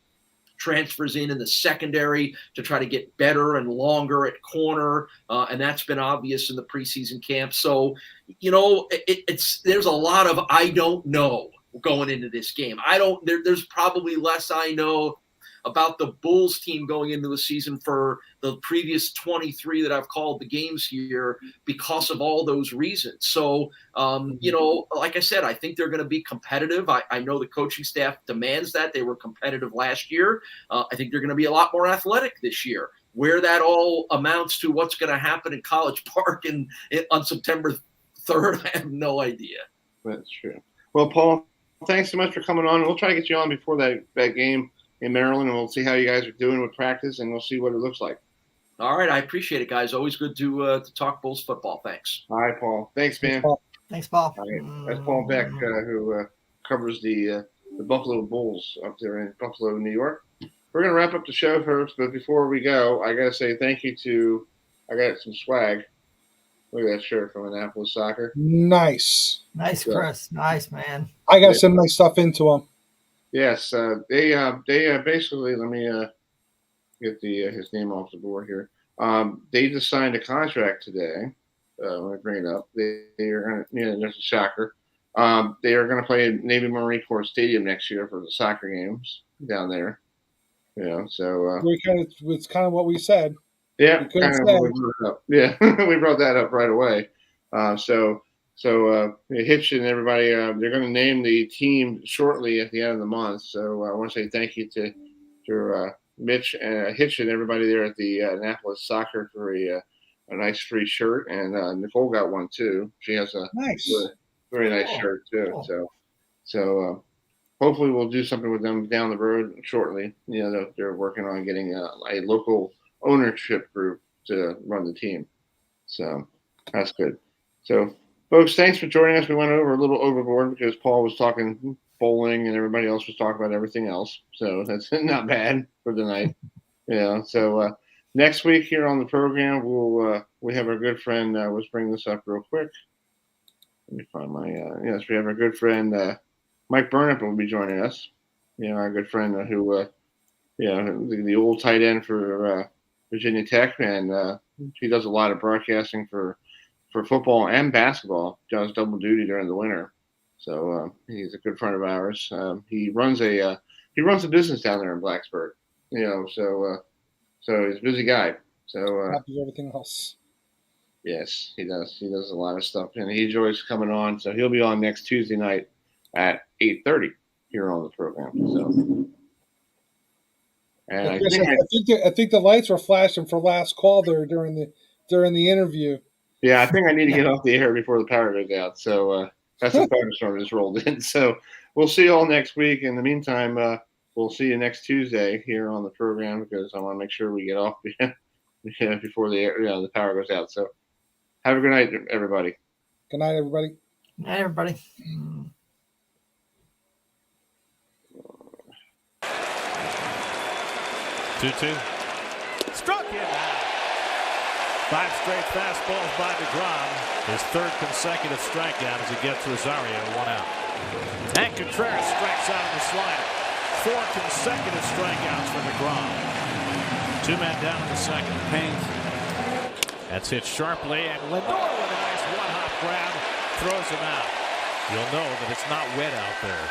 transfers in the secondary to try to get better and longer at corner, and that's been obvious in the preseason camp. So, there's a lot of I don't know going into this game. There's probably less I know about the Bulls team going into the season for the previous 23 that I've called the games here because of all those reasons. So, like I said, I think they're going to be competitive. I know the coaching staff demands that. They were competitive last year. I think they're going to be a lot more athletic this year. Where that all amounts to what's going to happen in College Park on September 3rd, I have no idea. That's true. Well, Paul, thanks so much for coming on. We'll try to get you on before that game in Maryland, and we'll see how you guys are doing with practice, and we'll see what it looks like. All right. I appreciate it, guys. Always good to talk Bulls football. Thanks. All right, Paul. Thanks, man. Thanks, Paul. All right. That's Paul Beck, who covers the Buffalo Bulls up there in Buffalo, New York. We're going to wrap up the show first, but before we go, I got to say thank you to – I got some swag. Look at that shirt from Annapolis Soccer. Nice. Nice, Chris. Nice, man. I got some nice stuff into them. Yes, they basically, let me get his name off the board here. They just signed a contract today. When I bring it up, they are going to, there's a shocker. They are going to play at Navy Marine Corps Stadium next year for the soccer games down there. So it's kind of what we said. Yeah, kind of what we brought up. Yeah, we brought that up right away. So Hitch and everybody, they're going to name the team shortly at the end of the month. So I want to say thank you to Mitch and Hitch and everybody there at the Annapolis Soccer for a nice free shirt. And Nicole got one too. She has a very nice shirt too. Cool. So hopefully we'll do something with them down the road shortly. They're working on getting a local ownership group to run the team. So that's good. So folks, thanks for joining us. We went over a little overboard because Paul was talking bowling and everybody else was talking about everything else. So that's not bad for the night. So next week here on the program, we have our good friend, let's bring this up real quick. Let me find my, yes, we have our good friend, Mike Burnap will be joining us. Our good friend who, the old tight end for Virginia Tech, and he does a lot of broadcasting for football and basketball. Does double duty during the winter, so he's a good friend of ours. He runs a business down there in Blacksburg. So he's a busy guy. So happy everything else. Yes, he does. He does a lot of stuff, and he enjoys coming on. So he'll be on next Tuesday night at 8:30 here on the program. So. And I think the lights were flashing for last call there during the interview. Yeah, I think I need to get off the air before the power goes out. So that's the thunderstorm just rolled in. So we'll see you all next week. In the meantime, we'll see you next Tuesday here on the program because I want to make sure we get off before the power goes out. So have a good night, everybody. Good night, everybody. Good night, everybody. 2-2. Struck him out. 5 straight fastballs by DeGrom. His 3rd consecutive strikeout as he gets Rosario 1 out. And Contreras strikes out on the slider. 4 consecutive strikeouts for DeGrom. 2 men down in the 2nd. Haynes. That's hit sharply, and Lindor with a nice one-hop grab throws him out. You'll know that it's not wet out there.